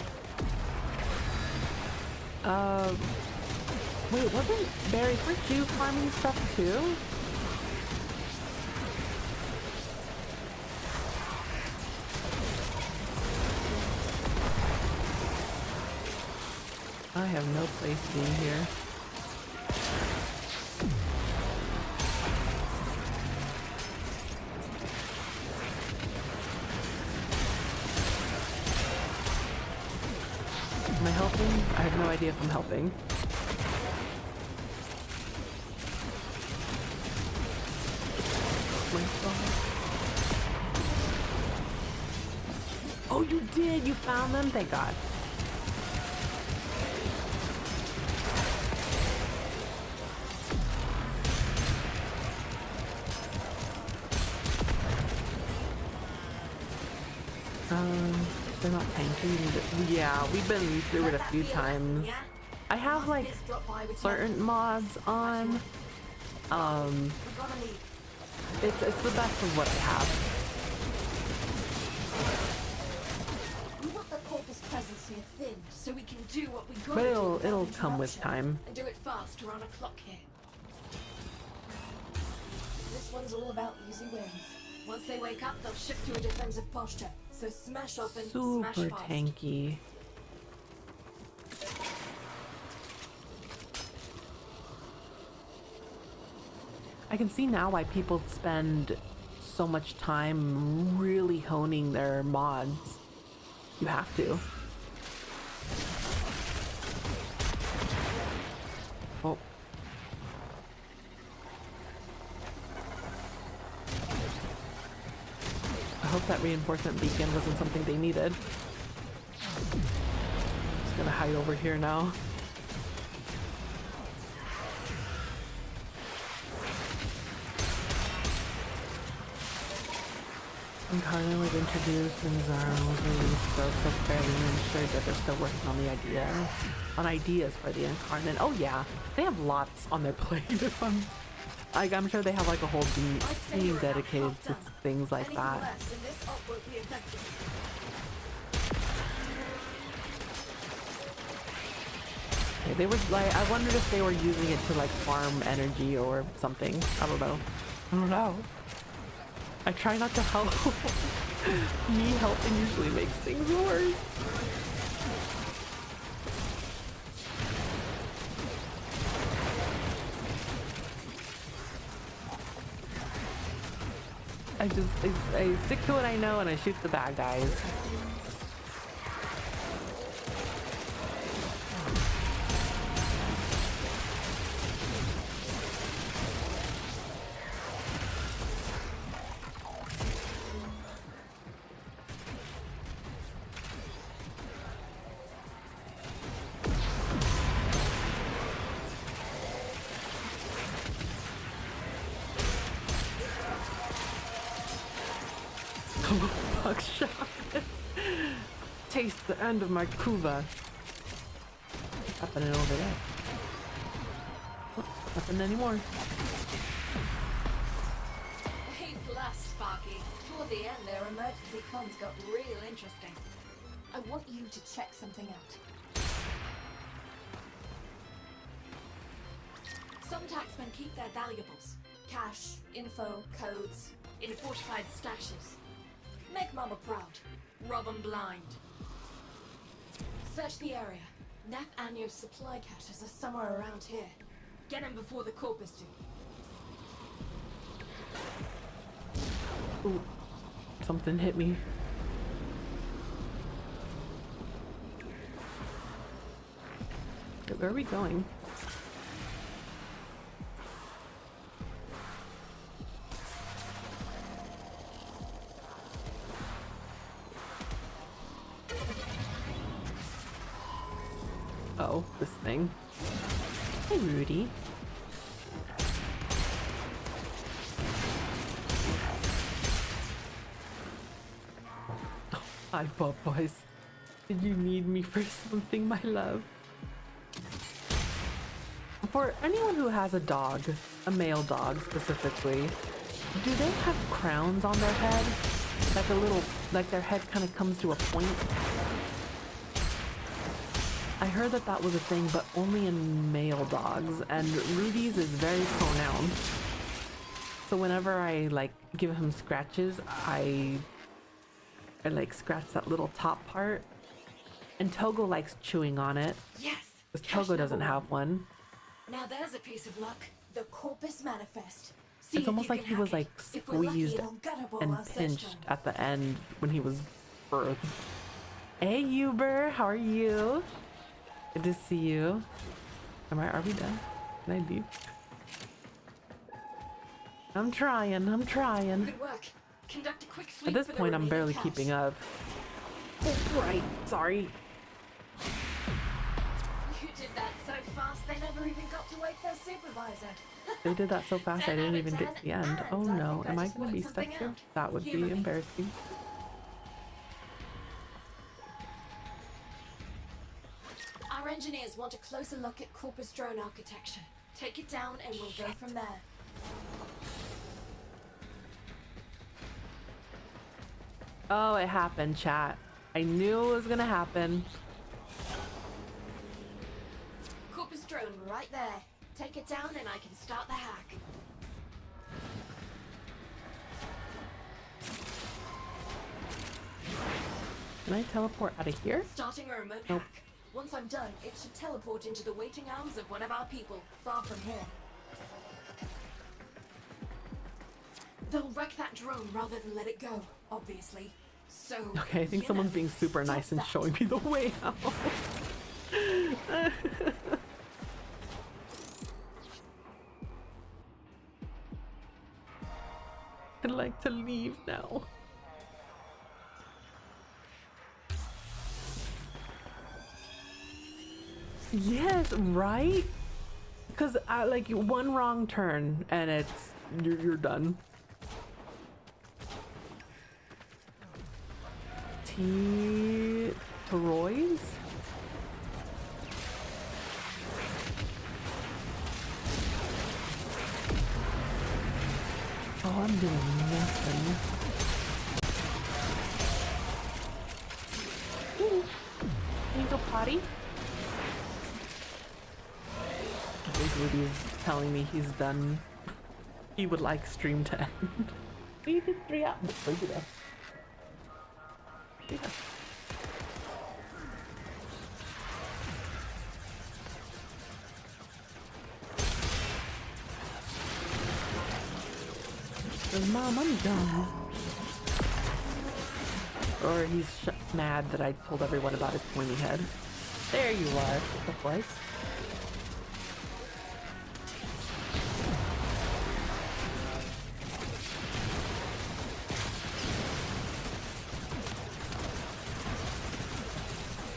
A: Wait, wasn't Barry, weren't you farming stuff too? I have no place being here. Am I helping? I have no idea if I'm helping. My God. Oh, you did! You found them? Thank God. They're not tanky. Yeah, we've been through it a few times. I have like certain mods on. It's the best of what I have.
F: We want the corpus presence here thin, so we can do what we got.
A: But it'll come with time.
F: And do it fast around a clock here. This one's all about easy wins. Once they wake up, they'll shift to a defensive posture. So smash open, smash
A: Super
F: fast.
A: tanky. I can see now why people spend so much time really honing their mods. You have to. Oh. I hope that reinforcement beacon wasn't something they needed. Just gonna hide over here now. When Carlin was introduced and Zara was released, they're so fairly ensured that they're still working on ideas for the Incarnate. Oh yeah, they have lots on their plate. If I'm sure they have like a whole team dedicated to things like that. Okay, they were like, I wondered if they were using it to like farm energy or something. I don't know. I try not to help. Me helping usually makes things worse. I stick to what I know and I shoot the bad guys. Buckshot. Taste the end of my kuva. What's happening over there? Oh, nothing anymore.
F: Hey, plus, Sparky. Toward the end, their emergency comms got real interesting. I want you to check something out. Some taxmen keep their valuables. Cash, info, codes, in fortified stashes. Make Mama proud. Rob 'em blind. Search the area. Nef Anyo's supply caches are somewhere around here. Get him before the corpus do.
A: Ooh, something hit me. Where are we going? Oh, this thing. Hey, Rudy. Oh, hi, Bob Boys. Did you need me for something, my love? For anyone who has a dog, a male dog specifically, do they have crowns on their head? Like a little, like their head kind of comes to a point. I heard that that was a thing, but only in male dogs, and Rudy's is very pronounced. So whenever I like give him scratches, I like scratch that little top part. And Togo likes chewing on it.
F: Yes.
A: Because Togo doesn't have one.
F: Now there's a piece of luck. The Corpus Manifest. See
A: It's
F: if
A: almost
F: you
A: like
F: can
A: he was
F: hack
A: like
F: it. If we're lucky,
A: squeezed
F: it'll gutterball
A: and
F: our search
A: pinched
F: term.
A: at the end when he was birthed. Hey Uber, how are you? Good to see you. Are we done? Can I leave? I'm trying.
F: Good work. Conduct a quick sweep
A: At this
F: for the
A: point, I'm
F: remaining
A: barely
F: cache.
A: keeping up. Oh, right. Sorry.
F: You did that so fast they never even got to wake their supervisor.
A: They did that so fast I
F: 10
A: didn't
F: out of
A: even get to the
F: 10,
A: end.
F: and
A: Oh
F: I
A: no.
F: think I
A: Am I
F: just
A: going to be
F: worked
A: stuck
F: something
A: here?
F: out.
A: That would be
F: Humor me.
A: embarrassing.
F: Our engineers want a closer look at Corpus drone architecture. Take it down and we'll go from there.
A: Oh, it happened, chat. I knew it was going to happen.
F: Corpus drone right there. Take it down and I can start the hack.
A: Can I teleport out of here?
F: Starting a remote
A: Nope.
F: hack. Once I'm done, it should teleport into the waiting arms of one of our people, far from here. They'll wreck that drone rather than let it go, obviously. So,
A: Okay, I think
F: you
A: someone's
F: know,
A: being super
F: stop
A: nice and
F: that.
A: showing me the way out. I'd like to leave now. Yes, right? Because like one wrong turn and it's you're done. Toroids? Oh, I'm doing nothing. Ooh. Can you go potty? I think Rudy's telling me he's done. He would like stream to end. We did 3 hours. Look at that. Yeah. Mom, I'm done. Or he's mad that I told everyone about his pointy head. There you are. The place.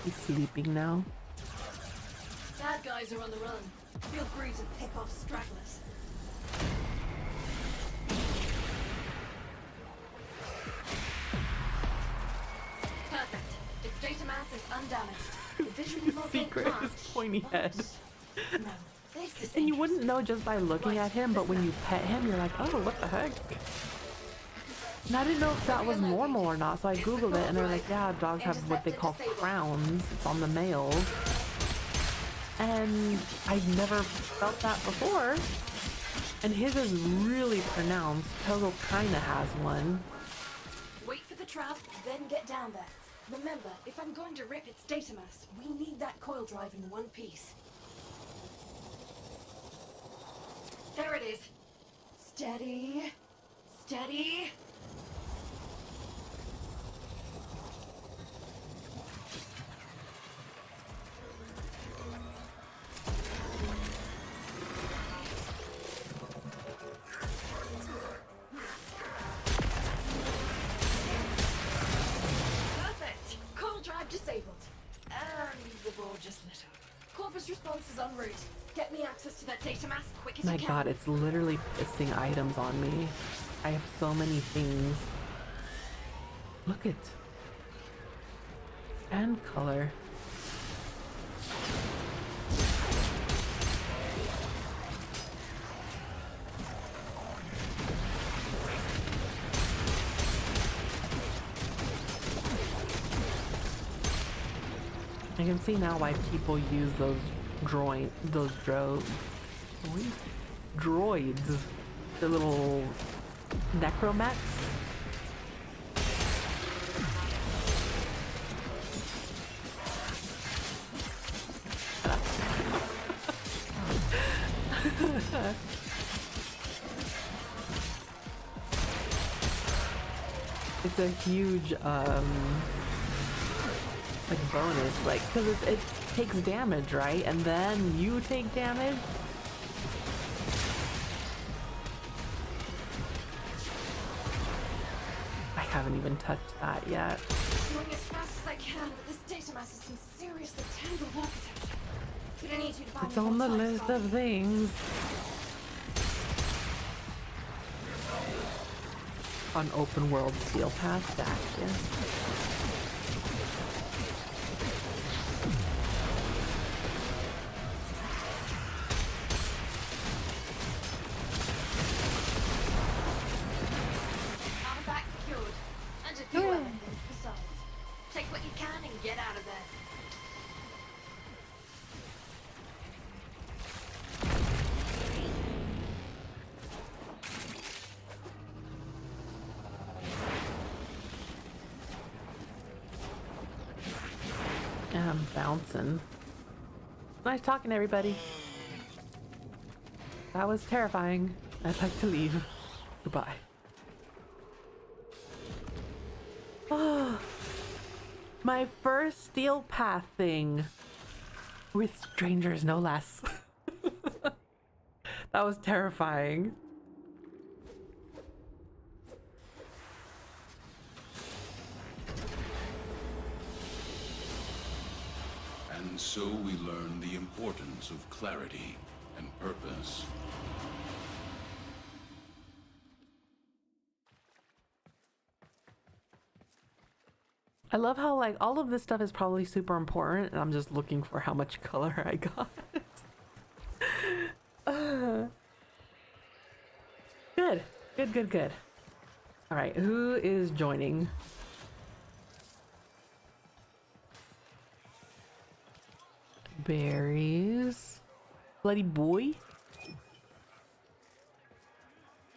A: He's sleeping now.
F: Bad guys are on the run. Feel free to pick off stragglers. Perfect. Its data mass is undamaged. The visual
A: His
F: log
A: secret
F: ain't
A: is
F: much,
A: pointy
F: but-
A: head.
F: No, this is
A: And you
F: interesting.
A: wouldn't know just by looking at him, but when you pet him, you're like, oh, what the heck? And I didn't know if that was normal or not, so I googled it, and they're like, yeah, dogs have what they call crowns. It's on the males. And I've never felt that before. And his is really pronounced. Togo kinda has one.
F: Wait for the trap, then get down there. Remember, if I'm going to rip its data mass, we need that coil drive in one piece. There it is. Steady. Steady. Perfect. Coil drive disabled. And the board just lit up. Corpus response is en route. Get me access to that data mass quick as
A: My
F: you can.
A: god, it's literally pisting items on me. I have so many things. Look it. And color. I can see now why people use those droids, the little necromechs. It's a huge like bonus, like, because it takes damage, right? And then you take damage. I haven't even touched that yet.
F: Going as fast as I can, but this data mass is in seriously tangled architecture. I need you to buy
A: It's
F: me
A: on
F: more
A: the
F: time,
A: list
F: Scott.
A: of things. On open world steel path, gotcha.
F: Armor back secured. And a few other things besides. Take what you can and get out of there.
A: I'm bouncing. Nice talking to everybody. That was terrifying. I'd like to leave. Goodbye. Oh, my first steel path thing. With strangers, no less. That was terrifying.
E: And so we learn the importance of clarity and purpose.
A: I love how, like, all of this stuff is probably super important, and I'm just looking for how much color I got. Good. Good, good, good. All right, who is joining? Berries. Bloody boy?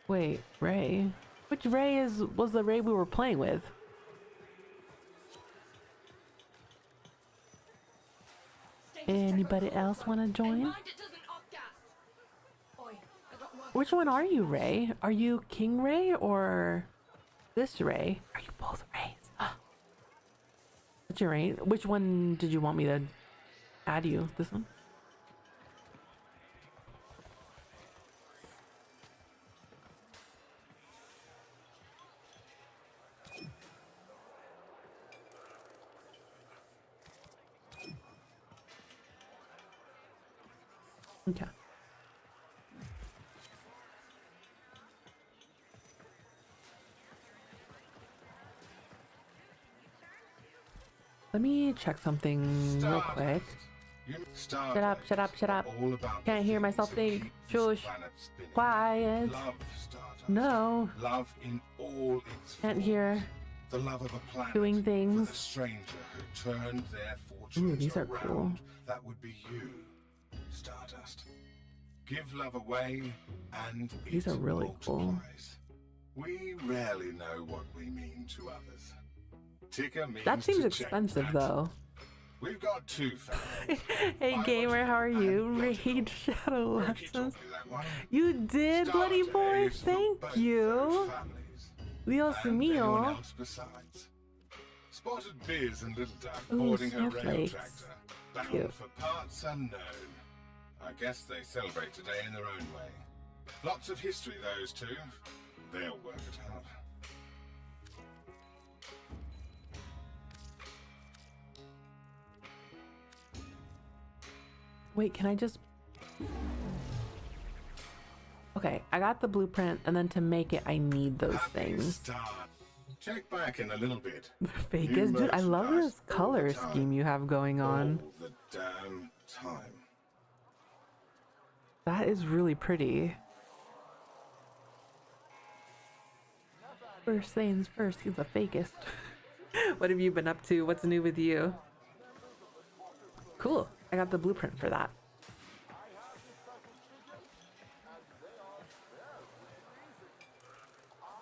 A: Wait, Ray? Which Ray was the Ray we were playing with? Anybody else want to join?
F: Mind it doesn't off-gas. Oi, I got work.
A: Which one are you, Ray? Are you King Ray or this Ray? Are you both Rays? What's your Ray? Which one did you want me to add you? This one? Okay. Let me check something real quick.
E: Shut
A: up, shut up, shut up. Can't hear myself think. Shush. Quiet.
E: Love Stardust.
A: No.
E: Love in all its
A: Can't
E: forms.
A: hear.
E: The love of a planet
A: Doing things.
E: with a stranger who turned their fortunes
A: Ooh, these are
E: around.
A: cool.
E: That would be you, Stardust. Give love away, and
A: These
E: it
A: are really cool.
E: multiplies. We rarely know what we mean to others. Ticker means
A: That seems
E: to check
A: expensive,
E: that.
A: though.
E: We've got two families.
A: Hey, gamer, how are you? Raid Shadow Lessons. You did, bloody boy. Thank you. Dios mío.
E: Besides. Spotted Biz and Little Duck
A: Ooh,
E: boarding her rail
A: snowflakes.
E: tractor, bound
A: Cute.
E: for parts unknown. I guess they celebrate today in their own way. Lots of history, those two. They'll work it out.
A: Wait, can I just... Okay, I got the blueprint, and then to make it, I need those
E: Happy
A: things.
E: start. Check back in a little bit.
A: Fake
E: New
A: is, dude. I love
E: merchandise
A: this
E: all
A: color
E: the time.
A: scheme you have going on.
E: All the damn time.
A: That is really pretty. First things first, he's the fakest. What have you been up to? What's new with you? Cool. I got the blueprint for that.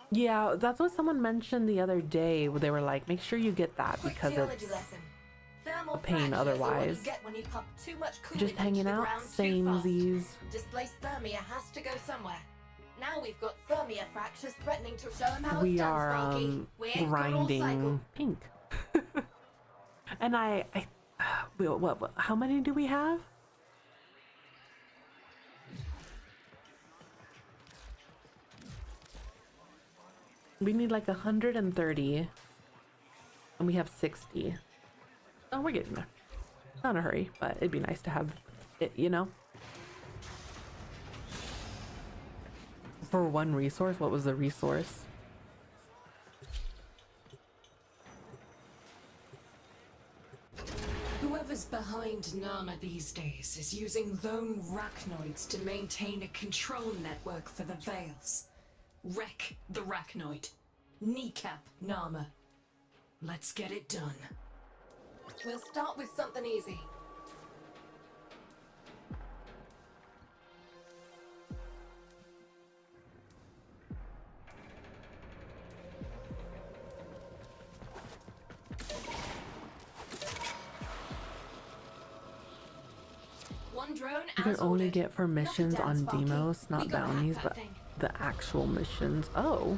A: Yeah, that's what someone mentioned the other day. They were like, make sure you get that because it's a pain otherwise. Just hanging out, samesies.
F: Displaced thermia has to go somewhere. Now we've got thermia fractures threatening to show him how
A: We
F: it's done,
A: are
F: Sparky. We ain't got all cycle.
A: grinding pink. And what, how many do we have? We need like 130 and we have 60. Oh, we're getting there. Not in a hurry, but it'd be nice to have it, you know? For one resource, what was the resource?
G: Whoever's behind Nama these days is using lone rachnoids to maintain a control network for the Veils. Wreck the rachnoid. Kneecap Nama. Let's get it done.
F: We'll start with something easy. One drone
A: You can
F: as
A: only
F: ordered.
A: get for missions
F: Knock it down,
A: on
F: Sparky.
A: demos, not
F: We gotta hack
A: bounties,
F: that
A: but
F: thing.
A: the actual missions. Oh.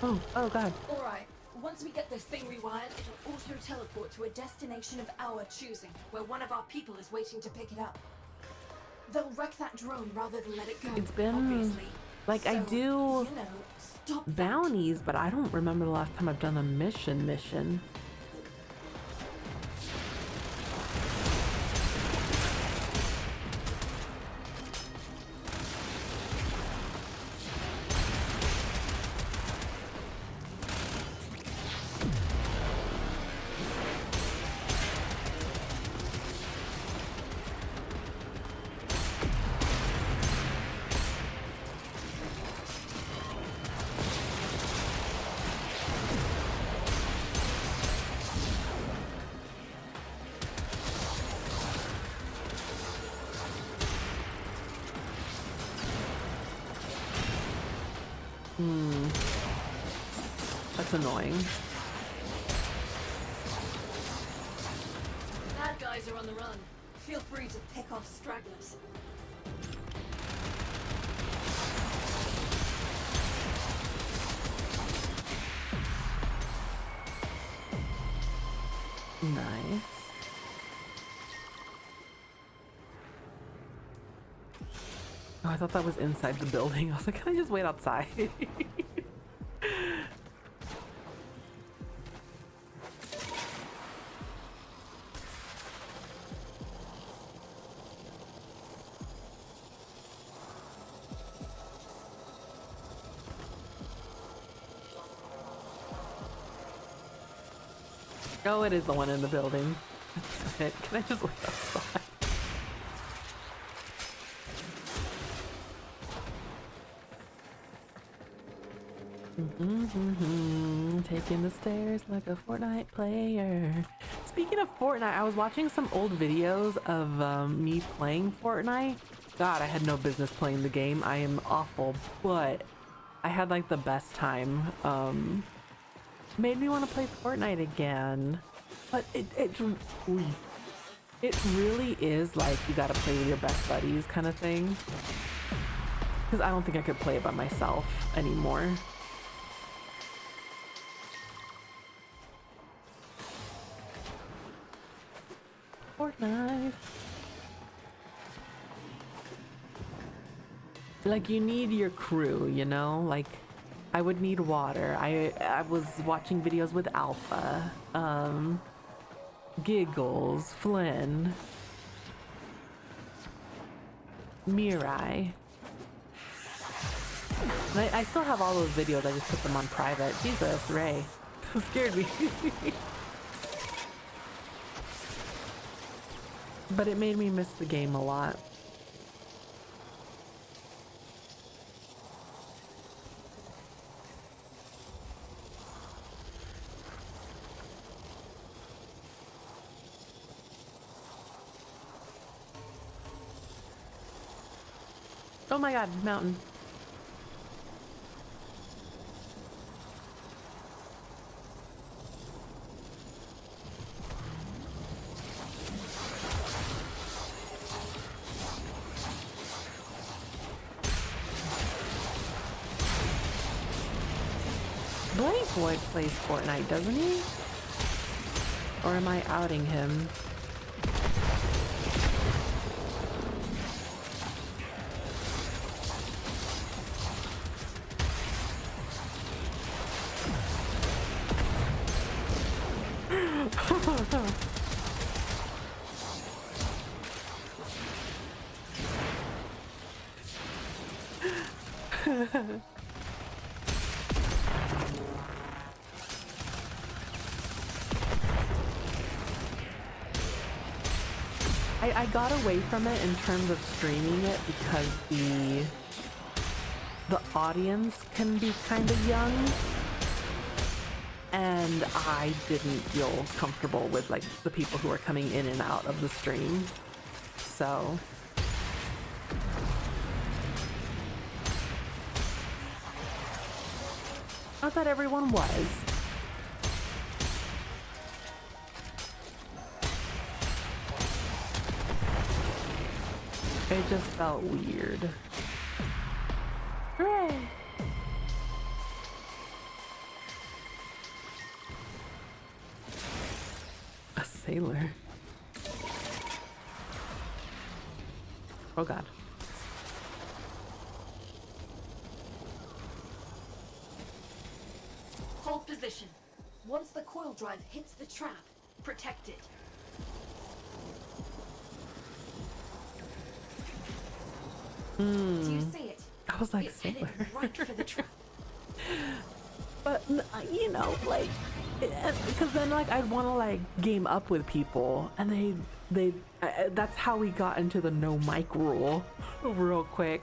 A: Oh god.
F: Alright, once we get this thing rewired, it'll auto-teleport to a destination of our choosing, where one of our people is waiting to pick it up. They'll wreck that drone rather than let it go,
A: It's been
F: obviously.
A: like I
F: So,
A: do
F: you know, stop that.
A: bounties, but I don't remember the last time I've done a mission. That's annoying.
F: Bad guys are on the run. Feel free to pick off stragglers.
A: Nice. Oh, I thought that was inside the building. I was like, can I just wait outside? Oh, it is the one in the building. That's it. Can I just wait outside? Taking the stairs like a Fortnite player. Speaking of Fortnite, I was watching some old videos of me playing Fortnite. God, I had no business playing the game. I am awful, but I had like the best time. Made me want to play Fortnite again. But it really is like you gotta play with your best buddies kind of thing. Because I don't think I could play it by myself anymore. Fortnite. Like you need your crew, you know? Like I would need water. I was watching videos with Alpha, Giggles, Flynn, Mirai. And I still have all those videos, I just put them on private. Jesus, Ray. Scared me. But it made me miss the game a lot. Oh my god, mountain. Blank Boy plays Fortnite, doesn't he? Or am I outing him? I got away from it in terms of streaming it because the audience can be kind of young, and I didn't feel comfortable with like the people who are coming in and out of the stream. So not that everyone was. It just felt weird. Hooray! A sailor. Oh god.
F: Hold position. Once the coil drive hits the trap, protect it. Do you see it?
A: I was like,
F: It's
A: sailor.
F: headed right for the trap.
A: But you know, like, because then like I'd want to like game up with people, and that's how we got into the no mic rule real quick,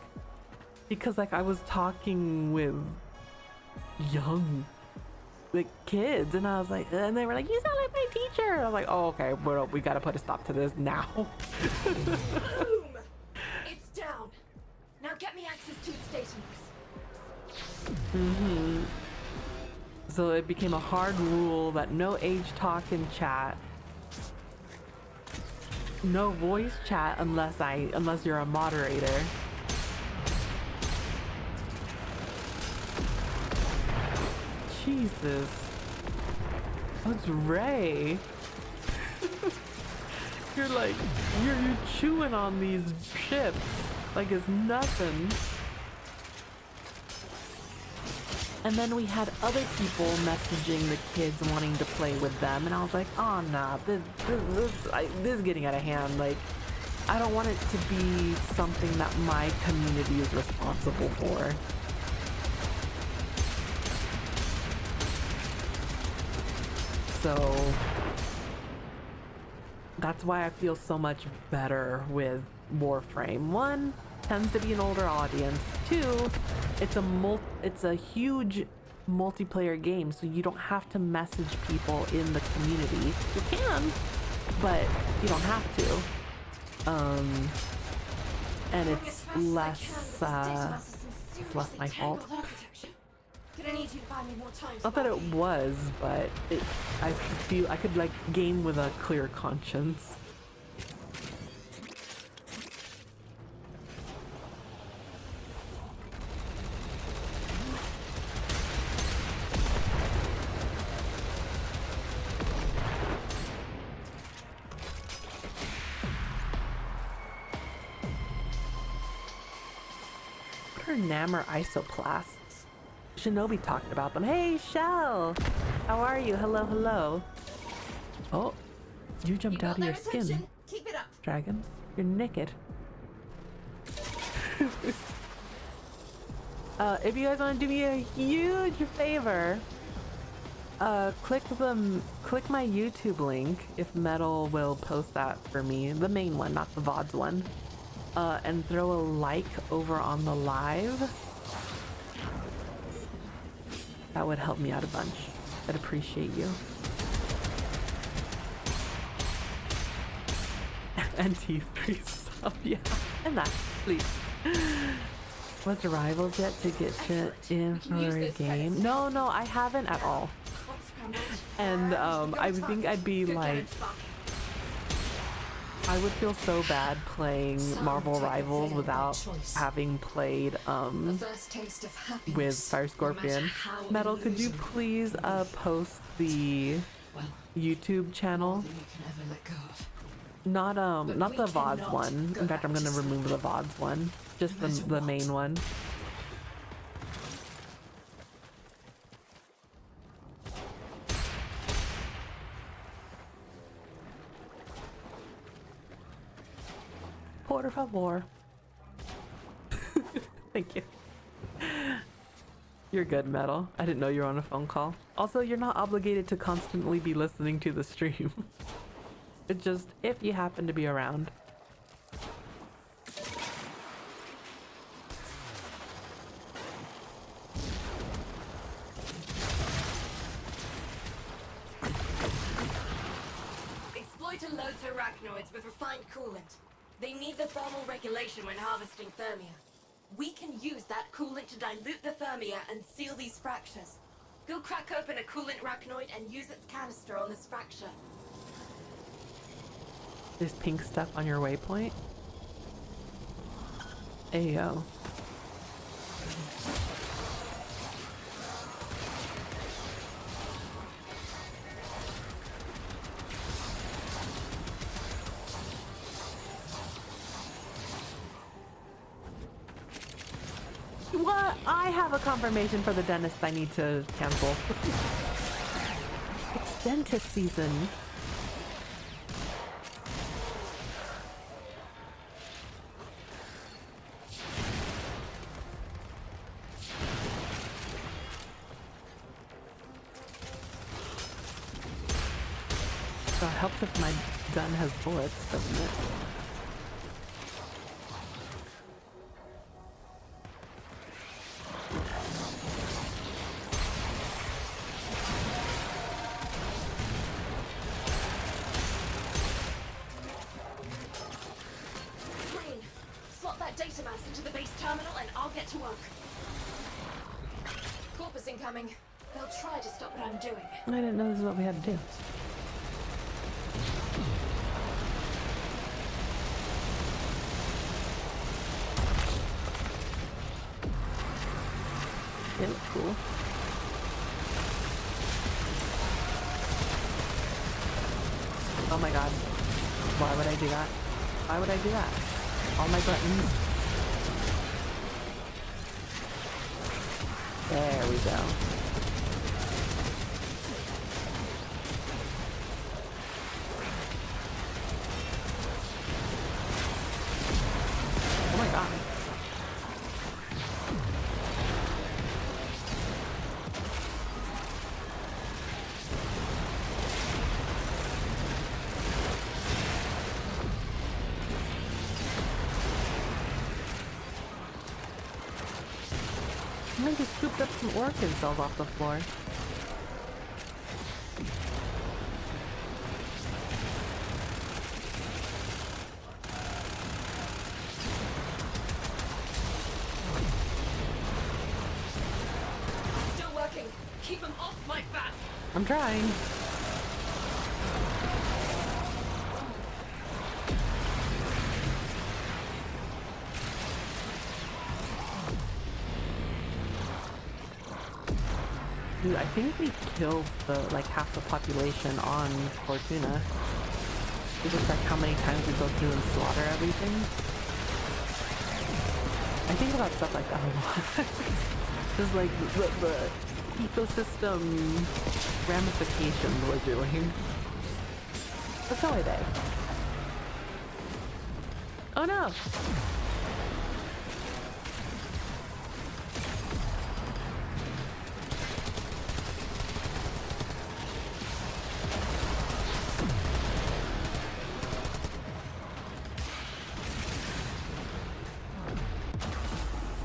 A: because like I was talking with young like kids, and I was like, and they were like, you sound like my teacher. I was like, oh okay, well we gotta put a stop to this now.
F: Boom! It's down. Now get me access to its database.
A: So it became a hard rule that no age talk in chat, no voice chat unless you're a moderator. Jesus, that's Ray. you're chewing on these chips like it's nothing. And then we had other people messaging the kids wanting to play with them, and I was like, oh nah, this is getting out of hand. Like, I don't want it to be something that my community is responsible for. So that's why I feel so much better with Warframe. One, tends to be an older audience. Two, it's a huge multiplayer game, so you don't have to message people in the community. You can, but you don't have to. And it's less my fault. Not that it was, but I feel I could like game with a clear conscience. Nammer isoplasts. Shinobi talked about them. Hey, Shell! How are you? Hello, hello. Oh, you jumped out of your skin.
F: Keep it up.
A: Dragon, you're naked. If you guys want to do me a huge favor, click my YouTube link, if Metal will post that for me, the main one, not the VODs one. And throw a like over on the live. That would help me out a bunch. I'd appreciate you. And T3 sub, yeah. And that, please. What's rivals yet to get shit
F: Excellent.
A: in
F: We
A: for
F: can use
A: a
F: those
A: game?
F: credits.
A: No, I haven't at all.
F: Once scrambled.
A: And
F: Your
A: I
F: turn.
A: think I'd be
F: Good
A: like,
F: going, Sparky.
A: I would feel so bad playing
G: Some
A: Marvel
G: take the
A: Rivals
G: veil by
A: without
G: choice.
A: having played
G: The first taste of happiness,
A: with Fire
G: no matter
A: Scorpion.
G: how
A: Metal, could you
G: illusory,
A: please post the
G: well,
A: YouTube
G: more
A: channel?
G: than you can ever let go of.
A: Not
G: But
A: not
G: we
A: the VODs
G: cannot
A: one.
G: go
A: In fact, I'm
G: back
A: gonna
G: to
A: remove the VODs one. Just
G: No matter
A: the
G: what.
A: main one. Por favor. Thank you. You're good, Metal. I didn't know you were on a phone call. Also, you're not obligated to constantly be listening to the stream. It's just if you happen to be around.
F: Exploiter loads arachnoids with refined coolant. They need the thermal regulation when harvesting thermia. We can use that coolant to dilute the thermia and seal these fractures. Go crack open a coolant arachnoid and use its canister on this fracture.
A: There's pink stuff on your waypoint. Ayo. What? I have a confirmation for the dentist I need to cancel. It's dentist season. So it helps if my gun has bullets, doesn't it?
F: Green, slot that data mass into the base terminal and I'll get to work. Corpus incoming. They'll try to stop what I'm doing.
A: I didn't know this is what we had to do. They look cool. Oh my god. Why would I do that? Why would I do that? All my buttons. There we go. Oh my god. I just scooped up some orchid cells off the floor.
F: Still working. Keep them off my back.
A: I'm trying. Dude, I think we killed like half the population on Fortuna. It's just like how many times we go through and slaughter everything. I think about stuff like that a lot. Just like the ecosystem ramifications we're doing. That's how I day. Oh no!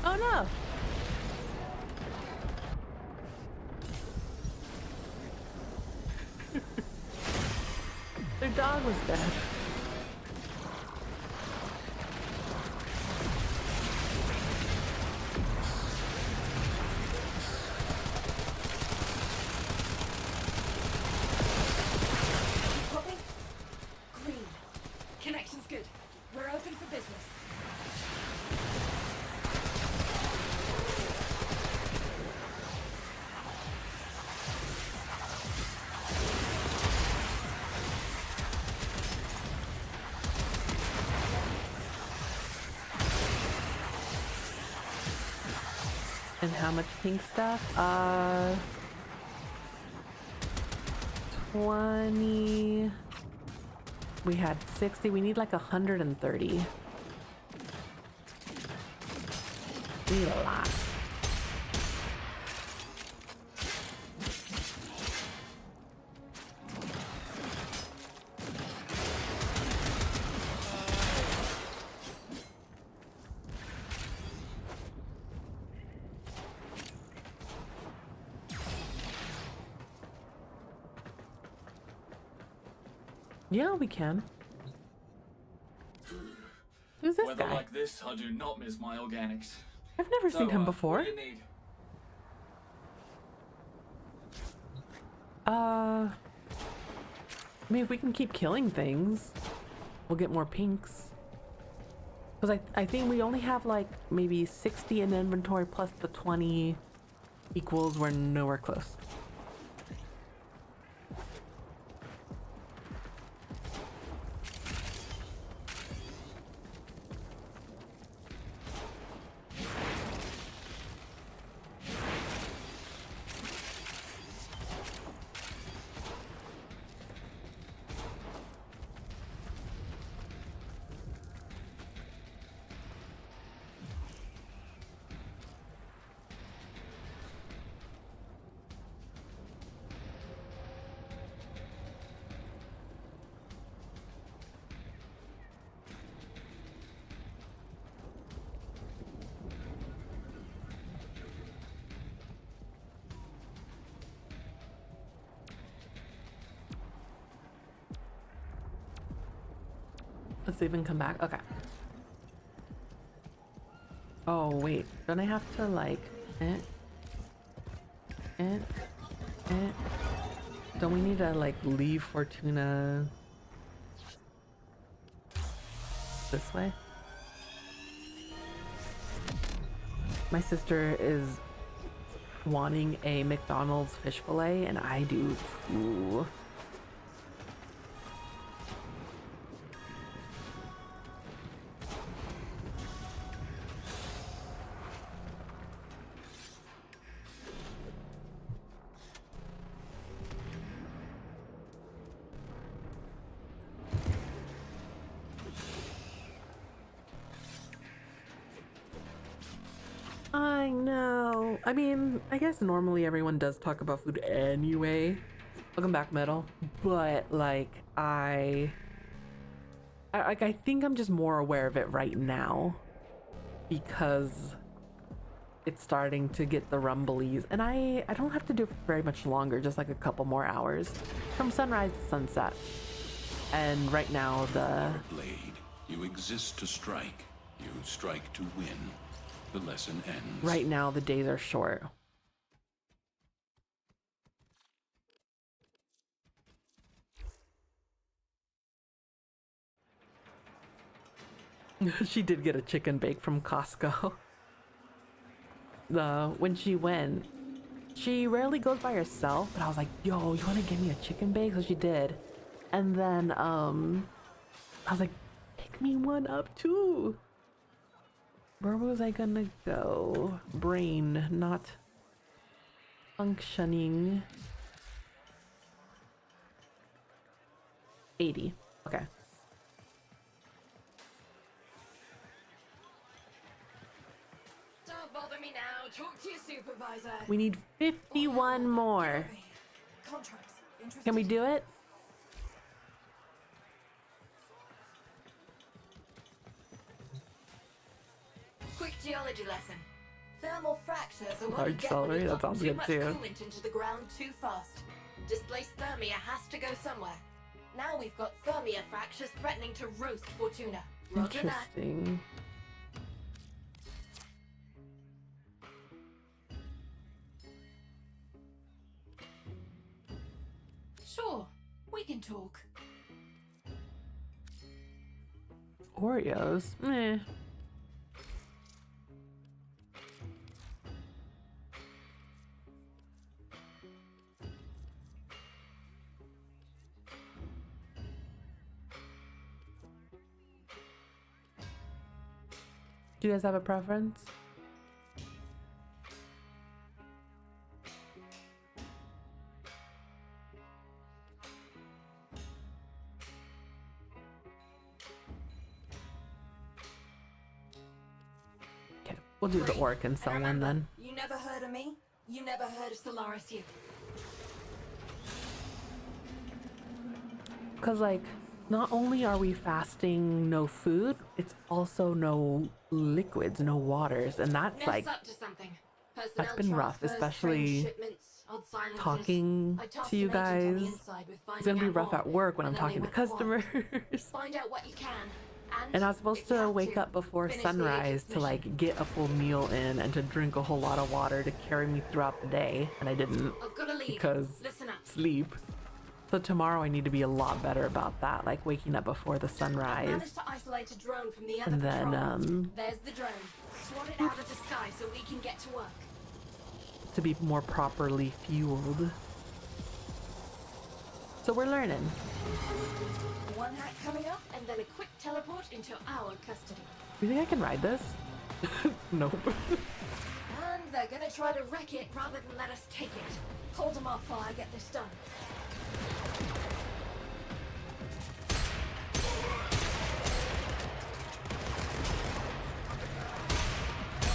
A: Oh no! Their dog was dead. And how much pink stuff? 20. We had 60. We need like 130. We need a lot. Yeah, we can. Who's this
H: Weather
A: guy?
H: like this, I do not miss my organics.
A: I've never seen him before.
H: What do you need?
A: I mean, if we can keep killing things, we'll get more pinks. Because I think we only have like maybe 60 in inventory plus the 20 equals we're nowhere close. Let's even come back. Okay. Oh, wait. Don't I have to, like... Don't we need to, like, leave Fortuna... this way? My sister is wanting a McDonald's fish fillet, and I do too. I know. I mean, I guess normally everyone does talk about food anyway. Welcome back, Metal. But like, I think I'm just more aware of it right now because it's starting to get the rumblies, and I don't have to do it for very much longer, just like a couple more hours from sunrise to sunset. And right now the
I: blade. You exist to strike. You strike to win. The lesson ends.
A: right now the days are short. She did get a chicken bake from Costco. When she went, she rarely goes by herself, but I was like, yo, you want to give me a chicken bake? So she did. And then I was like, pick me one up too. Where was I gonna go? Brain not functioning. 80. Okay.
F: Don't bother me now. Talk to your supervisor.
A: We need 51 more.
F: Contracts. Interested?
A: Can we do it?
F: Quick geology lesson. Thermal fractures are what
A: Large
F: you get
A: celery,
F: when you
A: that
F: pump
A: sounds
F: too
A: good
F: much
A: too.
F: coolant into the ground too fast. Displaced thermia has to go somewhere. Now we've got thermia fractures threatening to roast Fortuna. Roger that.
A: Interesting.
F: Sure, we can talk.
A: Oreos? Meh. Do you guys have a preference? We'll do the
F: Great.
A: orc and so on
F: remember,
A: then.
F: You never heard of me. You never heard of Solaris you.
A: Because, like, not only are we fasting no food, it's also no liquids, no waters. And that's,
F: Neff's
A: like,
F: up to something.
A: that's
F: Personnel
A: been rough,
F: transfers,
A: especially
F: train shipments, odd silences.
A: talking
F: I tasked
A: to you
F: an agent on the
A: guys.
F: inside with
A: It's
F: finding
A: gonna be
F: out
A: rough
F: more,
A: at work when I'm
F: and then
A: talking to
F: they went quiet.
A: customers.
F: Find out what you can.
A: And I was supposed
F: if you
A: to
F: have
A: wake up before
F: finish the
A: sunrise
F: agent's
A: to,
F: mission.
A: like, get a full meal in and to drink a whole lot of water to carry me throughout the day. And I didn't
F: I've got to leave.
A: because
F: Listen up.
A: sleep. So tomorrow I need to be a lot better about that, like waking up before the
F: I've
A: sunrise.
F: managed to isolate a drone from the other
A: And then,
F: patrol. There's the drone. Swat it out of the sky so we can get to work.
A: To be more properly fueled. So we're learning.
F: One hack coming up, and then a quick teleport into our custody.
A: You think I can ride this? Nope.
F: And they're gonna try to wreck it rather than let us take it. Hold them off while I get this done.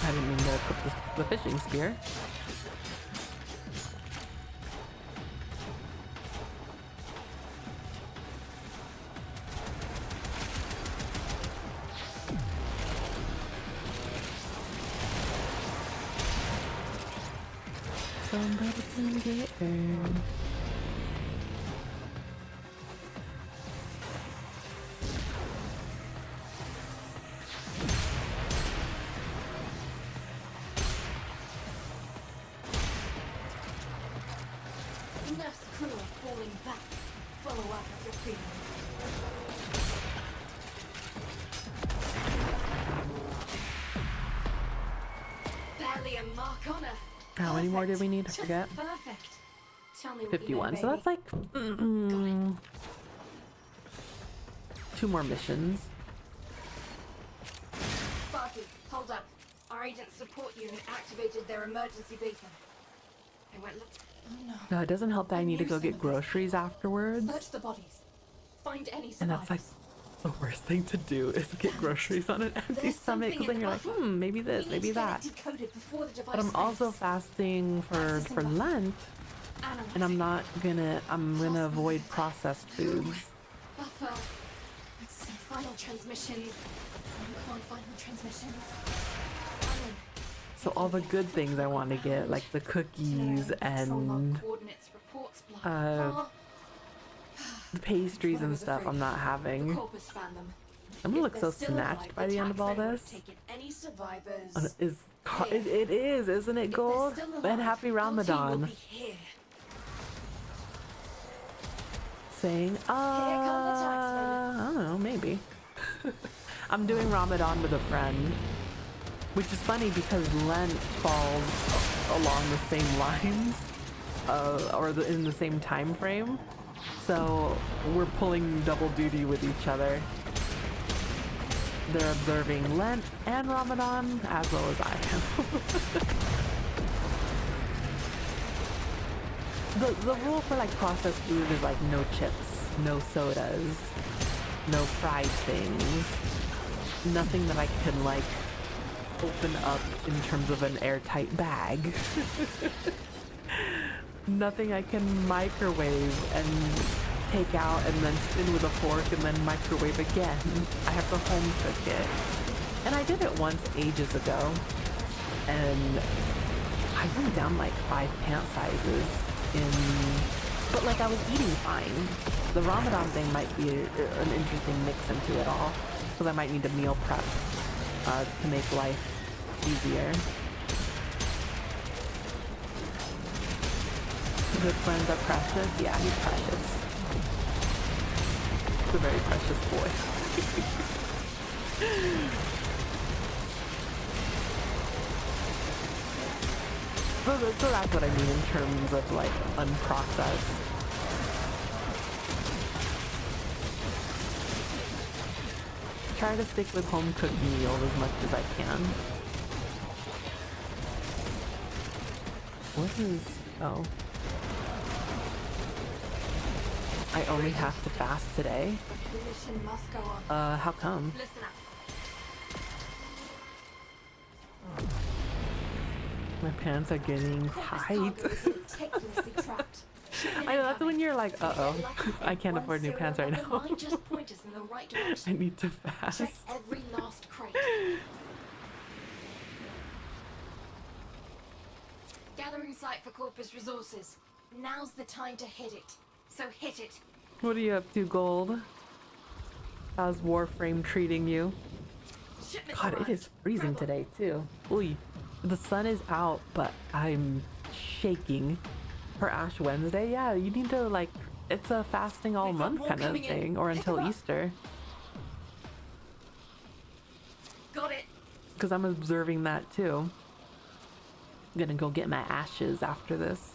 A: I didn't mean to equip the fishing spear. Somebody can get her.
F: Neff's crew are falling back. Follow up with your premium. Barely a mark on her.
A: How many more did we need to
F: Just
A: forget?
F: Perfect. Tell me what
A: 51.
F: You
A: So
F: know,
A: that's like 2 more missions.
F: Sparky, hold up. Our agent support unit activated their emergency beacon. They went look. Oh no.
A: No, it doesn't help that I need to go get groceries afterwards.
F: Search the bodies. Find any
A: And
F: survivors.
A: that's like the worst thing to do is get groceries on an empty
F: There's
A: stomach because
F: something
A: then you're
F: in
A: like,
F: the buffer.
A: maybe this,
F: We need
A: maybe
F: to get
A: that.
F: it decoded before the device
A: But I'm also
F: fails.
A: fasting for Lent, and I'm gonna avoid processed foods.
F: Buffer. Let's see. Final transmissions. Come on, final transmissions. Alan,
A: So all the good things I want to get, like the cookies and
F: coordinates reports block.
A: the pastries
F: What I
A: and
F: was
A: stuff
F: afraid
A: I'm not
F: The
A: having.
F: corpus found them.
A: I'm gonna
F: If
A: look
F: they're
A: so
F: still
A: snatched
F: alive,
A: by the end of all
F: attack them
A: this.
F: won't take it. Any survivors?
A: It is, isn't it,
F: If they're
A: Gold?
F: still
A: And
F: alive,
A: happy
F: your team will
A: Ramadan.
F: be here.
A: Saying, I don't know, maybe. I'm doing Ramadan with a friend, which is funny because Lent falls along the same lines, in the same time frame. So we're pulling double duty with each other. They're observing Lent and Ramadan as well as I am. The rule for like processed food is like no chips, no sodas, no fried things, nothing that I can like open up in terms of an airtight bag. Nothing I can microwave and take out and then spin with a fork and then microwave again. I have to home cook it. And I did it once ages ago, and I went down like 5 pant sizes but like I was eating fine. The Ramadan thing might be an interesting mix into it all, because I might need to meal prep to make life easier. Good friends are precious. Yeah, he's precious. He's a very precious boy. So that's what I mean in terms of like unprocessed. Try to stick with home cooked meals as much as I can. What is... oh. I only have to fast today?
F: The mission must go on.
A: How come?
F: Listen up.
A: My pants are getting
F: Corpus
A: tight.
F: cargo is meticulously trapped. Shipment
A: I know, that's
F: incoming.
A: when you're like, uh-oh,
F: Get lucky
A: I
F: and
A: can't
F: one
A: afford new
F: serial
A: pants right
F: number
A: now.
F: might just point us in the right
A: I
F: direction.
A: need to fast.
F: Check every last crate. Gathering site for Corpus resources. Now's the time to hit it. So hit it.
A: What are you up to, Gold? How's Warframe treating you?
F: Shipment
A: God, it
F: arrived.
A: is freezing
F: Grab 'em.
A: today, too. Ooh, the sun is out, but I'm shaking. For Ash Wednesday, yeah, you need to, like, it's a fasting all
F: We've got
A: month
F: more
A: kind of
F: coming in.
A: thing, or
F: Pick
A: until
F: 'em up.
A: Easter.
F: Got it.
A: Because I'm observing that, too. I'm gonna go get my ashes after this.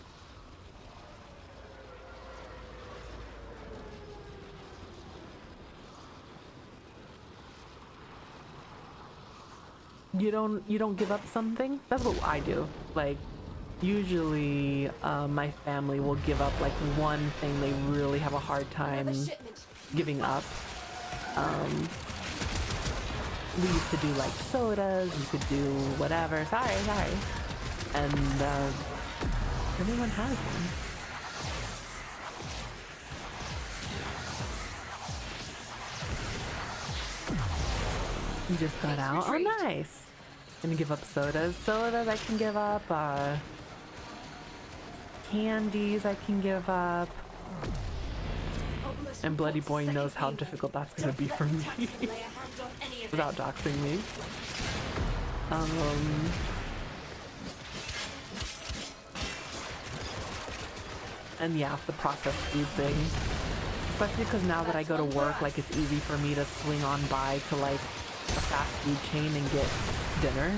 A: You don't give up something? That's what I do. Like, usually my family will give up like one thing they really have a hard time
F: Another shipment.
A: giving up. We used to do like sodas, we could do whatever. Sorry. And everyone has one. You just got out. Oh, nice. Gonna give up sodas. Sodas I can give up. Candies I can give up.
F: Obelisk
A: And Bloody
F: reports
A: Boy
F: second
A: knows how
F: payload.
A: difficult that's gonna
F: Don't
A: be
F: let
A: for
F: the
A: me.
F: Tactical lay a hand on any of it.
A: Without doxing me. And yeah, the processed food thing. Especially because now that I go to work, like it's easy for me to swing on by to like a fast food chain and get dinner.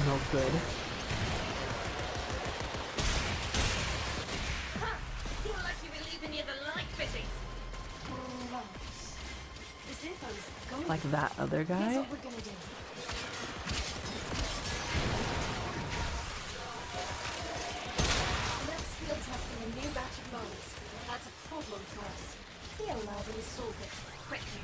A: No good.
F: Ha! You're lucky we're leaving near the light fittings. Right. This info is going.
A: Like that other
F: Here's
A: guy.
F: what we're gonna do. Let's field testing a new batch of models. That's a problem for us. We'll allow them to solve it quickly.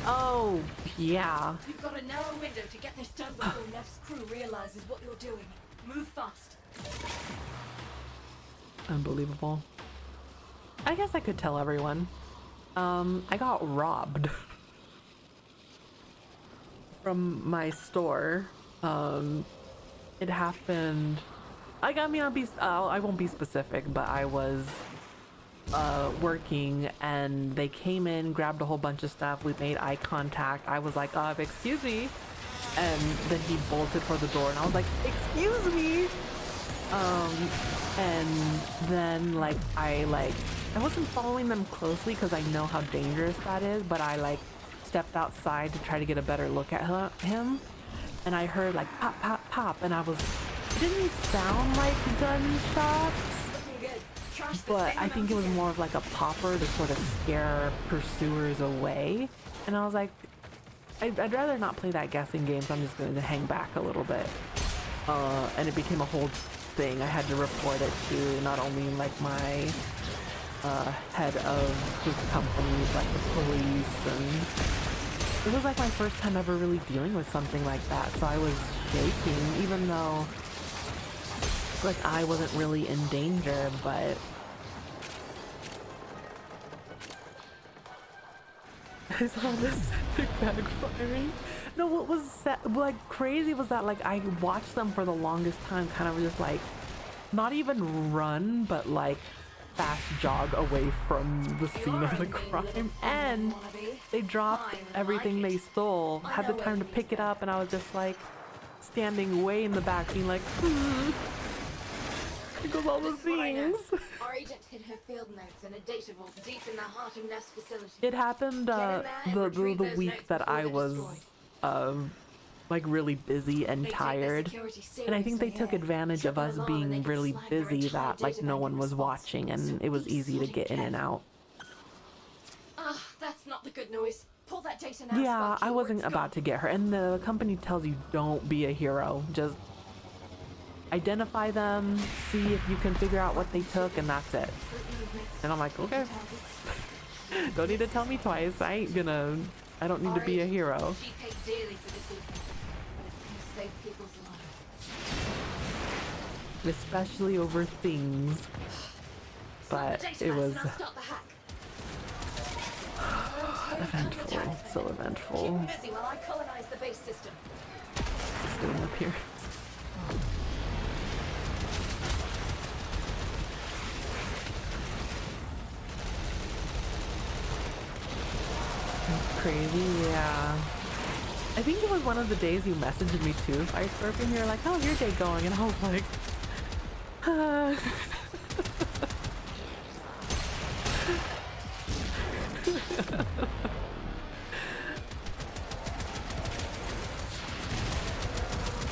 A: Oh, yeah.
F: You've got a narrow window to get this done before Neff's crew realizes what you're doing. Move fast.
A: Unbelievable. I guess I could tell everyone. I got robbed from my store. It happened. I won't be specific, but I was working and they came in, grabbed a whole bunch of stuff. We made eye contact. I was like, excuse me. And then he bolted for the door and I was like, excuse me. And then I wasn't following them closely because I know how dangerous that is, but I like stepped outside to try to get a better look at him. And I heard like pop, pop, pop, and it didn't sound like gunshots,
F: Looking good. Trash the
A: but
F: same
A: I think it was
F: amount
A: more of like a popper to sort of scare pursuers away. And I was like, I'd rather not play that guessing game, so I'm just going to hang back a little bit. And it became a whole thing. I had to report it to not only like my head of the company, but the police, and it was like my first time ever really dealing with something like that. So I was shaking, even though like I wasn't really in danger, but I saw this big bag firing. No, what was like crazy was that like I watched them for the longest time, kind of just like not even run, but like fast jog away from the scene of the crime, and they dropped everything they stole. Had the time to pick it up, and I was just like standing way in the back, being like, because all the things.
F: Our agent hid her field notes in a data vault deep in the heart of Neff's facility.
A: It happened the week that I was like really busy and tired, and I think they took advantage of us being really busy that like no one was watching, and it was easy to get in and out.
F: That's not the good noise. Pull that data now.
A: Yeah, I wasn't about to get her, and the company tells you don't be a hero, just identify them, see if you can figure out what they took, and that's it. And I'm like, okay. Don't need to tell me twice. I ain't gonna I don't need to be a hero.
F: She paid dearly for this evening, but it's gonna save people's lives.
A: Especially over things. But it was eventful, so eventful.
F: Keep busy while I colonize the base system.
A: Still up here. Crazy, yeah. I think it was one of the days you messaged me too, Fire Scorpion. You're like, how's your day going? And I was like,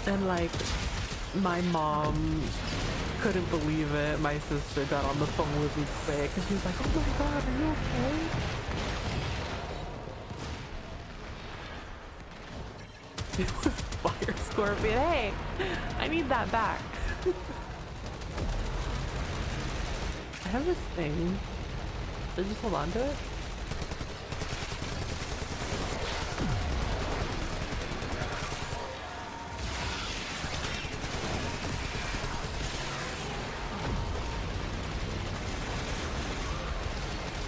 A: and like, my mom couldn't believe it. My sister got on the phone with me quick and she was like, oh my god, are you okay? It was Fire Scorpion. Hey, I need that back. I have this thing. Should I just hold on to it?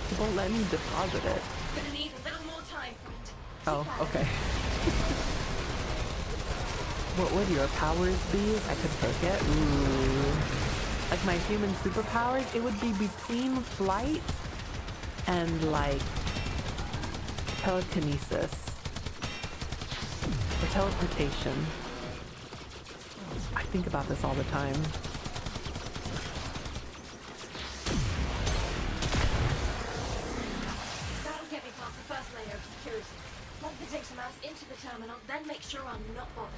A: It won't let me deposit it.
F: Gonna need a little more time, friend.
A: Oh, okay. What would your powers be if I could pick it? Ooh. Like my human superpowers, it would be between flight and like telekinesis or teleportation. I think about this all the time.
F: That'll get me past the first layer of security. Plug the data mouse into the terminal, then make sure I'm not bothered.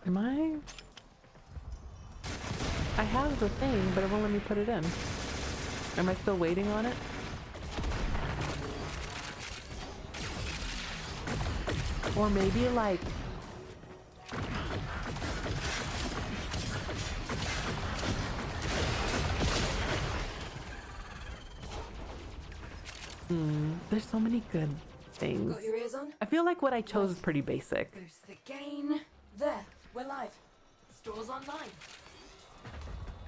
A: Am I? I have the thing, but it won't let me put it in. Am I still waiting on it? Or maybe like... there's so many good things.
F: Got your ears on?
A: I feel like what I chose is pretty basic.
F: Boost the gain. There, we're live. Stores online.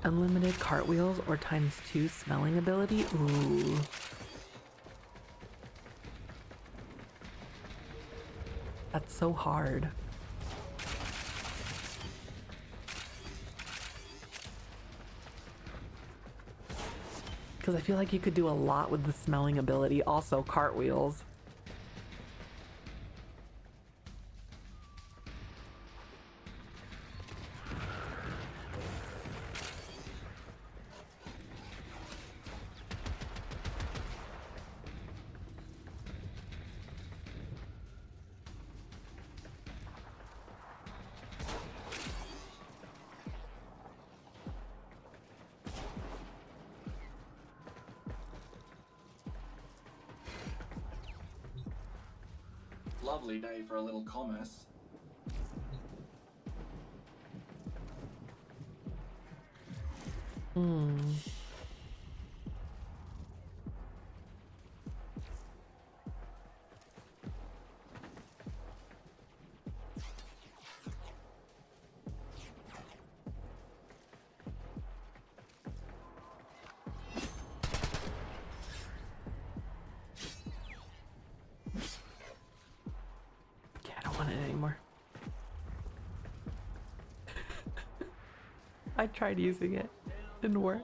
A: Unlimited cartwheels or ×2 smelling ability? Ooh. That's so hard. Because I feel like you could do a lot with the smelling ability. Also, cartwheels.
H: Lovely day for a little commerce.
A: I don't want it anymore. I tried using it. Didn't work.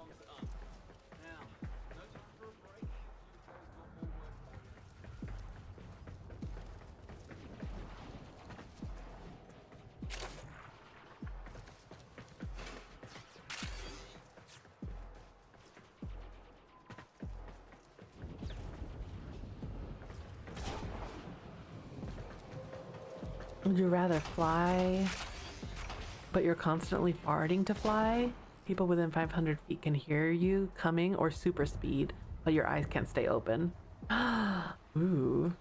A: Would you rather fly, but you're constantly farting to fly? People within 500 feet can hear you coming, or super speed, but your eyes can't stay open. Ooh.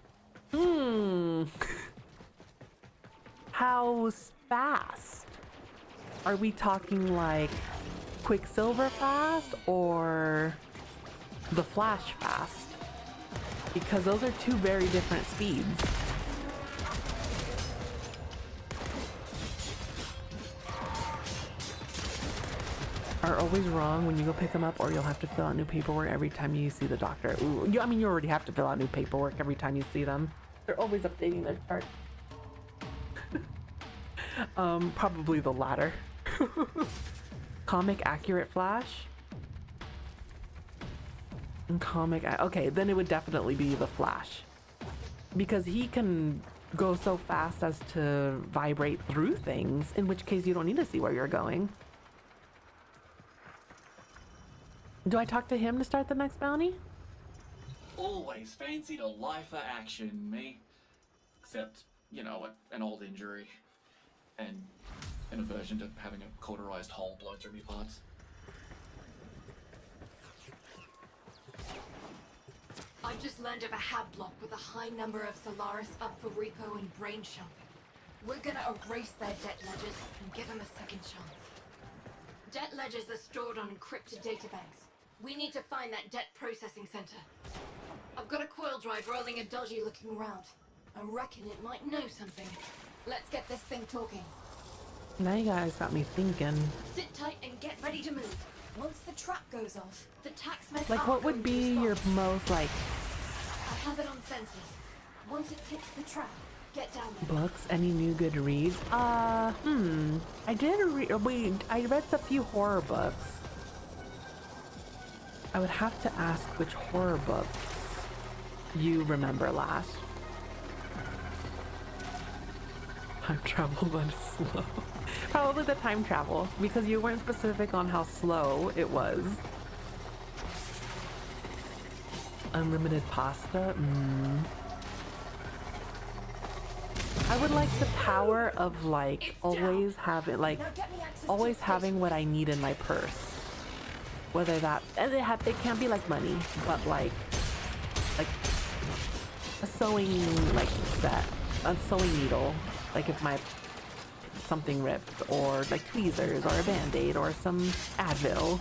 A: Hmm. How fast? Are we talking like Quicksilver fast or the Flash fast? Because those are two very different speeds. Are always wrong when you go pick them up, or you'll have to fill out new paperwork every time you see the doctor. Ooh, I mean, you already have to fill out new paperwork every time you see them. They're always updating their chart. Probably the latter. Comic accurate Flash? And okay, then it would definitely be the Flash. Because he can go so fast as to vibrate through things, in which case you don't need to see where you're going. Do I talk to him to start the next bounty?
H: Always fancied a lifer action, me. Except, you know, an old injury. And an aversion to having a cauterized hole blown through me parts.
F: I've just learned of a hab block with a high number of Solaris up for repo and brain shelving. We're gonna erase their debt ledgers and give them a second chance. Debt ledgers are stored on encrypted databanks. We need to find that debt processing center. I've got a coil drive rolling a dodgy looking around. I reckon it might know something. Let's get this thing talking.
A: Now you guys got me thinking.
F: Sit tight and get ready to move. Once the trap goes off, the taxmen
A: Like, what would be your most, like...
F: I have it on sensors. Once it hits the trap, get down there.
A: Books? Any new good reads? I read a few horror books. I would have to ask which horror books you remember last. Time travel, but slow. Probably the time travel, because you weren't specific on how slow it was. Unlimited pasta? I would like the power of, like, always having, like, always having what I need in my purse. Whether that, and it can't be like money, but like a sewing, like, set, a sewing needle, like if something ripped, or like tweezers, or a band-aid, or some Advil.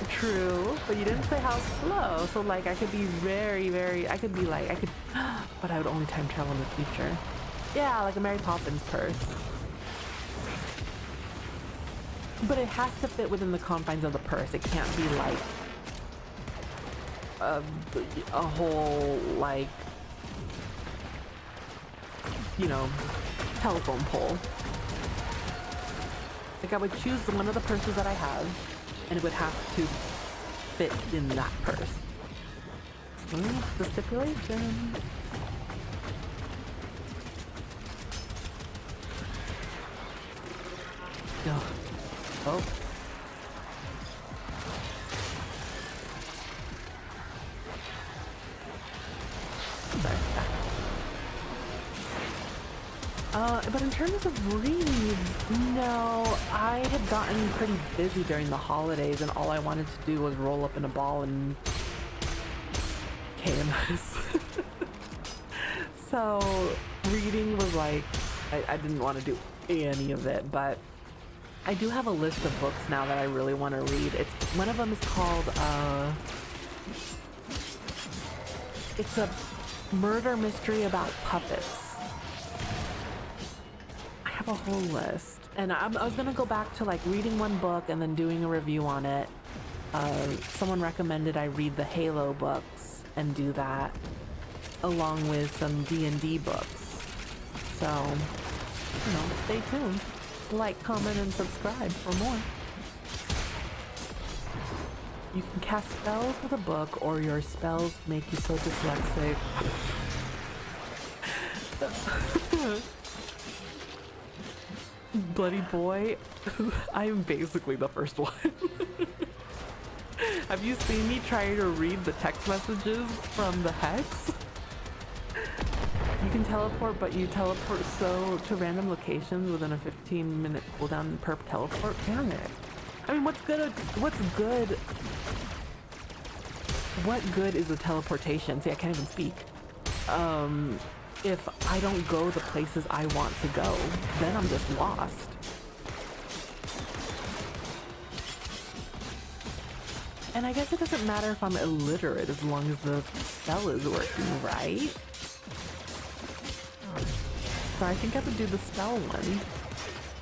A: True, but you didn't say how slow, so like I could be but I would only time travel in the future. Yeah, like a Mary Poppins purse. But it has to fit within the confines of the purse. It can't be like a whole, like, you know, telephone pole. Like, I would choose one of the purses that I have, and it would have to fit in that purse. The stipulation. Ugh. Oh. Sorry. But in terms of reads, no, I had gotten pretty busy during the holidays, and all I wanted to do was roll up in a ball and KMS. So reading was like, I didn't want to do any of it, but I do have a list of books now that I really want to read. One of them is called, it's a murder mystery about puppets. I have a whole list, and I was gonna go back to like reading one book and then doing a review on it. Someone recommended I read the Halo books and do that, along with some D&D books. So, you know, stay tuned. Like, comment, and subscribe for more. You can cast spells with a book, or your spells make you so dyslexic. Bloody boy, I'm basically the first one. Have you seen me try to read the text messages from the hex? You can teleport, but you teleport to random locations within a 15-minute cooldown per teleport. Damn it. I mean, what's good what good is the teleportation? See, I can't even speak. If I don't go the places I want to go, then I'm just lost. And I guess it doesn't matter if I'm illiterate as long as the spell is working, right? So I think I would do the spell one.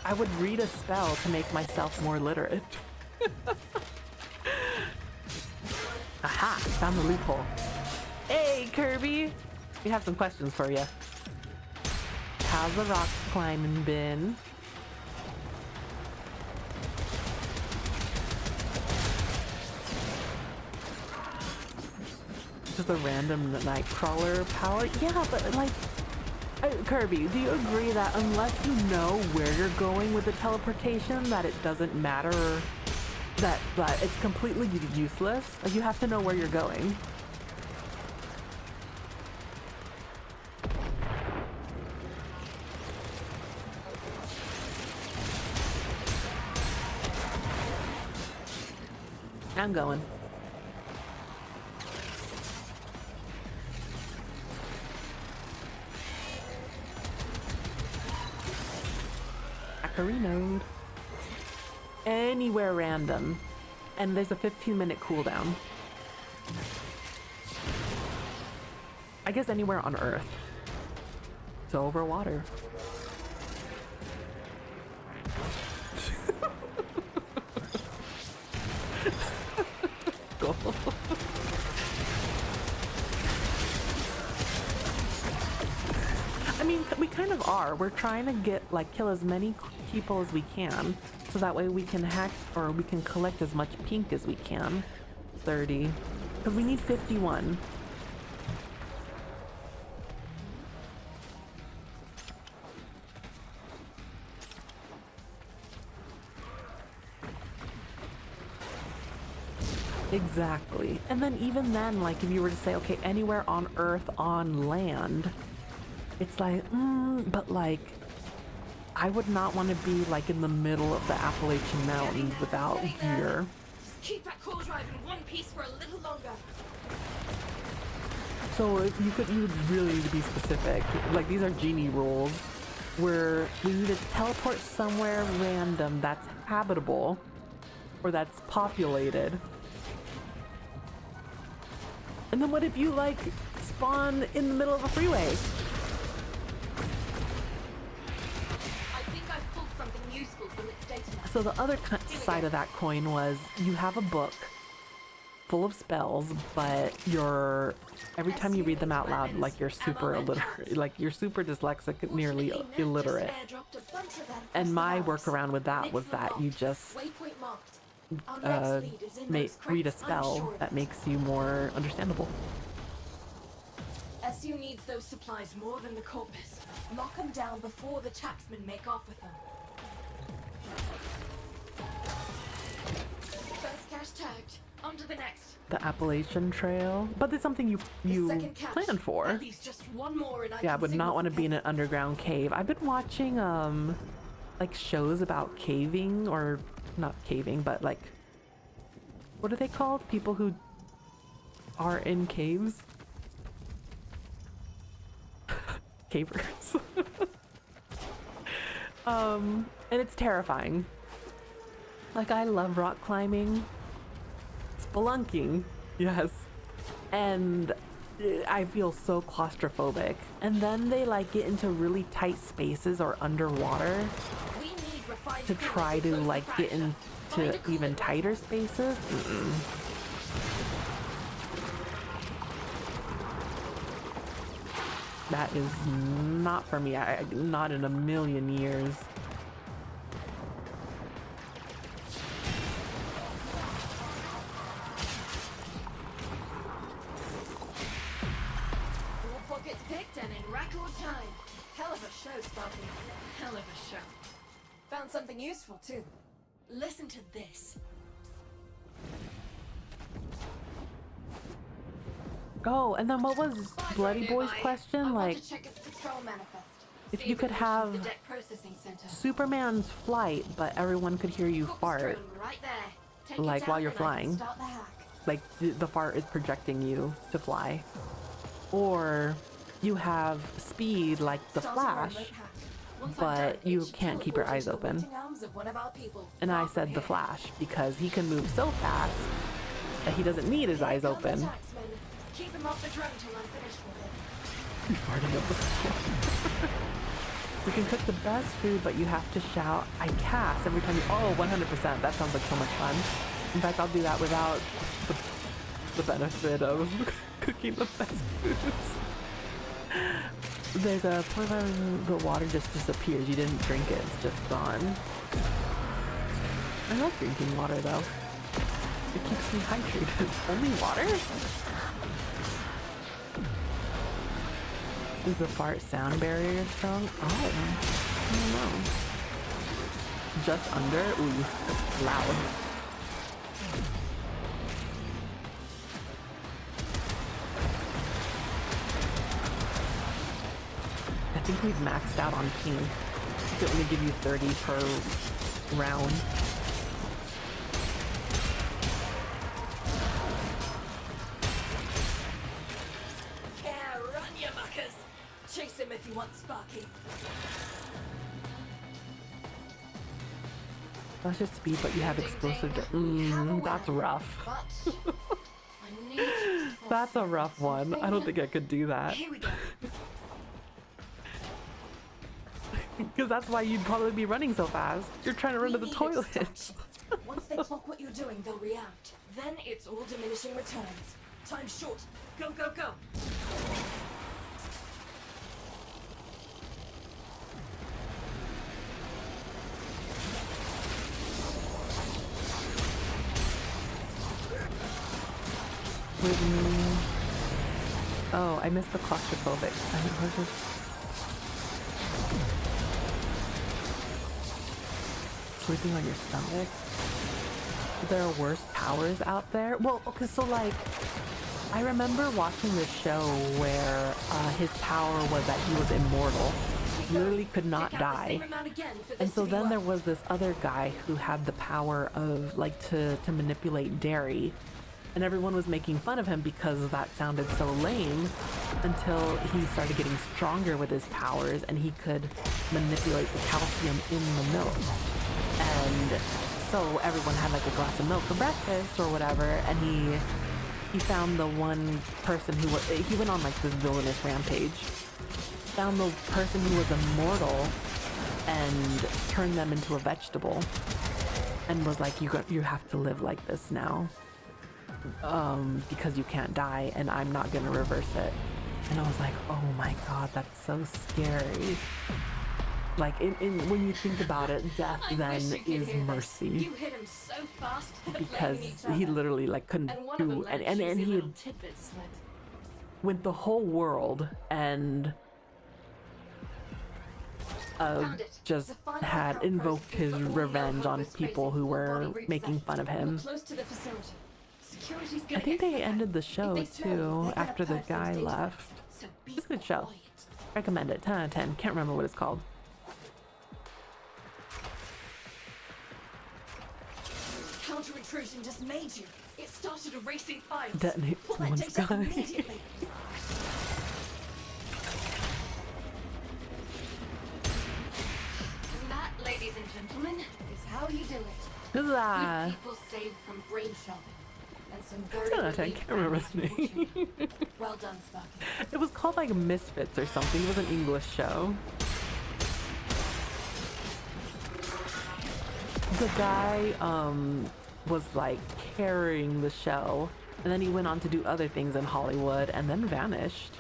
A: I would read a spell to make myself more literate. Aha! Found the loophole. Hey, Kirby! We have some questions for you. How's the rock climbing been? Just a random Nightcrawler power? Yeah, but like... Kirby, do you agree that unless you know where you're going with the teleportation, that it doesn't matter, that it's completely useless? Like, you have to know where you're going. I'm going. Node. Anywhere random. And there's a 15-minute cooldown. I guess anywhere on Earth. So over water. Cool. I mean, we kind of are. We're trying to get, like, kill as many people as we can, so that way we can hack, or we can collect as much pink as we can. 30. Because we need 51. Exactly. And then even then, like, if you were to say, okay, anywhere on Earth on land, it's like, but like, I would not want to be like in the middle of the Appalachian Mountains without gear.
F: Just keep that core drive in one piece for a little longer.
A: So if you would really need to be specific. Like, these are genie rules where we need to teleport somewhere random that's habitable or that's populated. And then what if you like spawn in the middle of a freeway? So the other side of that coin was you have a book full of spells, but every time you read them out loud, like you're super illiterate, like you're super dyslexic, nearly illiterate. And my workaround with that was that you just read a spell that makes you more understandable.
F: SU needs those supplies more than the corpus. Lock them down before the taxmen make off with them. First cache tagged. On to the next.
A: The Appalachian Trail, but it's something you plan for.
F: At least just one more, and
A: I would not want to be in an underground cave. I've been watching like shows about caving, or not caving, but like, what are they called? People who are in caves. Cavers. And it's terrifying. Like, I love rock climbing. Spelunking, yes. And I feel so claustrophobic. And then they like get into really tight spaces or underwater to try to like get into even tighter spaces. That is not for me. Not in a million years.
F: Pockets picked and in record time. Hell of a show, Sparky. Hell of a show. Found something useful too. Listen to this.
A: Oh, and then what was Bloody Boy's question? Like, if you could have Superman's flight, but everyone could hear you fart, like while you're flying. like the fart is projecting you to fly. Or you have speed like the Flash, but you can't keep your eyes open. And I said the Flash because he can move so fast that he doesn't need his eyes open.
F: Keep him off the drone till I'm finished with it.
A: You farted up the floor. You can cook the best food, but you have to shout, I cast, every time you... Oh, 100%. That sounds like so much fun. In fact, I'll do that without the benefit of cooking the best foods. There's a point where the water just disappears. You didn't drink it. It's just gone. I love drinking water, though. It keeps me hydrated. Only water? Is the fart sound barrier strong? Oh, I don't know. Just under? Ooh, that's loud. I think we've maxed out on pink. It only give you 30 per round.
F: Chase him if you want Sparky.
A: That's just speed, but you have explosive. That's rough. That's a rough one. I don't think I could do that.
F: Here we go.
A: Because that's why you'd probably be running so fast. You're trying to run to the toilet.
F: Once they clock what you're doing, they'll react. Then it's all diminishing returns. Time's short. Go, go, go.
A: Oh, I missed the claustrophobic. I was just... Sleeping on your stomach? There are worse powers out there? Well, okay, so like, I remember watching this show where his power was that he was immortal. He literally could not die. And so then there was this other guy who had the power of like to manipulate dairy. And everyone was making fun of him because that sounded so lame until he started getting stronger with his powers and he could manipulate the calcium in the milk. And so everyone had like a glass of milk for breakfast or whatever, and he found the one person who was, he went on like this villainous rampage, found the person who was immortal and turned them into a vegetable and was like, you have to live like this now. Because you can't die and I'm not gonna reverse it. And I was like, oh my god, that's so scary. Like, when you think about it, death then is mercy.
F: You hit him so fast
A: because he literally like couldn't do, and he had went the whole world and just had invoked his revenge on people who were making fun of him. I think they ended the show too after the guy left. It's a good show. Recommend it. 10 out of 10. Can't remember what it's called.
F: Counter intrusion just made you. It started erasing files.
A: Detonate someone's guy.
F: Immediately. And that, ladies and gentlemen, is how you do it.
A: Huzzah!
F: Good people saved from brain shoving. And some
A: 10
F: very
A: out of 10. Can't remember the name.
F: Well done, Sparky.
A: It was called like Misfits or something. It was an English show. The guy was like carrying the show, and then he went on to do other things in Hollywood and then vanished.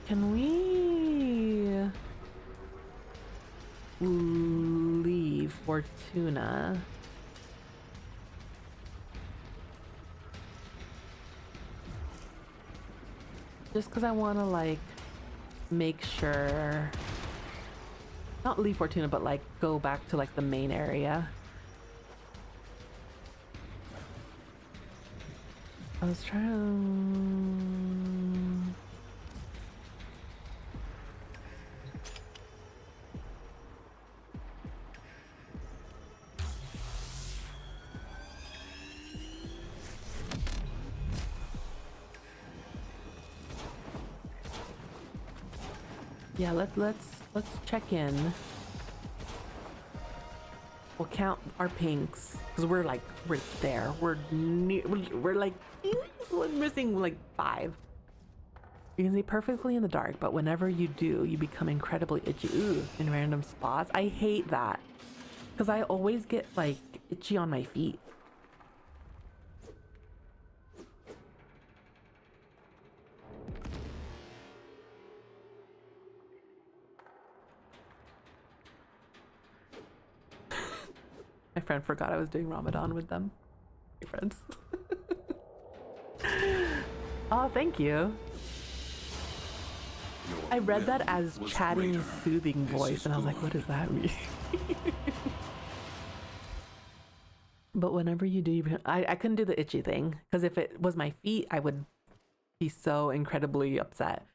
A: Can we leave Fortuna? Just because I want to like make sure, not leave Fortuna, but like go back to like the main area. I was trying. Yeah, let's check in. We'll count our pinks because we're like right there. We're like we're missing like 5. You can see perfectly in the dark, but whenever you do, you become incredibly itchy. Ooh, in random spots. I hate that because I always get like itchy on my feet. My friend forgot I was doing Ramadan with them. Hey, friends. Oh, thank you. I read that as chatting soothing voice, and I was like, what does that mean? But whenever you do, I couldn't do the itchy thing, because if it was my feet, I would be so incredibly upset.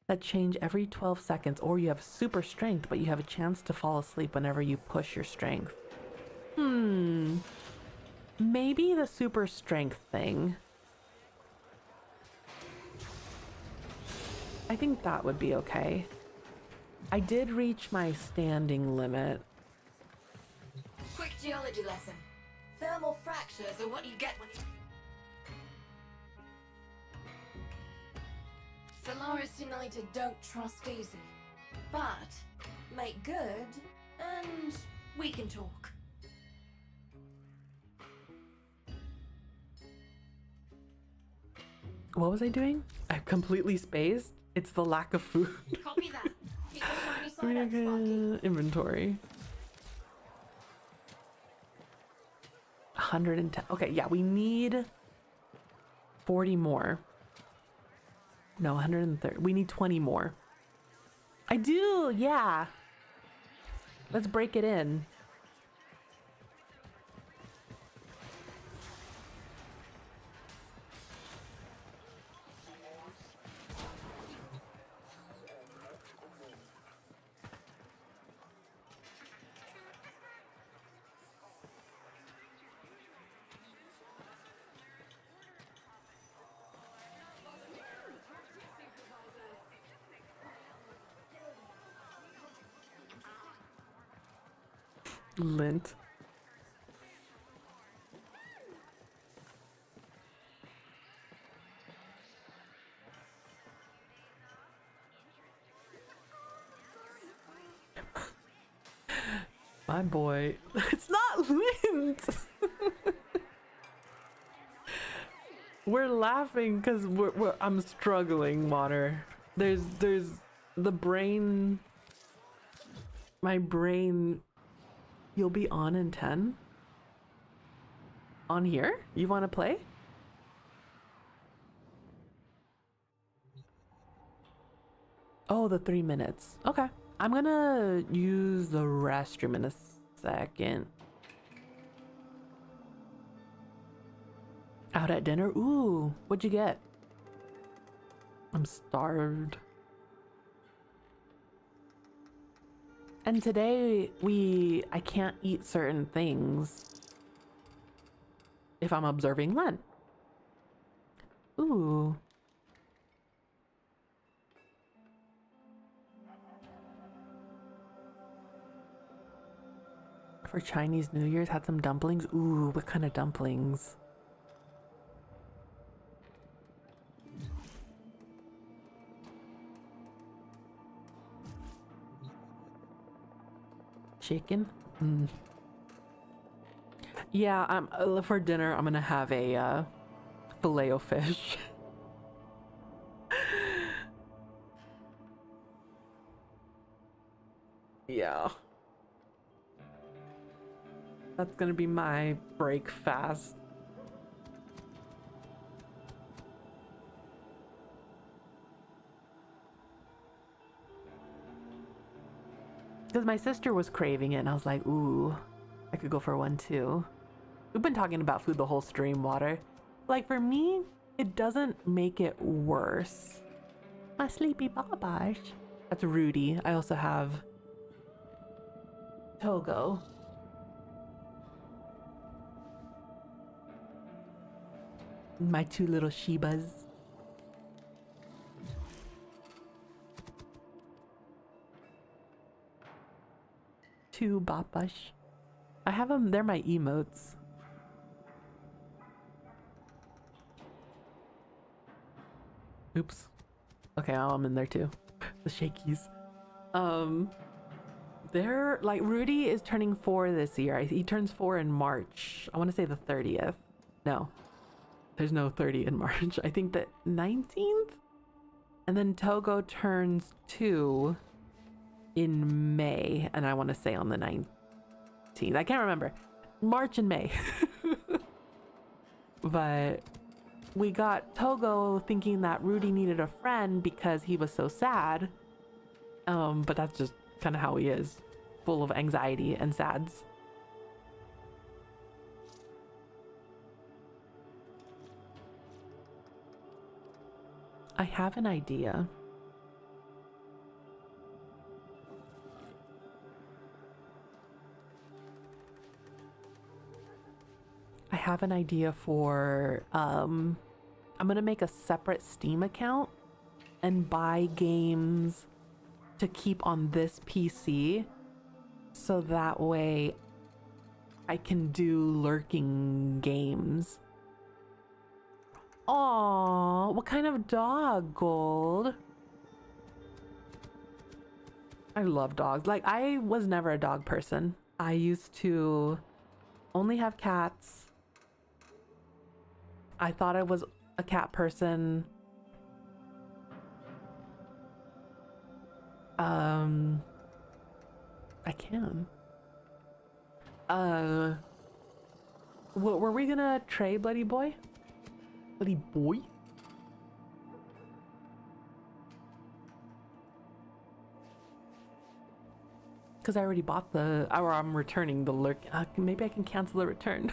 A: That change every 12 seconds, or you have super strength, but you have a chance to fall asleep whenever you push your strength. Maybe the super strength thing. I think that would be okay. I did reach my standing limit.
F: Quick geology lesson. Thermal fractures are what you get when you... Solaris United don't trust easy. But make good, and we can talk.
A: What was I doing? I completely spaced. It's the lack of food.
F: Copy that. Keep the shiny side up, Sparky.
A: Inventory. 110. Okay, yeah, we need 40 more. No, 130. We need 20 more. I do, yeah. Let's break it in. Lint. My boy. It's not lint. We're laughing because I'm struggling, Water. There's the brain. My brain. You'll be on in 10? On here? You want to play? Oh, the 3 minutes. Okay. I'm gonna use the restroom in a second. Out at dinner? Ooh, what'd you get? I'm starved. And today I can't eat certain things if I'm observing Len. Ooh. For Chinese New Year's, had some dumplings. Ooh, what kind of dumplings? Chicken? Yeah, for dinner I'm gonna have a filet o fish. Yeah. That's gonna be my break fast. Because my sister was craving it and I was like, ooh, I could go for one too. We've been talking about food the whole stream, Water. Like for me, it doesn't make it worse. My sleepy babash. That's Rudy. I also have Togo. My 2 little Shibas. too, Bapash. I have them. They're my emotes. Oops. Okay, I'm in there too. The shakies. They're like, Rudy is turning 4 this year. He turns 4 in March. I want to say the 30th. No, there's no 30 in March. I think the 19th. And then Togo turns 2 in May, and I want to say on the 19th. I can't remember. March and May. But we got Togo thinking that Rudy needed a friend because he was so sad. But that's just kind of how he is, full of anxiety and sads. I have an idea. I have an idea for, I'm gonna make a separate Steam account and buy games to keep on this PC, so that way I can do lurking games. Aww, what kind of dog, Gold? I love dogs. Like, I was never a dog person. I used to only have cats. I thought I was a cat person. I can. Were we gonna trade, Bloody Boy? Bloody Boy? Because I already bought the, or I'm returning the lurk. Maybe I can cancel the return.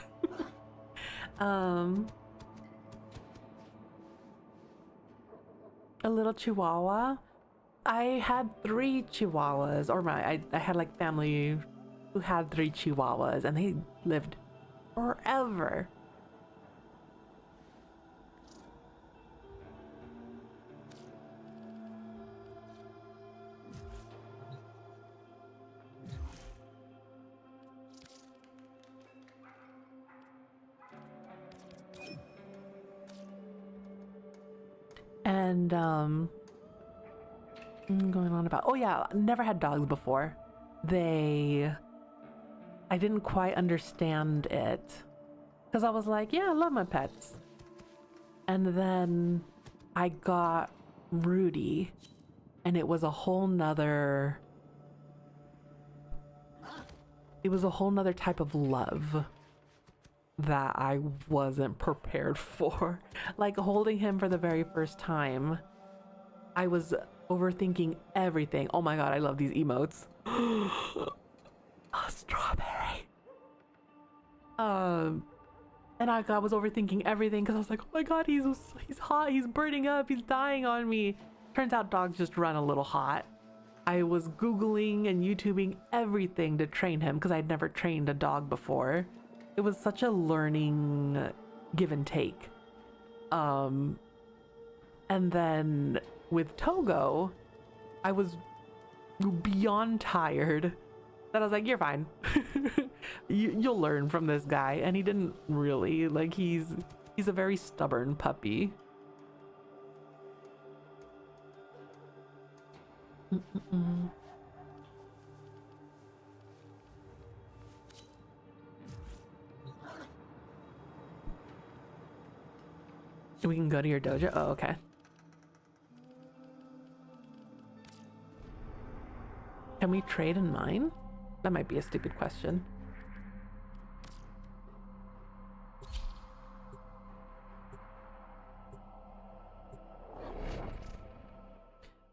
A: A little chihuahua. I had 3 chihuahuas, or I had like family who had 3 chihuahuas, and they lived forever. And going on about, oh yeah, never had dogs before. I didn't quite understand it because I was like, yeah, I love my pets. And then I got Rudy, and it was a whole nother type of love that I wasn't prepared for. Like, holding him for the very first time, I was overthinking everything. Oh my god, I love these emotes. A strawberry. And I was overthinking everything because I was like, oh my god, he's hot, he's burning up, he's dying on me. Turns out dogs just run a little hot. I was Googling and YouTubing everything to train him because I'd never trained a dog before. It was such a learning give and take. And then with Togo, I was beyond tired that I was like, you're fine. You'll learn from this guy. And he didn't really. Like, he's a very stubborn puppy. We can go to your dojo? Oh, okay. Can we trade in mine? That might be a stupid question.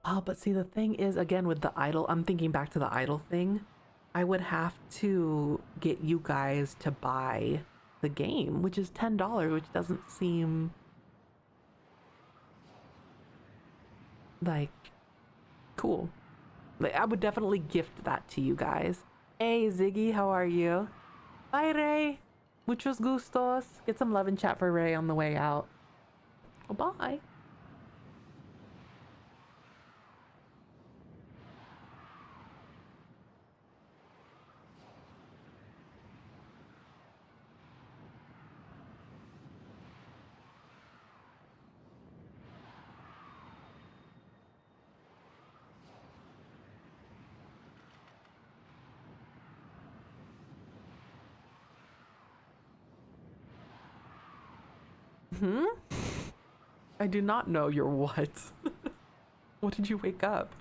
A: Oh, but see, the thing is, again, with the idol, I'm thinking back to the idol thing. I would have to get you guys to buy the game, which is $10, which doesn't seem like cool. Like, I would definitely gift that to you guys. Hey Ziggy, how are you? Bye Ray. Muchos gustos. Get some love in chat for Ray on the way out. Oh, bye. Hmm? I do not know your what. What did you wake up?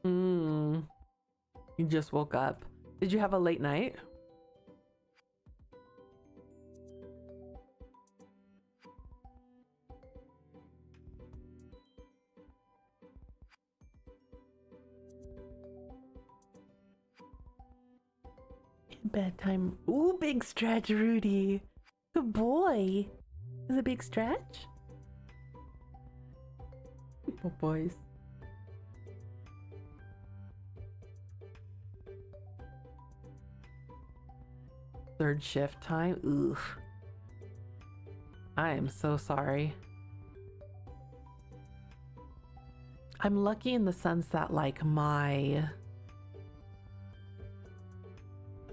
A: Hmm. You just woke up. Did you have a late night? Bedtime. Ooh, big stretch, Rudy. Good boy. Is it a big stretch? Oh, boys. Third shift time. Oof. I am so sorry. I'm lucky in the sense that like my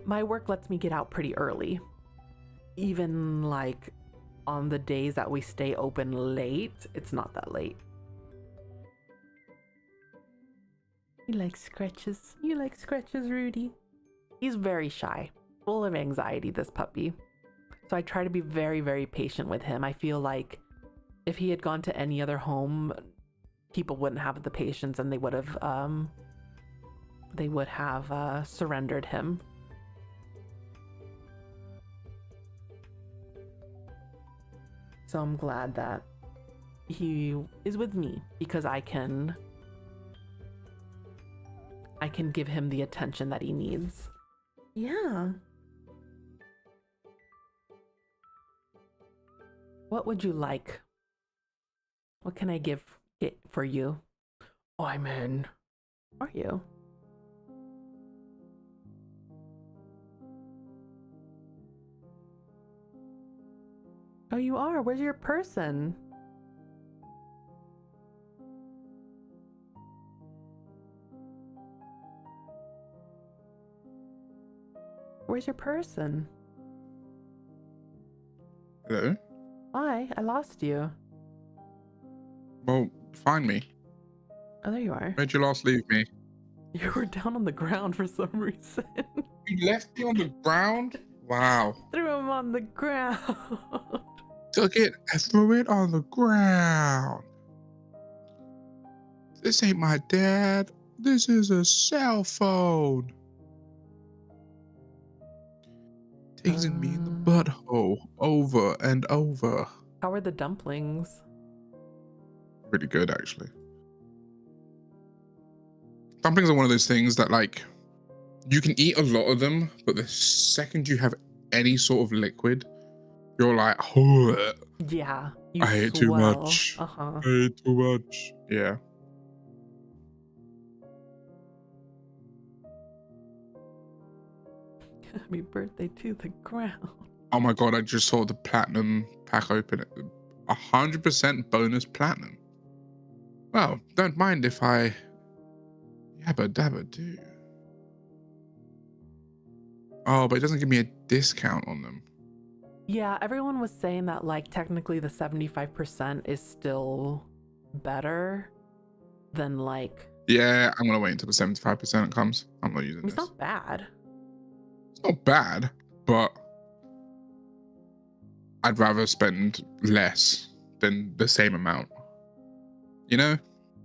A: work lets me get out pretty early. Even like on the days that we stay open late, it's not that late. You like scratches. You like scratches, Rudy. He's very shy, full of anxiety, this puppy. So I try to be very, very patient with him. I feel like if he had gone to any other home, people wouldn't have the patience and they would have surrendered him. So I'm glad that he is with me because I can give him the attention that he needs. Yeah. What would you like? What can I give it for you? Oh, I'm in. Are you? Oh, you are? Where's your person? Where's your person?
J: Hello?
A: Hi, I lost you.
J: Well, find me.
A: Oh, there you are.
J: Where'd you last leave me?
A: You were down on the ground for some reason.
J: You left me on the ground? Wow.
A: Threw him on the ground.
J: Took it and threw it on the ground. This ain't my dad. This is a cell phone. Teasing me in the butthole over and over.
A: How are the dumplings?
J: Really good, actually. Dumplings are one of those things that, like, you can eat a lot of them, but the second you have any sort of liquid, you're like, oh,
A: Yeah,
J: I ate too much.
A: Uh-huh.
J: I ate too much. Yeah.
A: Happy birthday to the ground.
J: Oh my god, I just saw the platinum pack open. 100% bonus platinum. Well, don't mind if I yabba dabba do. Oh, but it doesn't give me a discount on them.
A: Yeah, everyone was saying that like technically the 75% is still better than like.
J: Yeah, I'm gonna wait until the 75% comes. I'm not using this.
A: It's not bad.
J: It's not bad, but I'd rather spend less than the same amount. You know?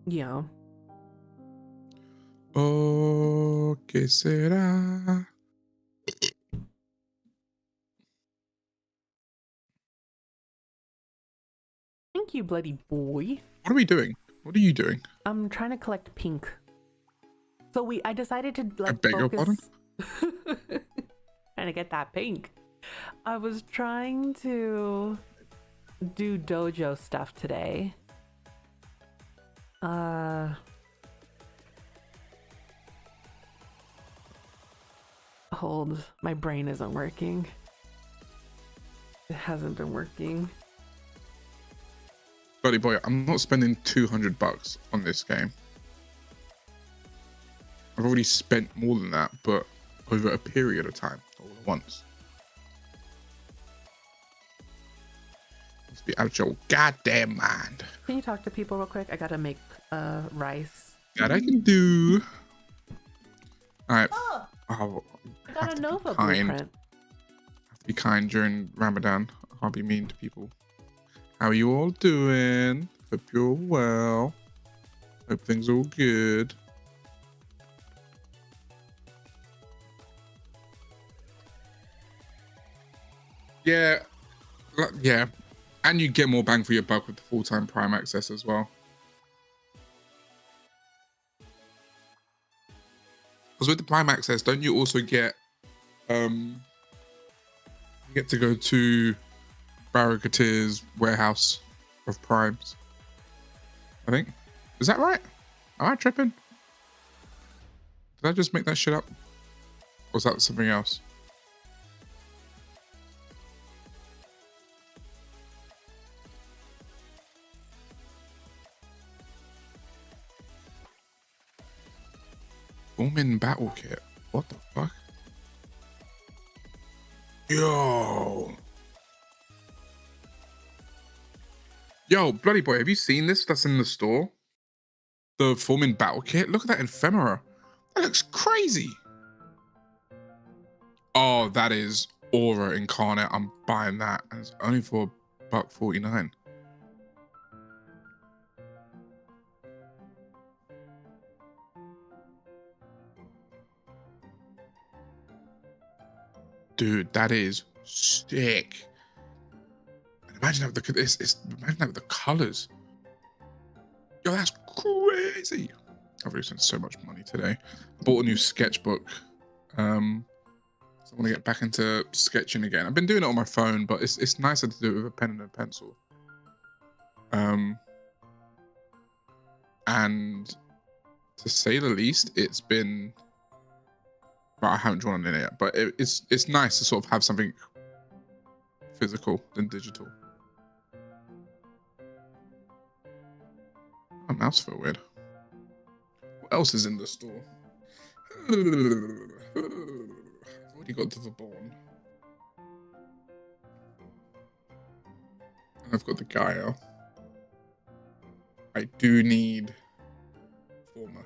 A: Yeah.
J: Oh, que será?
A: Thank you, bloody boy.
J: What are we doing? What are you doing?
A: I'm trying to collect pink. So I decided to like
J: I beg your pardon?
A: Trying to get that pink. I was trying to do dojo stuff today. Hold, my brain isn't working. It hasn't been working.
J: Bloody boy, I'm not spending $200 on this game. I've already spent more than that, but over a period of time, all at once. Let's be out your goddamn mind.
A: Can you talk to people real quick? I gotta make rice.
J: That I can do. All right.
A: Oh,
J: I'll
A: I got
J: have
A: a
J: to
A: Nova
J: be kind.
A: blueprint.
J: Have to be kind during Ramadan. I can't be mean to people. How are you all doing? Hope you're well. Hope things are all good. Yeah, yeah, and you get more bang for your buck with the full-time Prime access as well. Because with the Prime access, don't you also get you get to go to Barracuda's warehouse of Primes? I think. Is that right? Am I tripping? Did I just make that shit up? Or was that something else? Woman battle kit. What the fuck? Yo, bloody boy, have you seen this? That's in the store. The Foreman battle kit. Look at that ephemera. That looks crazy. Oh, that is aura incarnate. I'm buying that, and it's only for $1.49. Dude, that is sick. And imagine that with imagine that with the colors. Yo, that's crazy. I've already spent so much money today. Bought a new sketchbook. So I want to get back into sketching again. I've been doing it on my phone, but it's nicer to do it with a pen and a pencil. And to say the least, it's been. Well, I haven't drawn on it yet, but it's nice to sort of have something physical than digital. My mouse felt weird. What else is in the store? I've already got the Vaughn. And I've got the Gaia. I do need Former.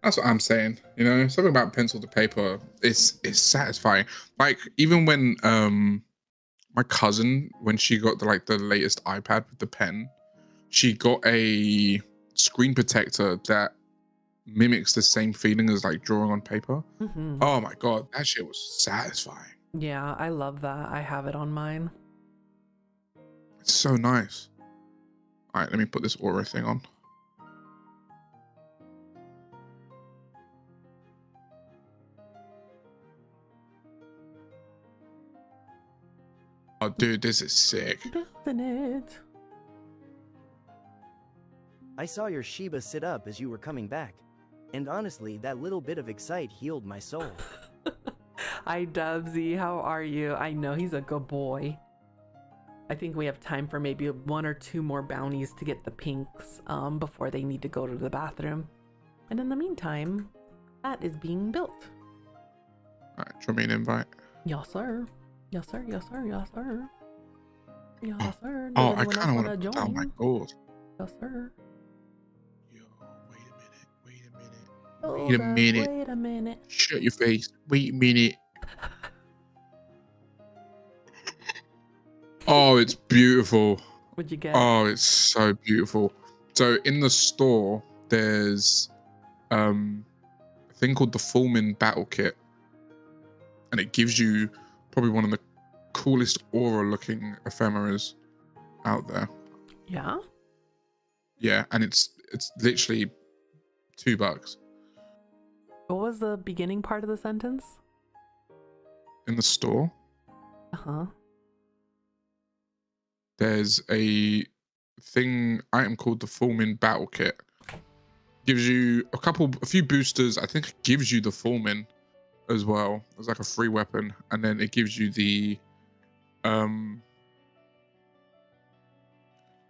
J: That's what I'm saying, you know, something about pencil to paper is satisfying. Like even when my cousin, when she got the latest iPad with the pen, she got a screen protector that mimics the same feeling as like drawing on paper.
A: Mm-hmm.
J: Oh my god, that shit was satisfying.
A: Yeah, I love that. I have it on mine.
J: It's so nice. All right, let me put this aura thing on. Oh, dude, this is sick.
A: Building it.
K: I saw your Shiba sit up as you were coming back. And honestly, that little bit of excite healed my soul.
A: Hi, Dubsy. How are you? I know he's a good boy. I think we have time for maybe 1 or 2 more bounties to get the pinks before they need to go to the bathroom. And in the meantime, that is being built.
J: All right, drop me an invite.
A: Yes, sir. Yes, sir. Yes, sir. Yes, sir. Yes, sir.
J: Oh,
A: Does
J: I
A: anyone
J: kind of
A: else
J: want to.
A: join?
J: Oh my god.
A: Yes, sir.
J: Yo, wait a minute.
A: Hold
J: Wait a
A: up,
J: minute.
A: Wait a minute.
J: Shut your face. Wait a minute. Oh, it's beautiful.
A: What'd you get?
J: Oh, it's so beautiful. So in the store, there's a thing called the Fullman Battle Kit, and it gives you probably one of the coolest aura-looking ephemeras out there.
A: Yeah.
J: Yeah, and it's literally $2.
A: What was the beginning part of the sentence?
J: In the store,
A: Uh-huh.
J: there's a item called the Fullman Battle Kit. Gives you a few boosters. I think it gives you the Fullman as well. It's like a free weapon, and then it gives you the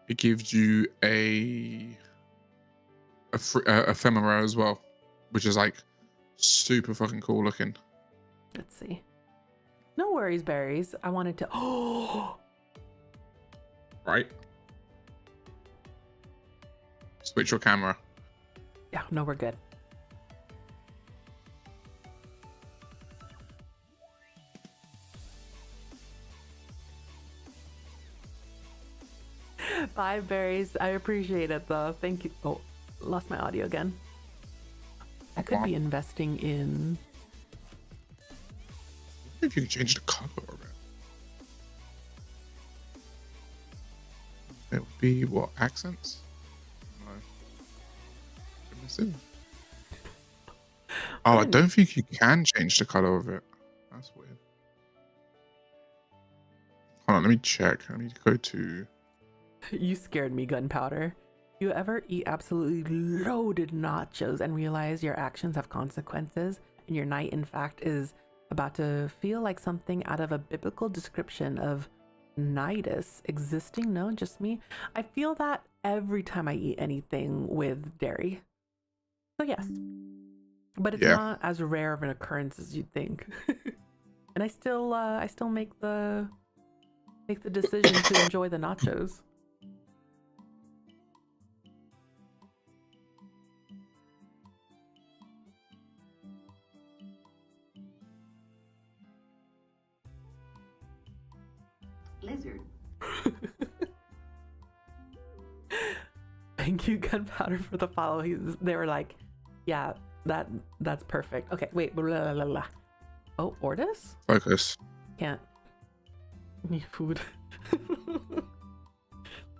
J: it gives you a ephemera as well, which is like super fucking cool looking.
A: Let's see. No worries, berries. I wanted to. Oh,
J: Right. Switch your camera.
A: yeah. No, we're good. Bye, berries. I appreciate it, though. Thank you. Oh, lost my audio again. I could be investing in.
J: If you can change the color of it. It would be what, accents? No. Missing. Oh, I don't think you can change the color of it. That's weird. Hold on, let me check. I need to go to.
A: You scared me, Gunpowder. You ever eat absolutely loaded nachos and realize your actions have consequences, and your night, in fact, is about to feel like something out of a biblical description of nidus existing? No, just me. I feel that every time I eat anything with dairy. So yes, but it's not as rare of an occurrence as you'd think. And I still make the decision to enjoy the nachos.
B: Lizard.
A: Thank you, Gunpowder, for the follow. They were like, yeah, that's perfect. Okay, wait. Blah, blah, blah. Oh, Ortis?
J: Focus.
A: Can't. Need food.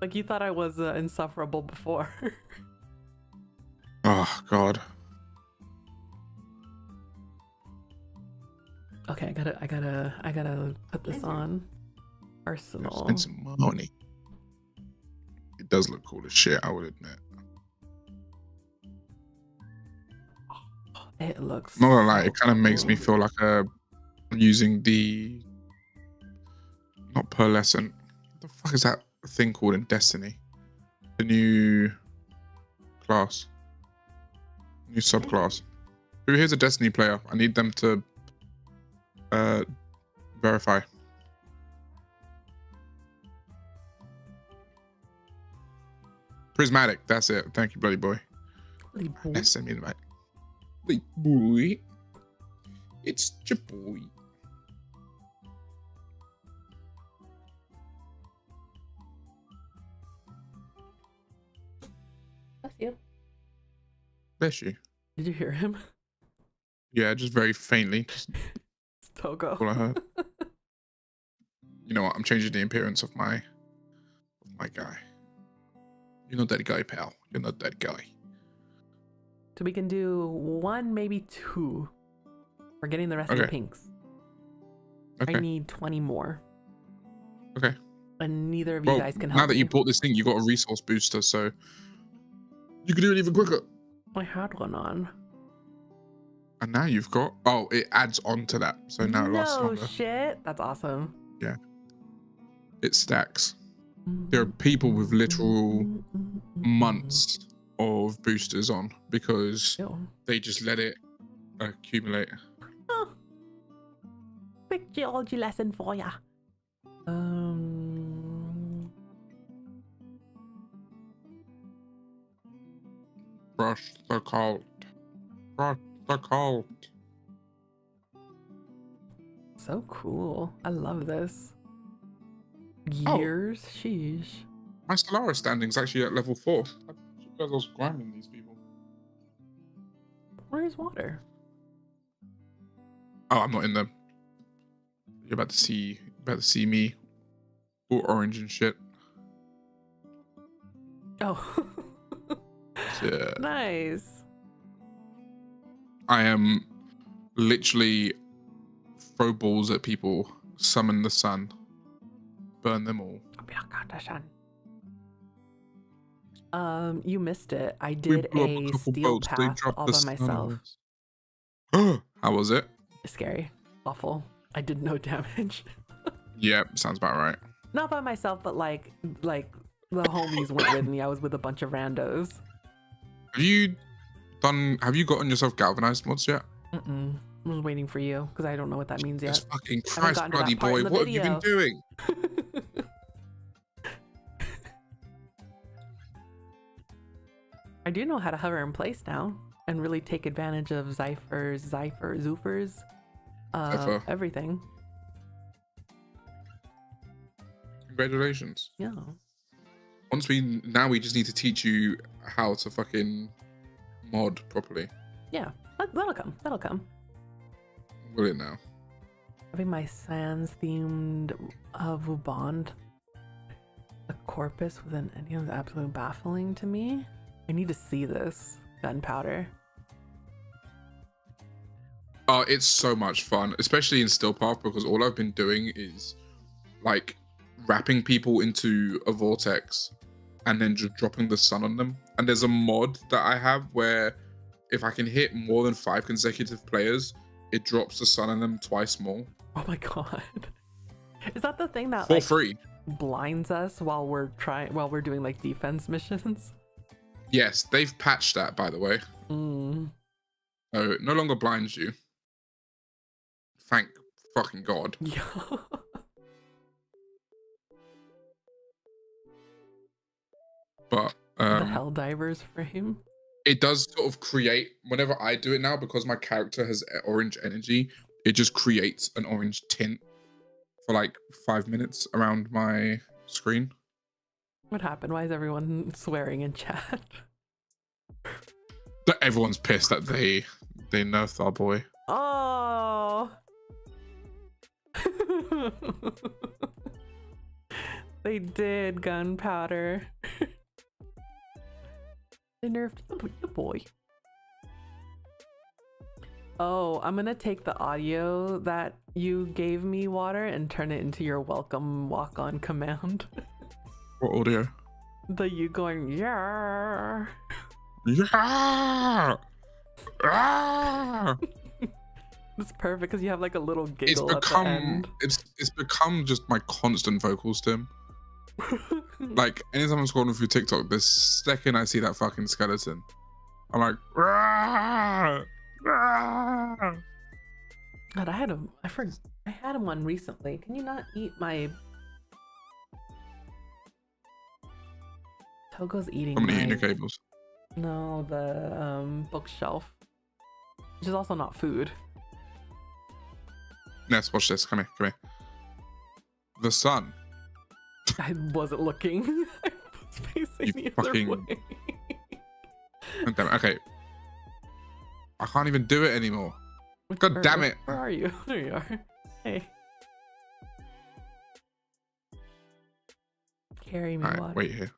A: Like you thought I was insufferable before.
J: Oh, God.
A: Okay, I gotta put this on. Arsenal.
J: Spend some money. It does look cool as shit, I would admit.
A: It looks.
J: Not gonna lie, it kind of makes me feel like I'm using the not pearlescent. What the fuck is that thing called in Destiny? The new class, new subclass. Who here's a Destiny player? I need them to verify. Prismatic, that's it. Thank you, bloody boy. Let's send me the mic. Bloody boy. It's your boy.
A: Bless you.
J: Bless you.
A: Did you hear him?
J: Yeah, just very faintly. Just
A: It's Togo.
J: all I heard. You know what? I'm changing the appearance of my guy. You're not that guy, pal. You're not that guy.
A: So we can do one, maybe two. We're getting the rest of the pinks.
J: Okay.
A: I need 20 more.
J: Okay.
A: And neither of you guys can help
J: now that
A: me.
J: you bought this thing, you got a resource booster, so you can do it even quicker.
A: I had one on.
J: And now you've got. Oh, it adds on to that, so now it lasts
A: No
J: longer.
A: shit. That's awesome.
J: Yeah. It stacks. There are people with literal months of boosters on because they just let it accumulate.
A: Oh. Quick geology lesson for ya.
J: Crush the cult. Crush the cult.
A: So cool. I love this.
J: Oh.
A: Years? Sheesh.
J: My Stellaris standing's actually at level 4. Because I was grinding these people.
A: Where's water?
J: Oh, I'm not in them. You're about to see me. All orange and shit.
A: Oh.
J: Yeah.
A: Nice.
J: I am literally throw balls at people, summon the sun, burn them all.
A: You missed it. I did a steel path all by myself.
J: How was it?
A: Scary. Awful. I did no damage.
J: Yeah, sounds about right.
A: Not by myself, but like The homies went with me. I was with a bunch of randos.
J: Have you gotten yourself galvanized mods yet?
A: I was waiting for you because I don't know what that means yet.
J: It's fucking
A: I haven't
J: Christ,
A: gotten to
J: bloody
A: that part
J: boy.
A: in the
J: What have you been
A: video.
J: doing?
A: I do know how to hover in place now and really take advantage of Zoofers, everything.
J: Congratulations.
A: Yeah.
J: Now we just need to teach you how to fucking mod properly.
A: Yeah, that'll come. That'll come.
J: Will it now?
A: Having my sans themed Vubond, the corpus with an ending is absolutely baffling to me. I need to see this gunpowder.
J: Oh, it's so much fun, especially in Still Path, because all I've been doing is like wrapping people into a vortex and then just dropping the sun on them. And there's a mod that I have where if I can hit more than 5 consecutive players, it drops the sun on them twice more.
A: Oh my god. Is that the thing that
J: For free.
A: blinds us while we're doing like defense missions?
J: Yes, they've patched that, by the way.
A: Mm.
J: So it no longer blinds you. Thank fucking God.
A: Yeah.
J: But
A: The Helldivers frame.
J: it does sort of create, whenever I do it now, because my character has orange energy, it just creates an orange tint for like 5 minutes around my screen.
A: What happened? Why is everyone swearing in chat?
J: But everyone's pissed that they nerfed our boy.
A: Oh. They did gunpowder. They nerfed your boy. Oh, I'm gonna take the audio that you gave me, Water, and turn it into your welcome walk-on command.
J: What audio?
A: The you going, yeah.
J: Yeah. Ah!
A: It's perfect because you have like a little giggle at the end.
J: It's become just my constant vocal stim. Like anytime I'm scrolling through TikTok, the second I see that fucking skeleton, I'm like, Rah! Rah!
A: God, I had him one recently. Can you not eat my? Togo's eating.
J: I'm gonna eat your cables.
A: No, the bookshelf, which is also not food.
J: Ness, watch this. Come here. The sun.
A: I wasn't looking. I was facing the other way.
J: Damn it. Okay. I can't even do it anymore. God damn it.
A: Where are you? There you are. Hey. Carry me, Water.
J: Wait here.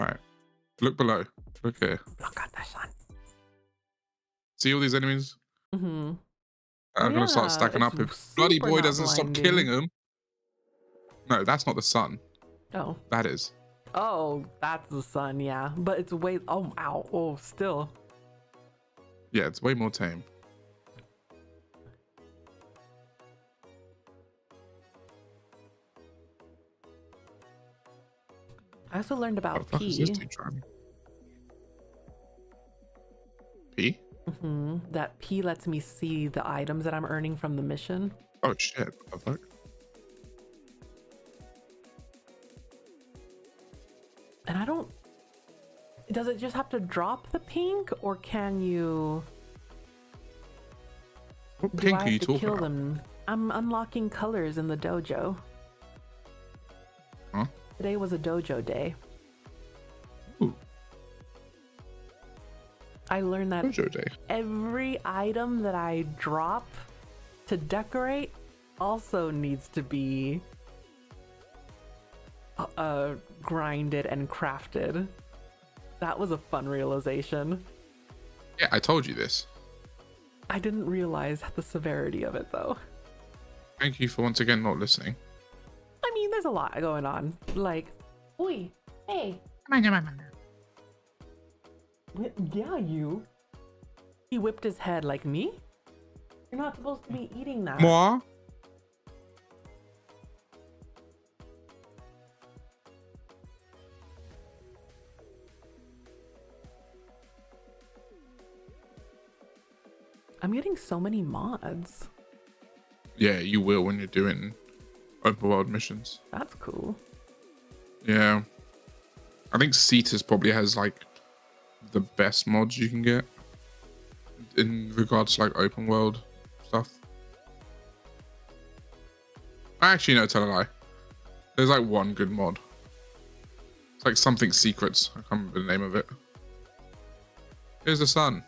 J: Alright. Look below. Look here.
A: Look at the sun.
J: See all these enemies?
A: Mm-hmm.
J: I'm gonna start stacking up. If bloody boy doesn't stop killing them. No, that's not the sun.
A: Oh.
J: That is.
A: Oh, that's the sun, yeah. But it's way. Oh, ow. Oh, still.
J: Yeah, it's way more tame.
A: I also learned about
J: What the fuck is this
A: P.
J: dude trying? P?
A: Mm-hmm. That P lets me see the items that I'm earning from the mission.
J: Oh shit! What the fuck?
A: And I don't. Does it just have to drop the pink, or can you?
J: What
A: Do
J: pink
A: I
J: are you
A: have to
J: talking
A: kill
J: about?
A: them? I'm unlocking colors in the dojo.
J: Huh?
A: Today was a dojo day.
J: Ooh.
A: I learned that
J: Dojo day.
A: every item that I drop to decorate also needs to be grinded and crafted. That was a fun realization.
J: Yeah, I told you this.
A: I didn't realize the severity of it though.
J: Thank you for once again not listening.
A: I mean, there's a lot going on. Like, oi, hey. Yeah, you. He whipped his head like me? You're not supposed to be eating that.
J: Moi?
A: I'm getting so many mods.
J: Yeah, you will when you're doing open world missions.
A: That's cool.
J: Yeah. I think Cetus probably has like the best mods you can get in regards to like open world stuff. Actually, no, tell a lie. There's like one good mod. It's like something secrets. I can't remember the name of it. Here's the sun.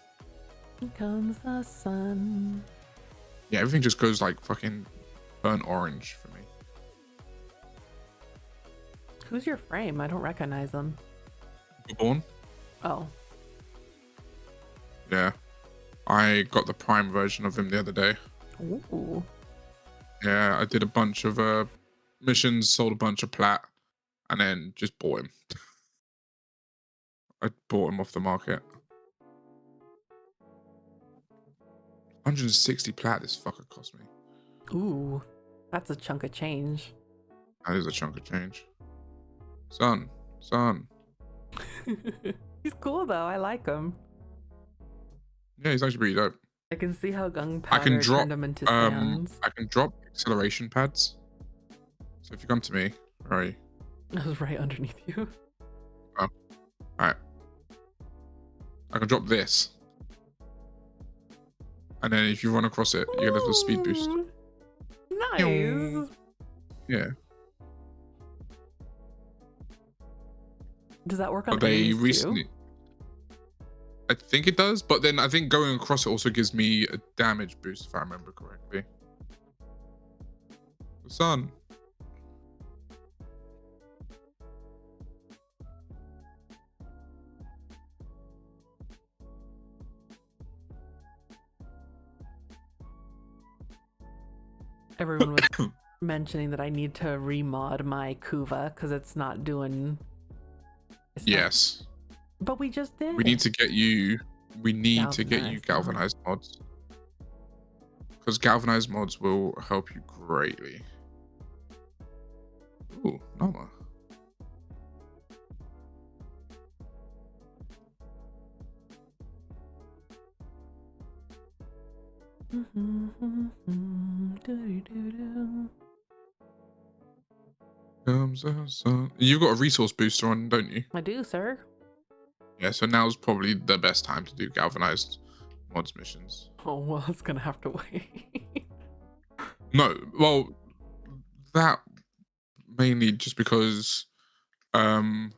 A: Here comes the sun.
J: Yeah, everything just goes like fucking burnt orange for me.
A: Who's your frame? I don't recognize them.
J: Born?
A: Oh.
J: Yeah. I got the prime version of him the other day.
A: Ooh.
J: Yeah, I did a bunch of missions, sold a bunch of plat, and then just bought him. I bought him off the market. 160 plat this fucker cost me.
A: Ooh. That's a chunk of change.
J: That is a chunk of change. Son.
A: He's cool though. I like him.
J: Yeah, he's actually pretty dope.
A: I can see how gunpowder turned him into sands.
J: I can drop acceleration pads. So if you come to me, where are you?
A: I was right underneath you.
J: Oh, alright. I can drop this. And then if you run across it, you get a little speed boost.
A: Ooh, nice.
J: Yeah.
A: Does that work on
J: They
A: enemies
J: recently
A: too?
J: I think it does, but then I think going across it also gives me a damage boost if I remember correctly. The sun.
A: Everyone was mentioning that I need to remod my Kuva because it's not doing.
J: Yes.
A: But we just did.
J: We need to get you. We need to get you
A: Galvanized
J: galvanized mods. Because galvanized mods will help you greatly. Ooh, Nama. Comes the sun. You've got a resource booster on, don't you?
A: I do, sir.
J: Yeah, so now's probably the best time to do galvanized mods missions.
A: Oh, well, it's gonna have to wait.
J: No, well, that mainly just because to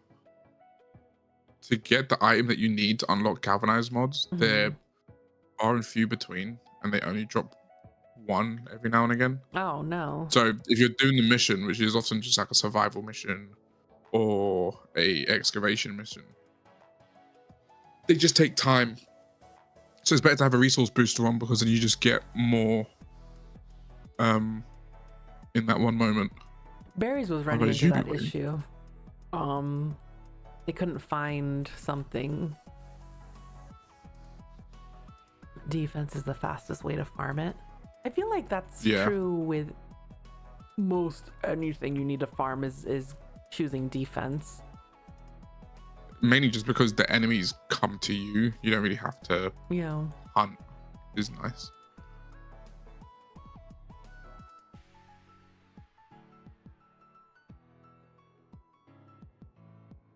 J: get the item that you need to unlock galvanized mods, they're far and few between, and they only drop one every now and again.
A: Oh, no.
J: So if you're doing the mission, which is often just like a survival mission or a excavation mission, they just take time. So it's better to have a resource booster on because then you just get more in that one moment.
A: Barry's was running
J: Otherwise,
A: into
J: you'd
A: that
J: be waiting.
A: issue. They couldn't find something. Defense is the fastest way to farm it. I feel like that's true with most anything you need to farm is choosing defense.
J: Mainly just because the enemies come to you. You don't really have to hunt. Is nice.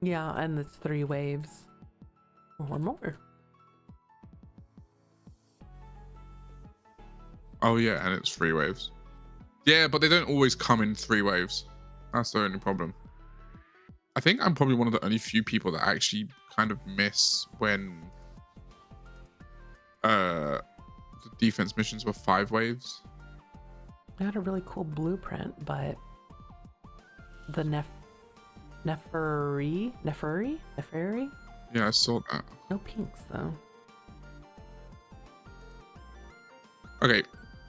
A: Yeah, and it's 3 waves. Or more.
J: Oh yeah, and it's 3 waves. Yeah, but they don't always come in 3 waves. That's the only problem. I think I'm probably one of the only few people that actually kind of miss when the defense missions were 5 waves.
A: I had a really cool blueprint, but the Neferri?
J: Yeah, I saw that.
A: No pinks though.
J: Okay,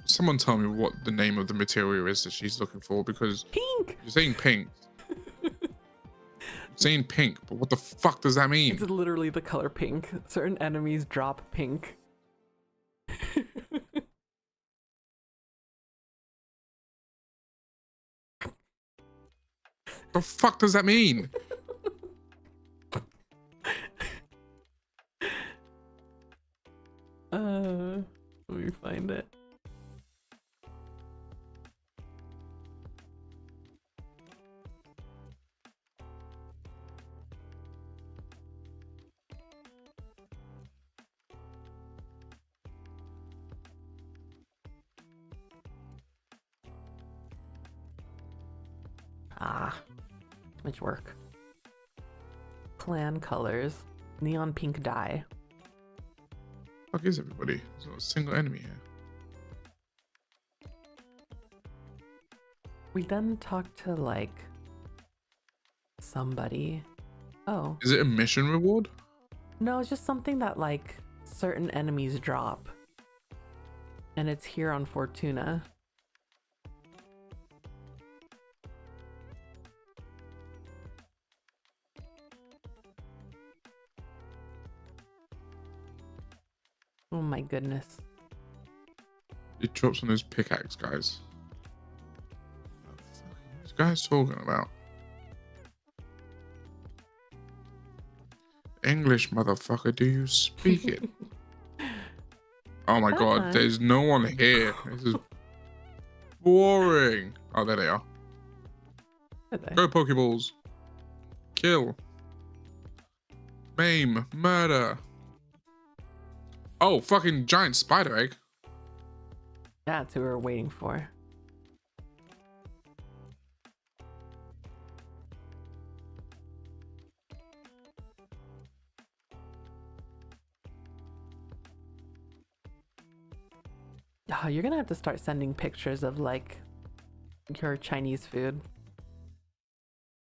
J: someone tell me what the name of the material is that she's looking for, because
A: pink.
J: You're saying pink. Saying pink, but what the fuck does that mean?
A: It's literally the color pink. Certain enemies drop pink.
J: The fuck does that mean?
A: Let me find it. Ah, too much work. Clan colors, neon pink dye.
J: Fuck is everybody? There's not a single enemy here.
A: We then talked to like somebody. Oh.
J: Is it a mission reward?
A: No, it's just something that like certain enemies drop. And it's here on Fortuna. Oh my goodness.
J: It drops on those pickaxe guys. What this guy's talking about? English, motherfucker, do you speak it? Oh my god, there's no one here. This is boring. Oh, there they are. Go Pokeballs. Kill. Maim. Murder. Oh, fucking giant spider egg.
A: That's who we're waiting for. Oh, you're gonna have to start sending pictures of like your Chinese food.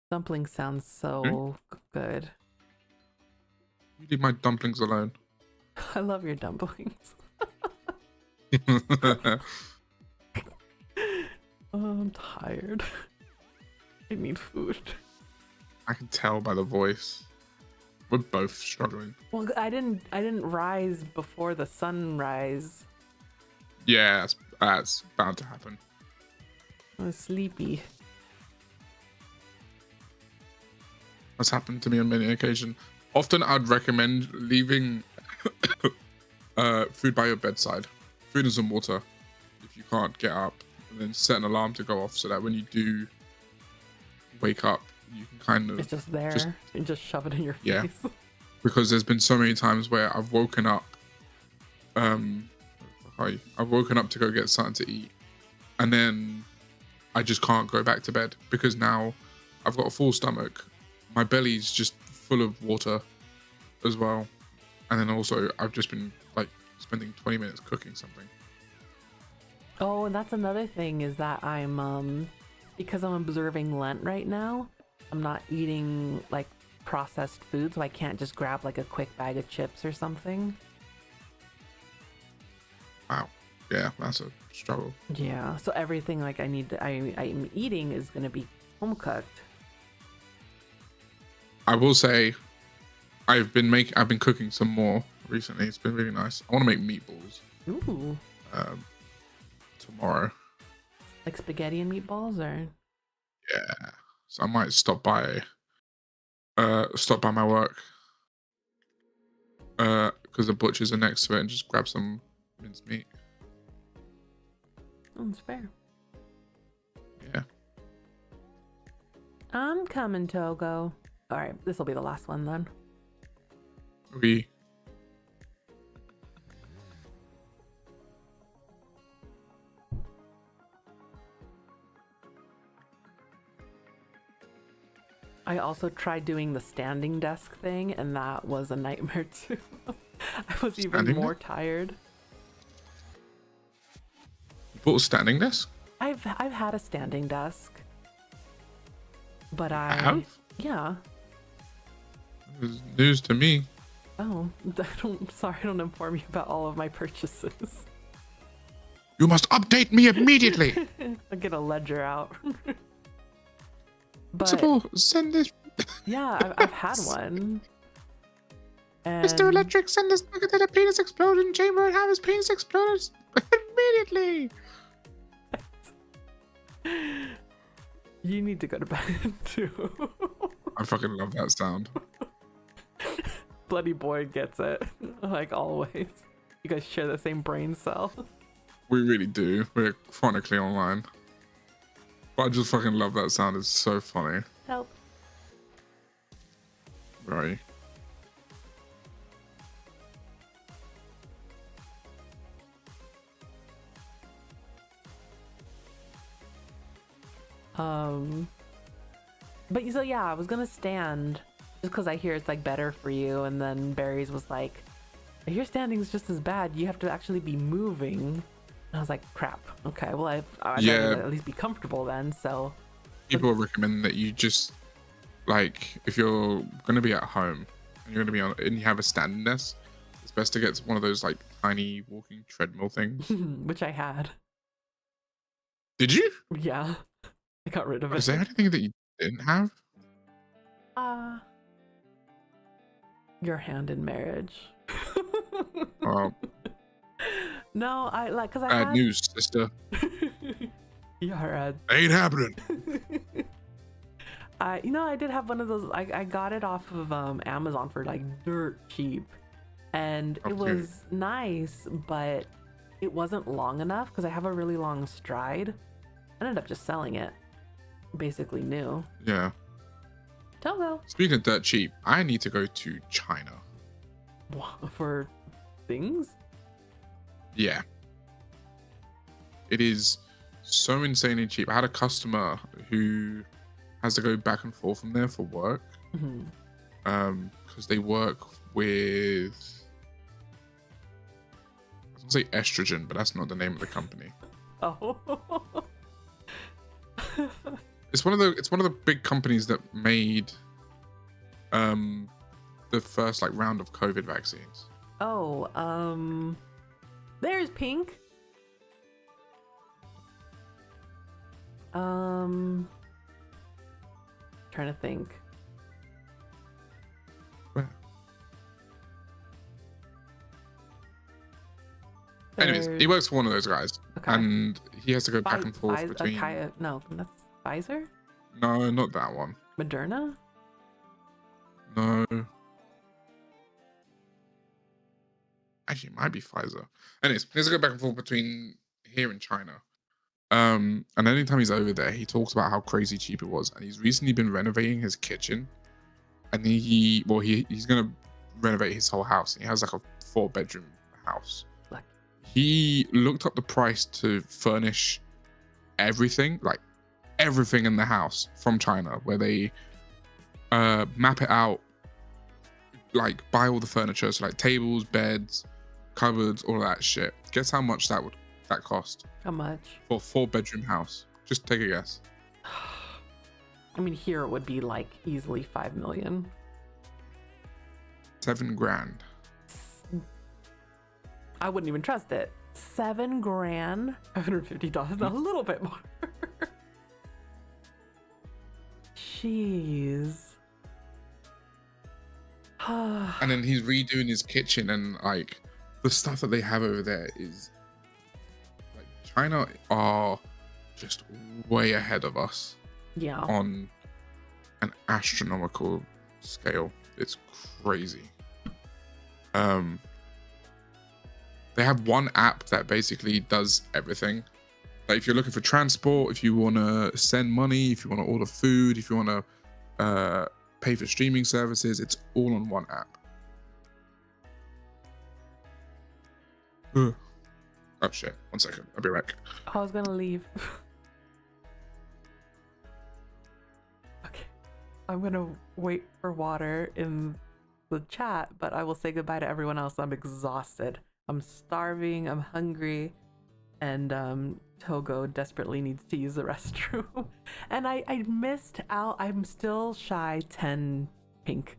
A: Dumplings sounds so good.
J: You leave my dumplings alone.
A: I love your dumplings. Oh, I'm tired. I need food.
J: I can tell by the voice. We're both struggling.
A: Well, I didn't rise before the sunrise.
J: Yeah, that's bound to happen.
A: I was sleepy.
J: That's happened to me on many occasions. Often I'd recommend leaving food by your bedside. Food and some water if you can't get up. And then set an alarm to go off so that when you do wake up, you can kind of...
A: It's just there and just shove it in your face.
J: Yeah. Because there's been so many times where I've woken up... I've woken up to go get something to eat. And then I just can't go back to bed because now I've got a full stomach. My belly's just full of water as well. And then also I've just been like spending 20 minutes cooking something.
A: Oh, and that's another thing is that I'm because I'm observing Lent right now, I'm not eating like processed food, so I can't just grab like a quick bag of chips or something.
J: Wow. Yeah, that's a struggle.
A: Yeah, so everything like I'm eating is gonna be home cooked.
J: I will say I've been cooking some more recently. It's been really nice. I want to make meatballs.
A: Ooh.
J: Tomorrow.
A: Like spaghetti and meatballs, or?
J: Yeah. So I might stop by my work. Because the butchers are next to it, and just grab some minced meat.
A: That's fair.
J: Yeah.
A: I'm coming, Togo. All right, this will be the last one then.
J: Okay.
A: I also tried doing the standing desk thing, and that was a nightmare too. I was even more tired.
J: You bought a standing desk?
A: I've had a standing desk, but I
J: have?
A: Yeah.
J: It was news to me.
A: Oh, I don't inform you about all of my purchases.
J: You must update me immediately.
A: I'll get a ledger out. But
J: Principal, send this.
A: Yeah, I've had one. And
J: Mr. Electric, send this nugget to the penis explosion chamber and have his penis exploded immediately.
A: You need to go to bed too.
J: I fucking love that sound.
A: Bloody boy gets it, like always. You guys share the same brain cell.
J: We really do. We're chronically online. But I just fucking love that sound. It's so funny.
A: Help.
J: Right.
A: But so yeah, I was gonna stand just because I hear it's like better for you, and then Barry's was like, I hear standing's just as bad. You have to actually be moving. And I was like, crap. Okay, well I gotta at least be comfortable then. So
J: people recommend that you just like if you're gonna be at home and you're gonna be on and you have a standing desk, it's best to get one of those like tiny walking treadmill things.
A: which I had.
J: Did you?
A: Yeah, I got rid of it.
J: Is there anything that you didn't have?
A: Your hand in marriage.
J: Oh,
A: No, I like because I
J: bad
A: had...
J: news, sister.
A: Yeah,
J: Ain't happening.
A: I did have one of those. I got it off of Amazon for like dirt cheap, and it was nice, but it wasn't long enough because I have a really long stride. I ended up just selling it, basically new.
J: Yeah.
A: Togo.
J: Speaking of dirt cheap, I need to go to China.
A: For things?
J: Yeah. It is so insanely cheap. I had a customer who has to go back and forth from there for work. Because they work with, I was gonna say estrogen, but that's not the name of the company.
A: Oh.
J: It's one of the big companies that made the first like round of COVID vaccines.
A: Oh, there's Pink. Trying to think.
J: Where? Anyways, he works for one of those guys, and he has to go back and forth between.
A: No, that's Pfizer.
J: No, not that one.
A: Moderna.
J: No. Actually, it might be Pfizer. Anyways, he has to go back and forth between here and China. And anytime he's over there, he talks about how crazy cheap it was. And he's recently been renovating his kitchen. And he's gonna renovate his whole house. He has like a 4-bedroom house. He looked up the price to furnish everything, like everything in the house from China, where they map it out, like buy all the furniture, so like tables, beds, cupboards, all of that shit. Guess how much that cost?
A: How much?
J: For a 4-bedroom house. Just take a guess.
A: I mean, here it would be like easily 5 million.
J: 7 grand.
A: I wouldn't even trust it. 7 grand, $550, a little bit more. Jeez.
J: And then he's redoing his kitchen, and like the stuff that they have over there is like China are just way ahead of us.
A: Yeah.
J: On an astronomical scale. It's crazy. They have one app that basically does everything. Like if you're looking for transport, if you want to send money, if you want to order food, if you want to pay for streaming services, it's all on one app. Oh shit, 1 second, I'll be right back.
A: I was gonna leave. Okay, I'm gonna wait for water in the chat, but I will say goodbye to everyone else. I'm exhausted. I'm starving, I'm hungry, and Togo desperately needs to use the restroom. And I missed out. I'm still shy 10 Pink.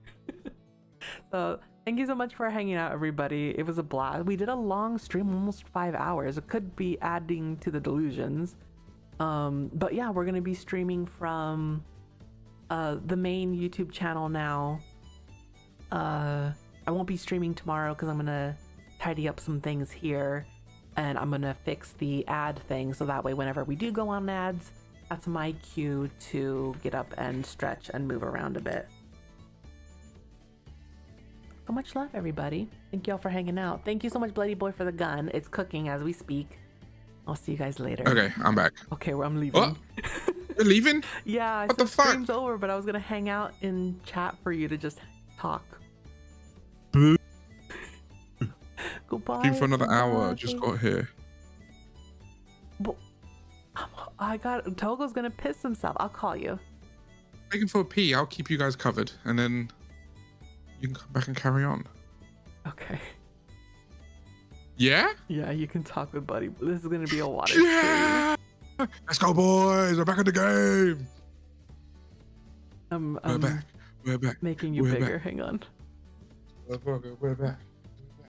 A: So thank you so much for hanging out, everybody. It was a blast. We did a long stream, almost 5 hours. It could be adding to the delusions. But yeah, we're gonna be streaming from the main YouTube channel now. I won't be streaming tomorrow because I'm gonna tidy up some things here, and I'm gonna fix the ad thing so that way whenever we do go on ads, that's my cue to get up and stretch and move around a bit. So much love, everybody. Thank y'all for hanging out. Thank you so much, Bloody Boy, for the gun. It's cooking as we speak. I'll see you guys later.
J: Okay, I'm back.
A: Okay, well, I'm leaving.
J: What? You're leaving?
A: Yeah, I
J: What
A: said
J: the fuck?
A: stream's over, but I was gonna hang out in chat for you to just talk.
J: Boo.
A: Goodbye.
J: Stream for another hour.
A: goodbye.
J: Just got here.
A: But Togo's gonna piss himself. I'll call you.
J: Taking for a pee. I'll keep you guys covered, and then you can come back and carry on.
A: Okay.
J: Yeah?
A: Yeah, you can talk with Buddy. This is gonna be a water
J: Yeah! Let's go, boys. We're back in the game.
A: stream.
J: We're back. We're back.
A: Making you
J: We're
A: bigger.
J: back.
A: Hang on.
J: We're back.